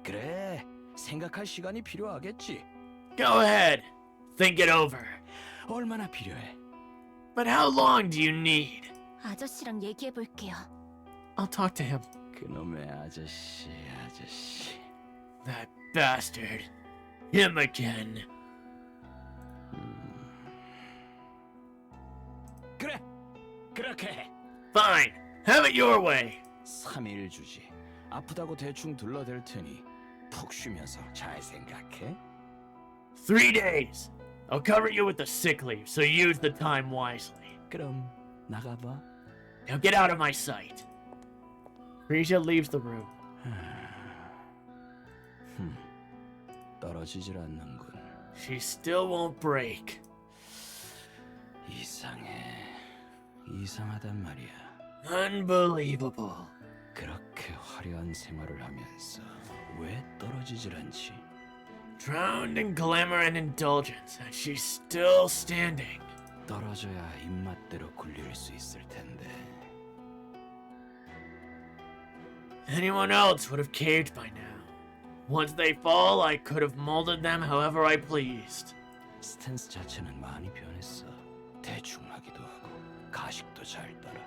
그래. 생각할 시간이 필요하겠지. Go ahead. Think it over. 얼마나 필요해? But how long do you need? 아저씨랑 얘기해 볼게요. I'll talk to him. 그놈의 아저씨. That bastard. Him again. 그래. 그렇게 해. Fine. Have it your way. 3일 주지. 아프다고 대충 둘러댈 테니 푹 쉬면서 잘 생각해. 3 days. I'll cover you with the sick leave, so use the time wisely. 그럼 나가봐. Now get out of my sight. Frisia leaves the room. 떨어지질 않는군. She still won't break. 이상하단 말이야. Unbelievable. 그렇게 화려한 생활을 하면서 왜 떨어지질 않지? Drowned in glamour and indulgence, and she's still standing. 떨어져야 입맛대로 굴릴 수 있을 텐데. Anyone else would have caved by now. Once they fall, I could have molded them however I pleased. 스탠스 자체는 많이 변했어. 대충 하기도 하고 가식도 잘 따라.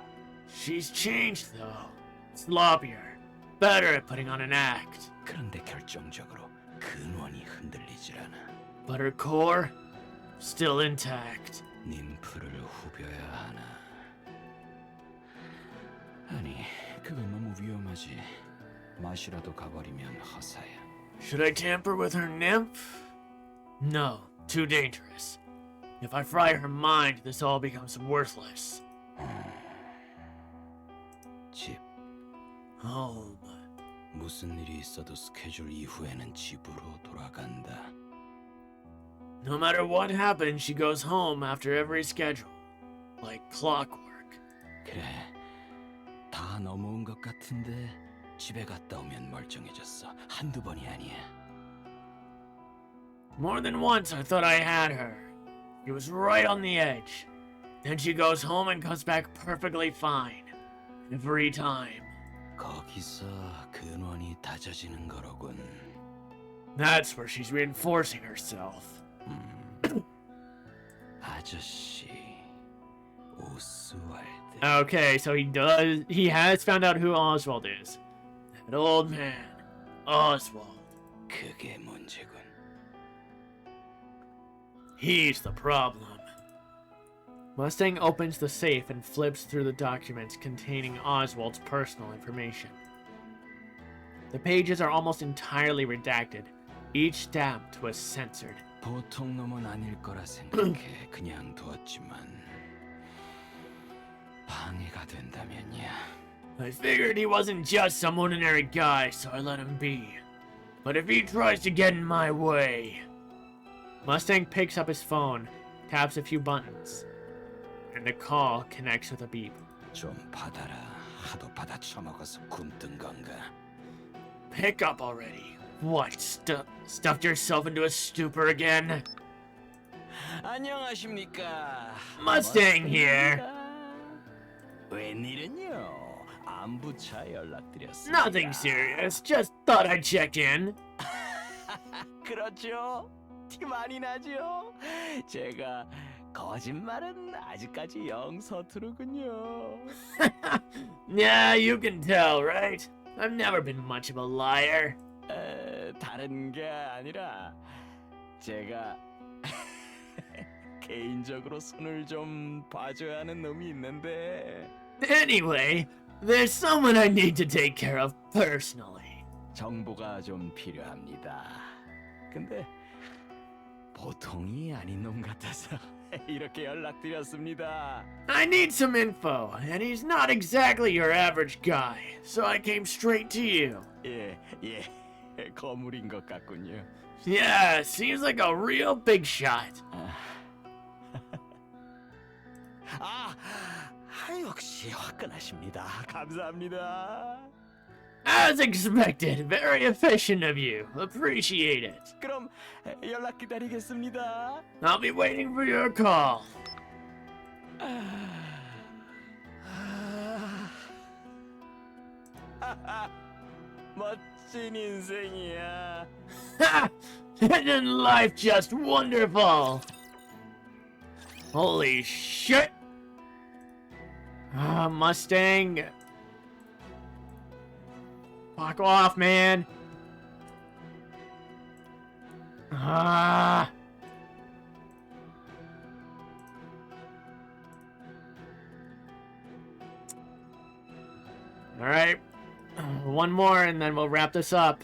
She's changed, though. Sloppier. Better at putting on an act. 그런데 결정적으로 근원이 흔들리질 않아. But her core? Still intact. 님프를 후벼야 하나? 아니, 그건 너무 위험하지. 맛이라도 가버리면 허사야. Should I tamper with her nymph? No, too dangerous. If I fry her mind, this all becomes worthless. 집. Home. 무슨 일이 있어도 스케줄 이후에는 집으로 돌아간다. No matter what happens, she goes home after every schedule. Like clockwork. 그래, 다 넘어온 것 같은데 집에 갔다 오면 멀쩡해졌어. 한두 번이 아니야. More than once I thought I had her. She was right on the edge. Then she goes home and comes back perfectly fine. Every time. 거기서 근원이 다져지는 거로군. That's where she's reinforcing herself. 아저씨, 오스왈드. Okay, so he has found out who Oswald is. That old man, Oswald. 그게 문제군. He's the problem. Mustang opens the safe and flips through the documents containing Oswald's personal information. The pages are almost entirely redacted. Each stamp was censored. 보통 놈은 아닐 거라 생각해 그냥 두었지만 방해가 된다면야. I figured he wasn't just some ordinary guy, so I let him be. But if he tries to get in my way... Mustang picks up his phone, taps a few buttons, and the call connects with a beep. 좀 받아라. 하도 받아 처먹어서 굶뜬 건가? Pick up already. What, stuffed yourself into a stupor again? 안녕하십니까? Mustang here. 웬일은요? 안부차 연락드렸습니다. Nothing serious, just thought I'd check in. 그렇죠? 티 많이 나죠? 제가 거짓말은 아직까지 영 서투르군요. Yeah, you can tell, right? I've never been much of a liar. 다른 게 아니라 제가 개인적으로 손을 좀 봐줘야 하는 놈이 있는데 Anyway, there's someone I need to take care of personally. 정보가 좀 필요합니다. 근데 보통이 아닌 놈 같아서 이렇게 연락드렸습니다. I need some info, and he's not exactly your average guy, so I came straight to you. 예, 거물인 것 같군요. Yeah, seems like a real big shot. 역시 화끈하십니다. 감사합니다. As expected, very efficient of you. Appreciate it. 그럼 연락 기다리겠습니다. I'll be waiting for your call. 멋진 인생이야. Isn't life just wonderful? Holy shit! Mustang. Fuck off, man. Alright. One more and then we'll wrap this up.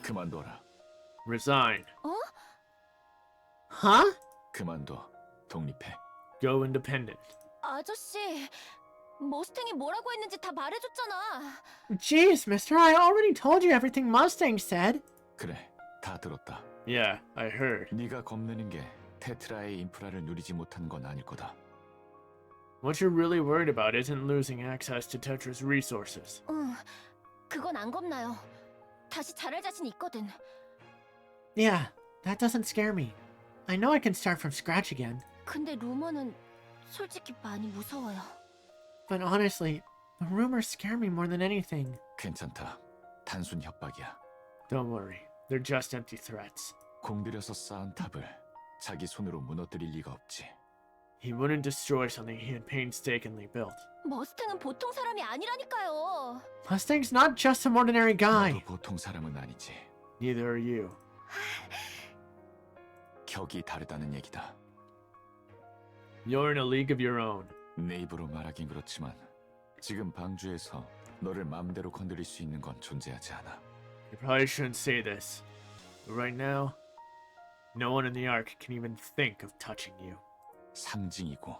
그만둬라. Resign. 어? Huh? 그만둬. 독립해. Go independent. 아저씨, 머스탱이 뭐라고 했는지 다 말해줬잖아. Jeez, mister, I already told you everything Mustang said. 그래, 다 들었다. Yeah, I heard. 네가 겁내는 게 테트라의 인프라를 누리지 못한 건 아닐 거다. What you're really worried about isn't losing access to Tetra's resources. 응, 그건 안 겁나요. 다시 잘할 자신 있거든. Yeah, that doesn't scare me. I know I can start from scratch again. 근데 루머는 솔직히 많이 무서워요. But honestly, the rumors scare me more than anything. 괜찮다. 단순 협박이야. Don't worry, they're just empty threats. 공들여서 쌓은 탑을 자기 손으로 무너뜨릴 리가 없지. He wouldn't destroy something he had painstakingly built. 머스탱은 보통 사람이 아니라니까요. Mustang's not just some ordinary guy. 너도 보통 사람은 아니지. Neither are you. 격이 다르다는 얘기다. You're in a league of your own. 내 입으로 말하긴 그렇지만 지금 방주에서 너를 마음대로 건드릴 수 있는 건 존재하지 않아. You probably shouldn't say this, but right now, no one in the Ark can even think of touching you. 상징이고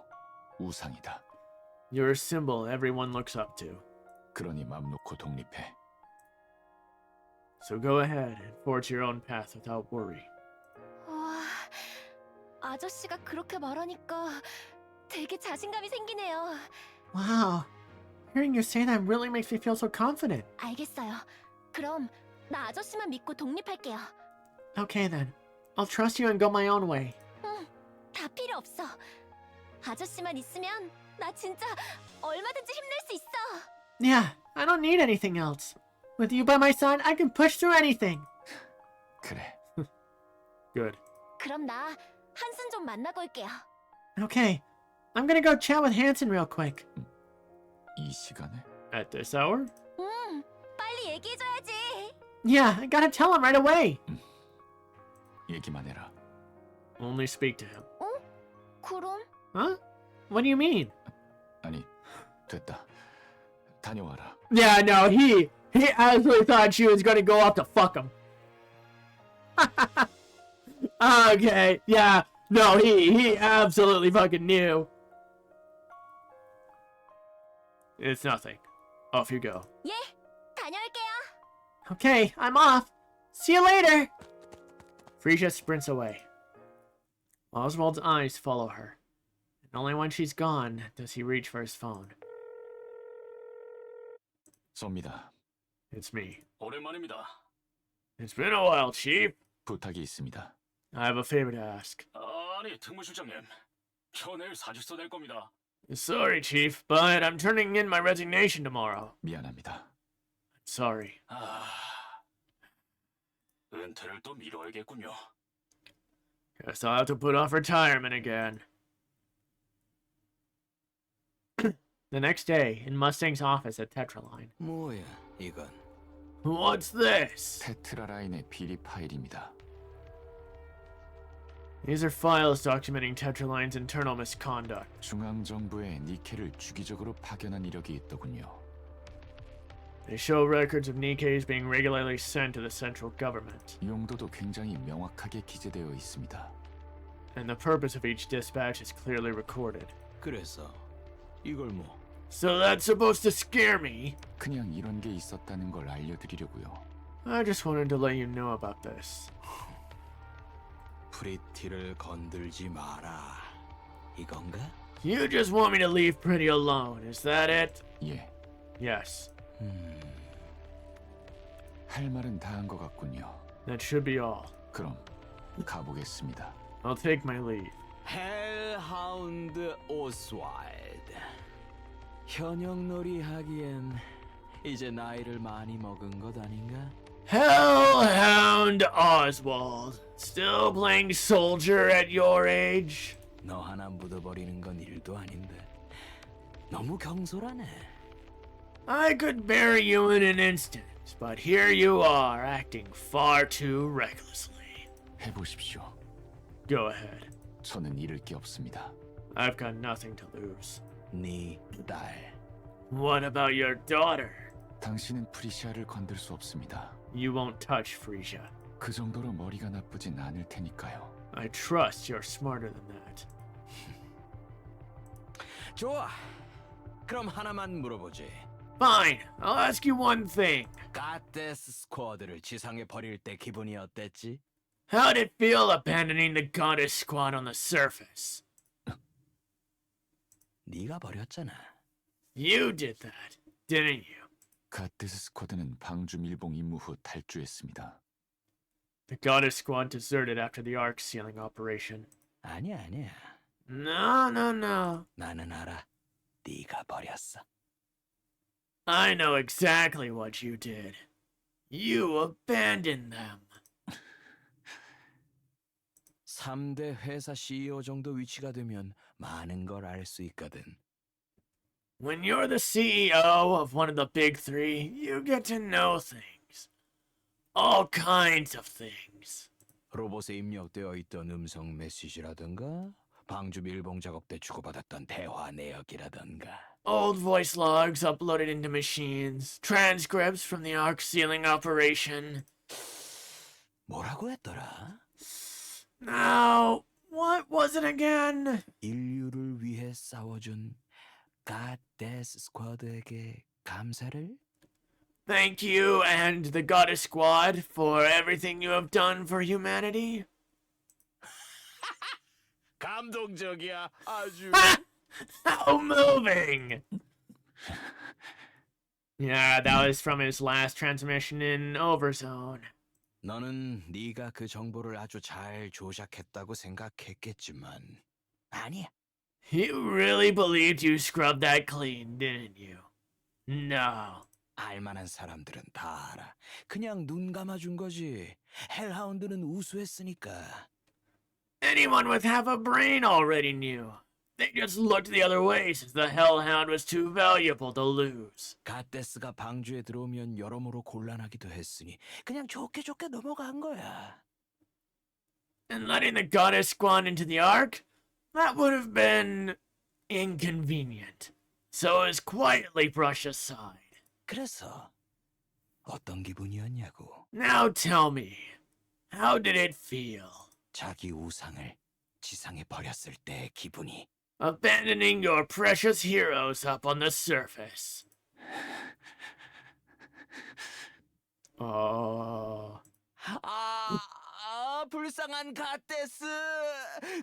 우상이다. You're a symbol everyone looks up to. 그러니 맘 놓고 독립해. So go ahead and forge your own path without worry. 와, 아저씨가 그렇게 말하니까 되게 자신감이 생기네요. Wow, hearing you say that really makes me feel so confident. 알겠어요. 그럼 나 아저씨만 믿고 독립할게요. Okay then, I'll trust you and go my own way. 응, 다 필요 없어. 아저씨만 있으면 나 진짜 얼마든지 힘낼 수 있어. Yeah, I don't need anything else. With you by my side, I can push through anything. 그래. Good. 그럼 나 한슨 좀 만나고 올게요. Okay. I'm gonna go chat with Hanson real quick. 이 시간에? At this hour? 빨리 얘기해줘야지. Yeah, I gotta tell him right away. 얘기만 해라. Only speak to him. 그럼? Huh? What do you mean? 아니, 됐다. 다녀와라. Yeah, no, he absolutely thought she was gonna go off to fuck him. Okay, yeah, no, he absolutely fucking knew. It's nothing. Off you go. 예, 다녀올게요. Okay, I'm off. See you later. Frisia sprints away. Oswald's eyes follow her. And only when she's gone does he reach for his phone. 섭니다. It's me. 오랜만입니다. It's been a while, Chief. 부탁이 있습니다. I have a favor to ask. 아니, 특무실장님. 저 내일 사직서 낼 겁니다. Sorry, Chief, but I'm turning in my resignation tomorrow. 미안합니다. Sorry. 은퇴를 또 미뤄야겠군요. Guess I'll have to put off retirement again. The next day, in Mustang's office at Tetraline. 뭐야, 이건? What's this? 테트라라인의 비리 파일입니다. These are files documenting Tetraline's internal misconduct. 중앙정부에 니케를 주기적으로 파견한 이력이 있더군요. They show records of NIKKEs being regularly sent to the central government. 용도도 굉장히 명확하게 기재되어 있습니다. And the purpose of each dispatch is clearly recorded. 그래서 이걸 뭐? So that's supposed to scare me? 그냥 이런 게 있었다는 걸 알려드리려고요. I just wanted to let you know about this. 프리티를 건들지 마라. 이건가? You just want me to leave Pretty alone, is that it? 예, Yes. 할 말은 다 한 것 같군요. That should be all. 그럼 가보겠습니다. I'll take my leave. 헬하운드 오스왈드. 현역놀이 하기엔 이제 나이를 많이 먹은 것 아닌가? Hellhound Oswald. Still playing soldier at your age? 너 하나 묻어버리는 건 일도 아닌데 너무 경솔하네. I could bury you in an instant, but here you are, acting far too recklessly. 해보십시오. Go ahead. 저는 잃을 게 없습니다. I've got nothing to lose. 네 딸. What about your daughter? 당신은 프리시아를 건들 수 없습니다. You won't touch Frisia. 그 정도로 머리가 나쁘진 않을 테니까요. I trust you're smarter than that. 좋아. 그럼 하나만 물어보지. Fine, I'll ask you one thing. 가데스 스쿼드를 지상에 버릴 때 기분이 어땠지? How'd it feel abandoning the goddess squad on the surface? 네가 버렸잖아. You did that, didn't you? 갓데스 스쿼드는 방주 밀봉 임무 후 탈주했습니다. The goddess squad deserted after the arc sealing operation. 아니야. No. 나는 알아. 네가 버렸어. I know exactly what you did. You abandoned them. 3대 회사 CEO 정도 위치가 되면 많은 걸 알 수 있거든. When you're the CEO of one of the big three, you get to know things. All kinds of things. 로봇에 입력되어 있던 음성 메시지라든가 방주 밀봉 작업 때 주고받았던 대화 내역이라든가. Old voice logs uploaded into machines, transcripts from the arc sealing operation. 뭐라고 했더라? Now, what was it again? 인류를 위해 싸워준 갓데스 스쿼드에게 감사를? Thank you and the Goddess Squad for everything you have done for humanity. 감동적이야, 아주. How moving! Yeah, that was from his last transmission in Overzone. 너는 네가 그 정보를 아주 잘 조작했다고 생각했겠지만 아니야. You really believed you scrubbed that clean, didn't you? No, 알만한 사람들은 다 알아. 그냥 눈 감아준 거지. 헬하운드는 우수했으니까. Anyone with half a brain already knew. They just looked the other way since the Hellhound was too valuable to lose. 갓데스가 방주에 들어오면 여러모로 곤란하기도 했으니 그냥 좋게 넘어간 거야. And letting the goddess squan into the Ark? That would have been inconvenient. So it was quietly brushed aside. 그래서 어떤 기분이었냐고. Now tell me, how did it feel? 자기 우상을 지상에 버렸을 때의 기분이. Abandoning your precious heroes up on the surface. Oh. 불쌍한 갓데스.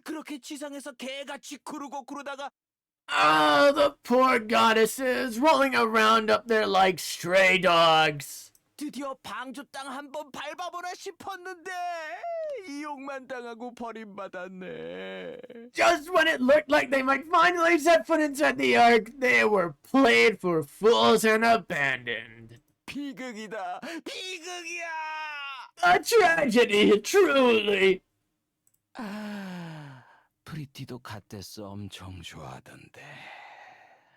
그렇게 지상에서 개같이 구르다가 Ah, the poor goddesses rolling around up there like stray dogs. 드디어 방주 땅 한 번 밟아보나 싶었는데 이용만 당하고 버림받았네. Just when it looked like they might finally set foot inside the Ark, they were played for fools and abandoned. 비극이다. 비극이야. A tragedy, truly. 프리티도 갓데스 엄청 좋아하던데.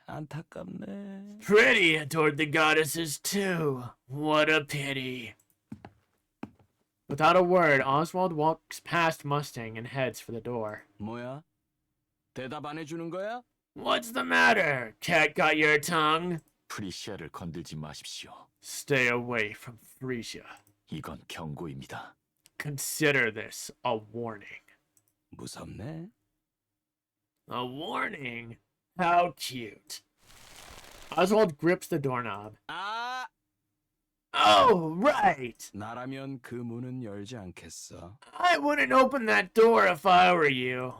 안타깝네. Pretty adored the goddesses too. What a pity. Without a word, Oswald walks past Mustang and heads for the door. 뭐야? 대답 안 해주는 거야? What's the matter? Cat got your tongue? 프리시아를 건들지 마십시오. Stay away from Frisia. 이건 경고입니다. Consider this a warning. 무섭네. A warning? How cute. Oswald grips the doorknob. 아, Oh, right! 나라면 그 문은 열지 않겠어. I wouldn't open that door if I were you.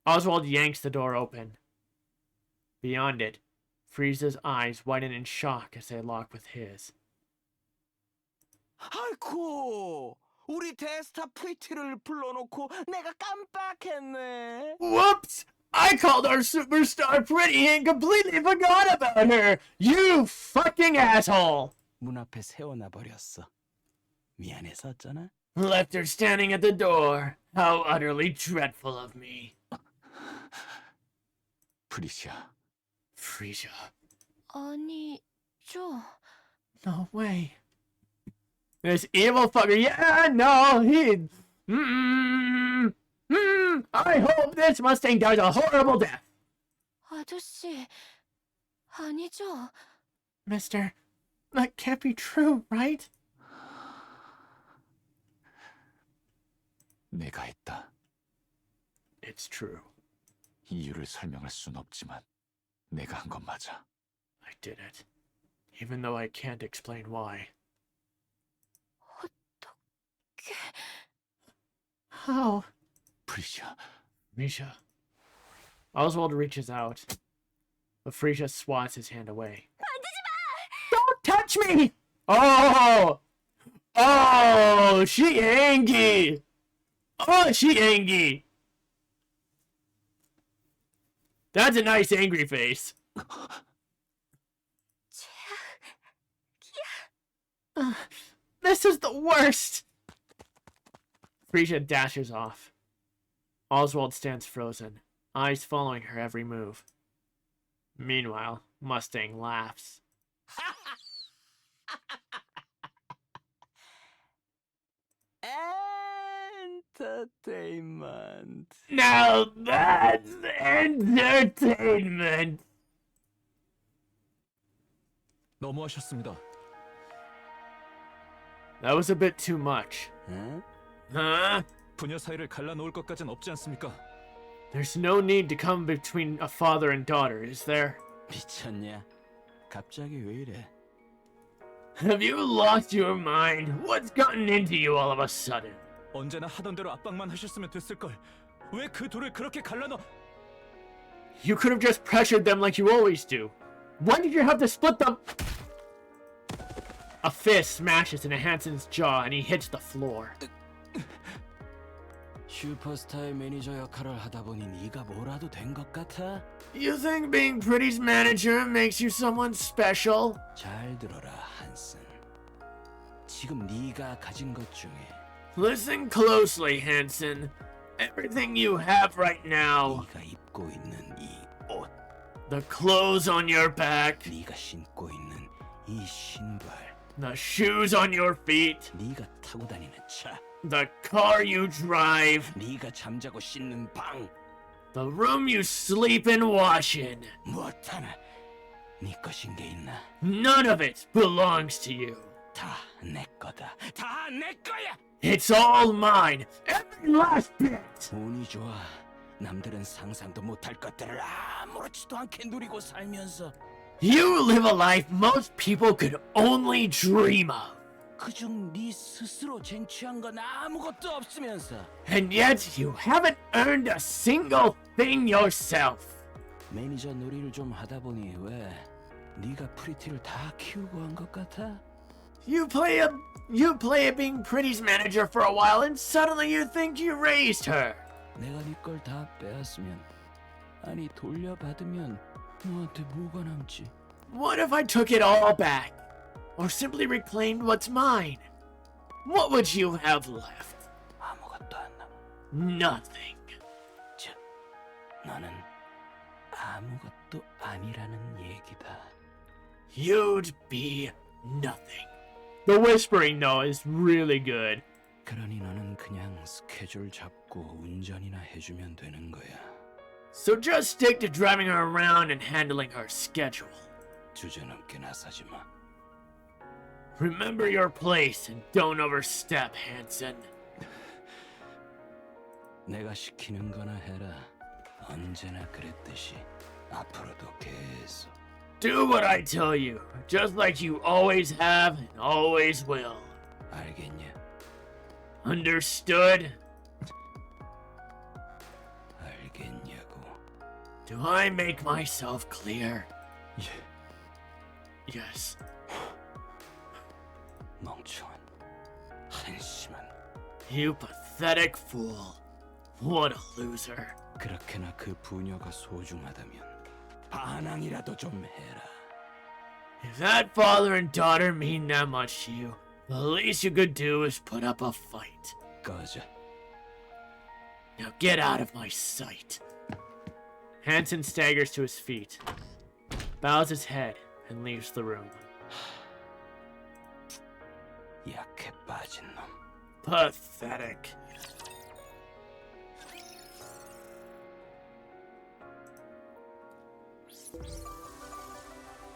Oswald yanks the door open. Beyond it, Frieza's eyes widen in shock as they lock with his. 아이쿠, 우리 대스타 프리티를 불러놓고 내가 깜빡했네. Whoops! I called our superstar pretty and completely forgot about her! You fucking asshole! 문 앞에 세워놔 버렸어. 미안해서 어쩌나? Left her standing at the door. How utterly dreadful of me. 프리시아, Frisia. 아니죠. No way. This evil fucker. Yeah, no, he. I hope this Mustang dies a horrible death. 아저씨, 아니죠. Mister, that can't be true, right? 내가 했다. It's true. 이유를 설명할 순 없지만 내가 한 건 맞아. I did it. Even though I can't explain why. 어떻게... How? 프리시아, Misha. Oswald reaches out, but Frisia swats his hand away. Don't touch me! Oh! Oh, she angry! Oh, she angry! That's a nice angry face. This is the worst! Frisia dashes off. Oswald stands frozen, eyes following her every move. Meanwhile, Mustang laughs. Entertainment. Now that's entertainment! 너무하셨습니다. That was a bit too much. 응? Huh? 부녀 사이를 갈라놓을 것까진 없지 않습니까? There's no need to come between a father and daughter, is there? 미쳤냐? 갑자기 왜 이래? Have you lost your mind? What's gotten into you all of a sudden? 언제나 하던 대로 압박만 하셨으면 됐을걸. 왜 그 둘을 그렇게 갈라놓... You could have just pressured them like you always do. Why did you have to split them? A fist smashes into Hansen's jaw and he hits the floor. 슈퍼스타의 매니저 역할을 하다 보니 네가 뭐라도 된 것 같아? You think being Pretty's manager makes you someone special? 잘 들어라, 한슨. 지금 네가 가진 것 중에 Listen closely, Hanson. Everything you have right now, 네가 입고 있는 이 옷, the clothes on your back, 네가 신고 있는 이 신발, the shoes on your feet, 네가 타고 다니는 차, the car you drive, 네가 잠자고 씻는 방, the room you sleep and wash in. 무엇 하나 네 것인 게 있나? None of it belongs to you. 다 내 거다. 다 내 거야. It's all mine, every last bit. 운이 좋아. 남들은 상상도 못할 것들을 아무렇지도 않게 누리고 살면서 You live a life most people could only dream of. 그중 네 스스로 쟁취한 건 아무것도 없으면서 And yet you haven't earned a single thing yourself. 매니저 놀이를 좀 하다 보니 왜 네가 프리티를 다 키우고 한 것 같아? You play at being Pretty's manager for a while and suddenly you think you raised her. 내가 네 걸 다 빼앗으면 아니 돌려받으면 너한테 뭐가 남지? What if I took it all back? Or simply reclaimed what's mine? What would you have left? 아무것도 안 남아. Nothing. 즉, 너는 아무것도 아니라는 얘기다. You'd be nothing. The whispering, though, is really good. 그러니 너는 그냥 스케줄 잡고 운전이나 해주면 되는 거야. So just stick to driving her around and handling her schedule. 주저넘게 나서지 마. Remember your place and don't overstep, Hanson. 내가 시키는 거나 해라. 언제나 그랬듯이 앞으로도 계속. Do what I tell you, just like you always have and always will. 알겠냐? Understood? 알겠냐고. Do I make myself clear? 예. Yes. 멍청한, 한심한. You pathetic fool. What a loser. 그렇게나 그 부녀가 소중하다면 반항이라도 좀 해라. If that father and daughter mean that much to you, the least you could do is put up a fight. 꺼져. Now get out of my sight. Hanson staggers to his feet, bows his head, and leaves the room. 약해 빠진 놈. Pathetic.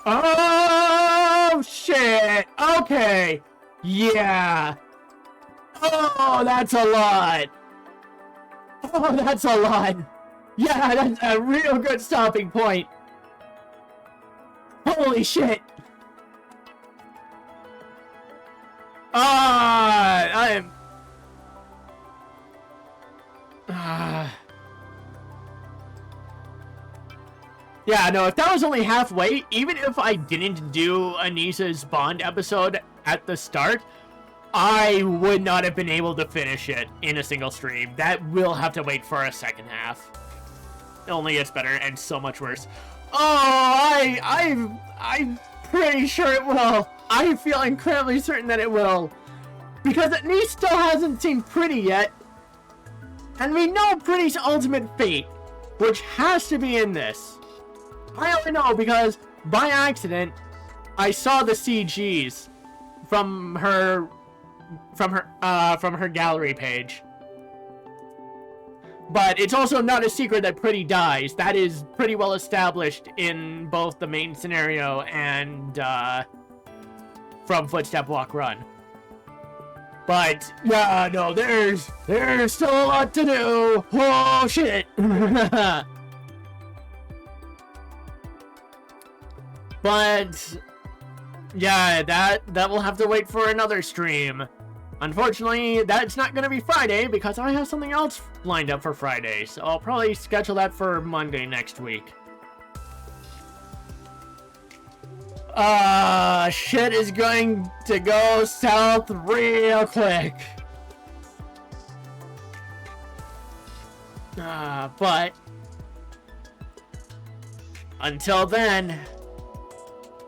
Oh, shit. Okay. Yeah. Oh, that's a lot. Oh, that's a lot. Yeah, that's a real good stopping point. Holy shit. I am... Yeah, no, if that was only halfway, even if I didn't do Anissa's Bond episode at the start, I would not have been able to finish it in a single stream. That will have to wait for a second half. It only gets better and so much worse. Oh, I'm pretty sure it will. I feel incredibly certain that it will. Because Anise still hasn't seen Pretty yet. And we know Pretty's ultimate fate, which has to be in this. I only know because, by accident, I saw the CGs from her gallery page. But it's also not a secret that Pretty dies. That is pretty well established in both the main scenario and from Footstep Walk Run. But yeah, no, there's still a lot to do. Oh shit. But yeah, that will have to wait for another stream. Unfortunately, that's not going to be Friday because I have something else lined up for Friday, so I'll probably schedule that for Monday next week. Shit is going to go south real quick. But until then,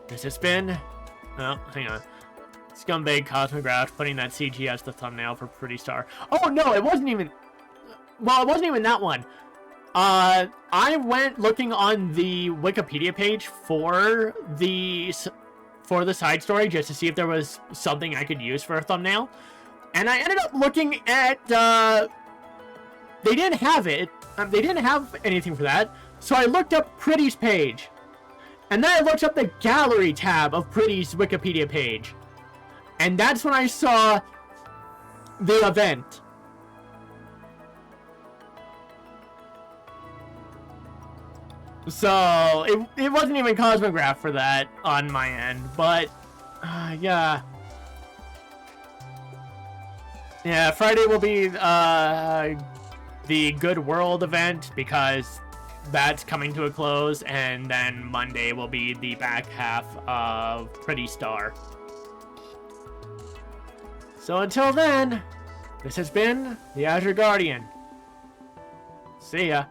this has been. Oh, hang on. Scumbag Cosmograph putting that CG as the thumbnail for Pretty Star. Oh no, it wasn't even. Well, it wasn't even that one. I went looking on the Wikipedia page for the side story just to see if there was something I could use for a thumbnail, and I ended up looking at. They didn't have it. They didn't have anything for that. So I looked up Pretty's page, and then I looked up the gallery tab of Pretty's Wikipedia page, and that's when I saw the event. So it wasn't even Cosmograph for that on my end, but yeah. Yeah, Friday will be the Good World event because that's coming to a close, and then Monday will be the back half of Pretty Star. So until then, this has been the Azure Guardian. See ya.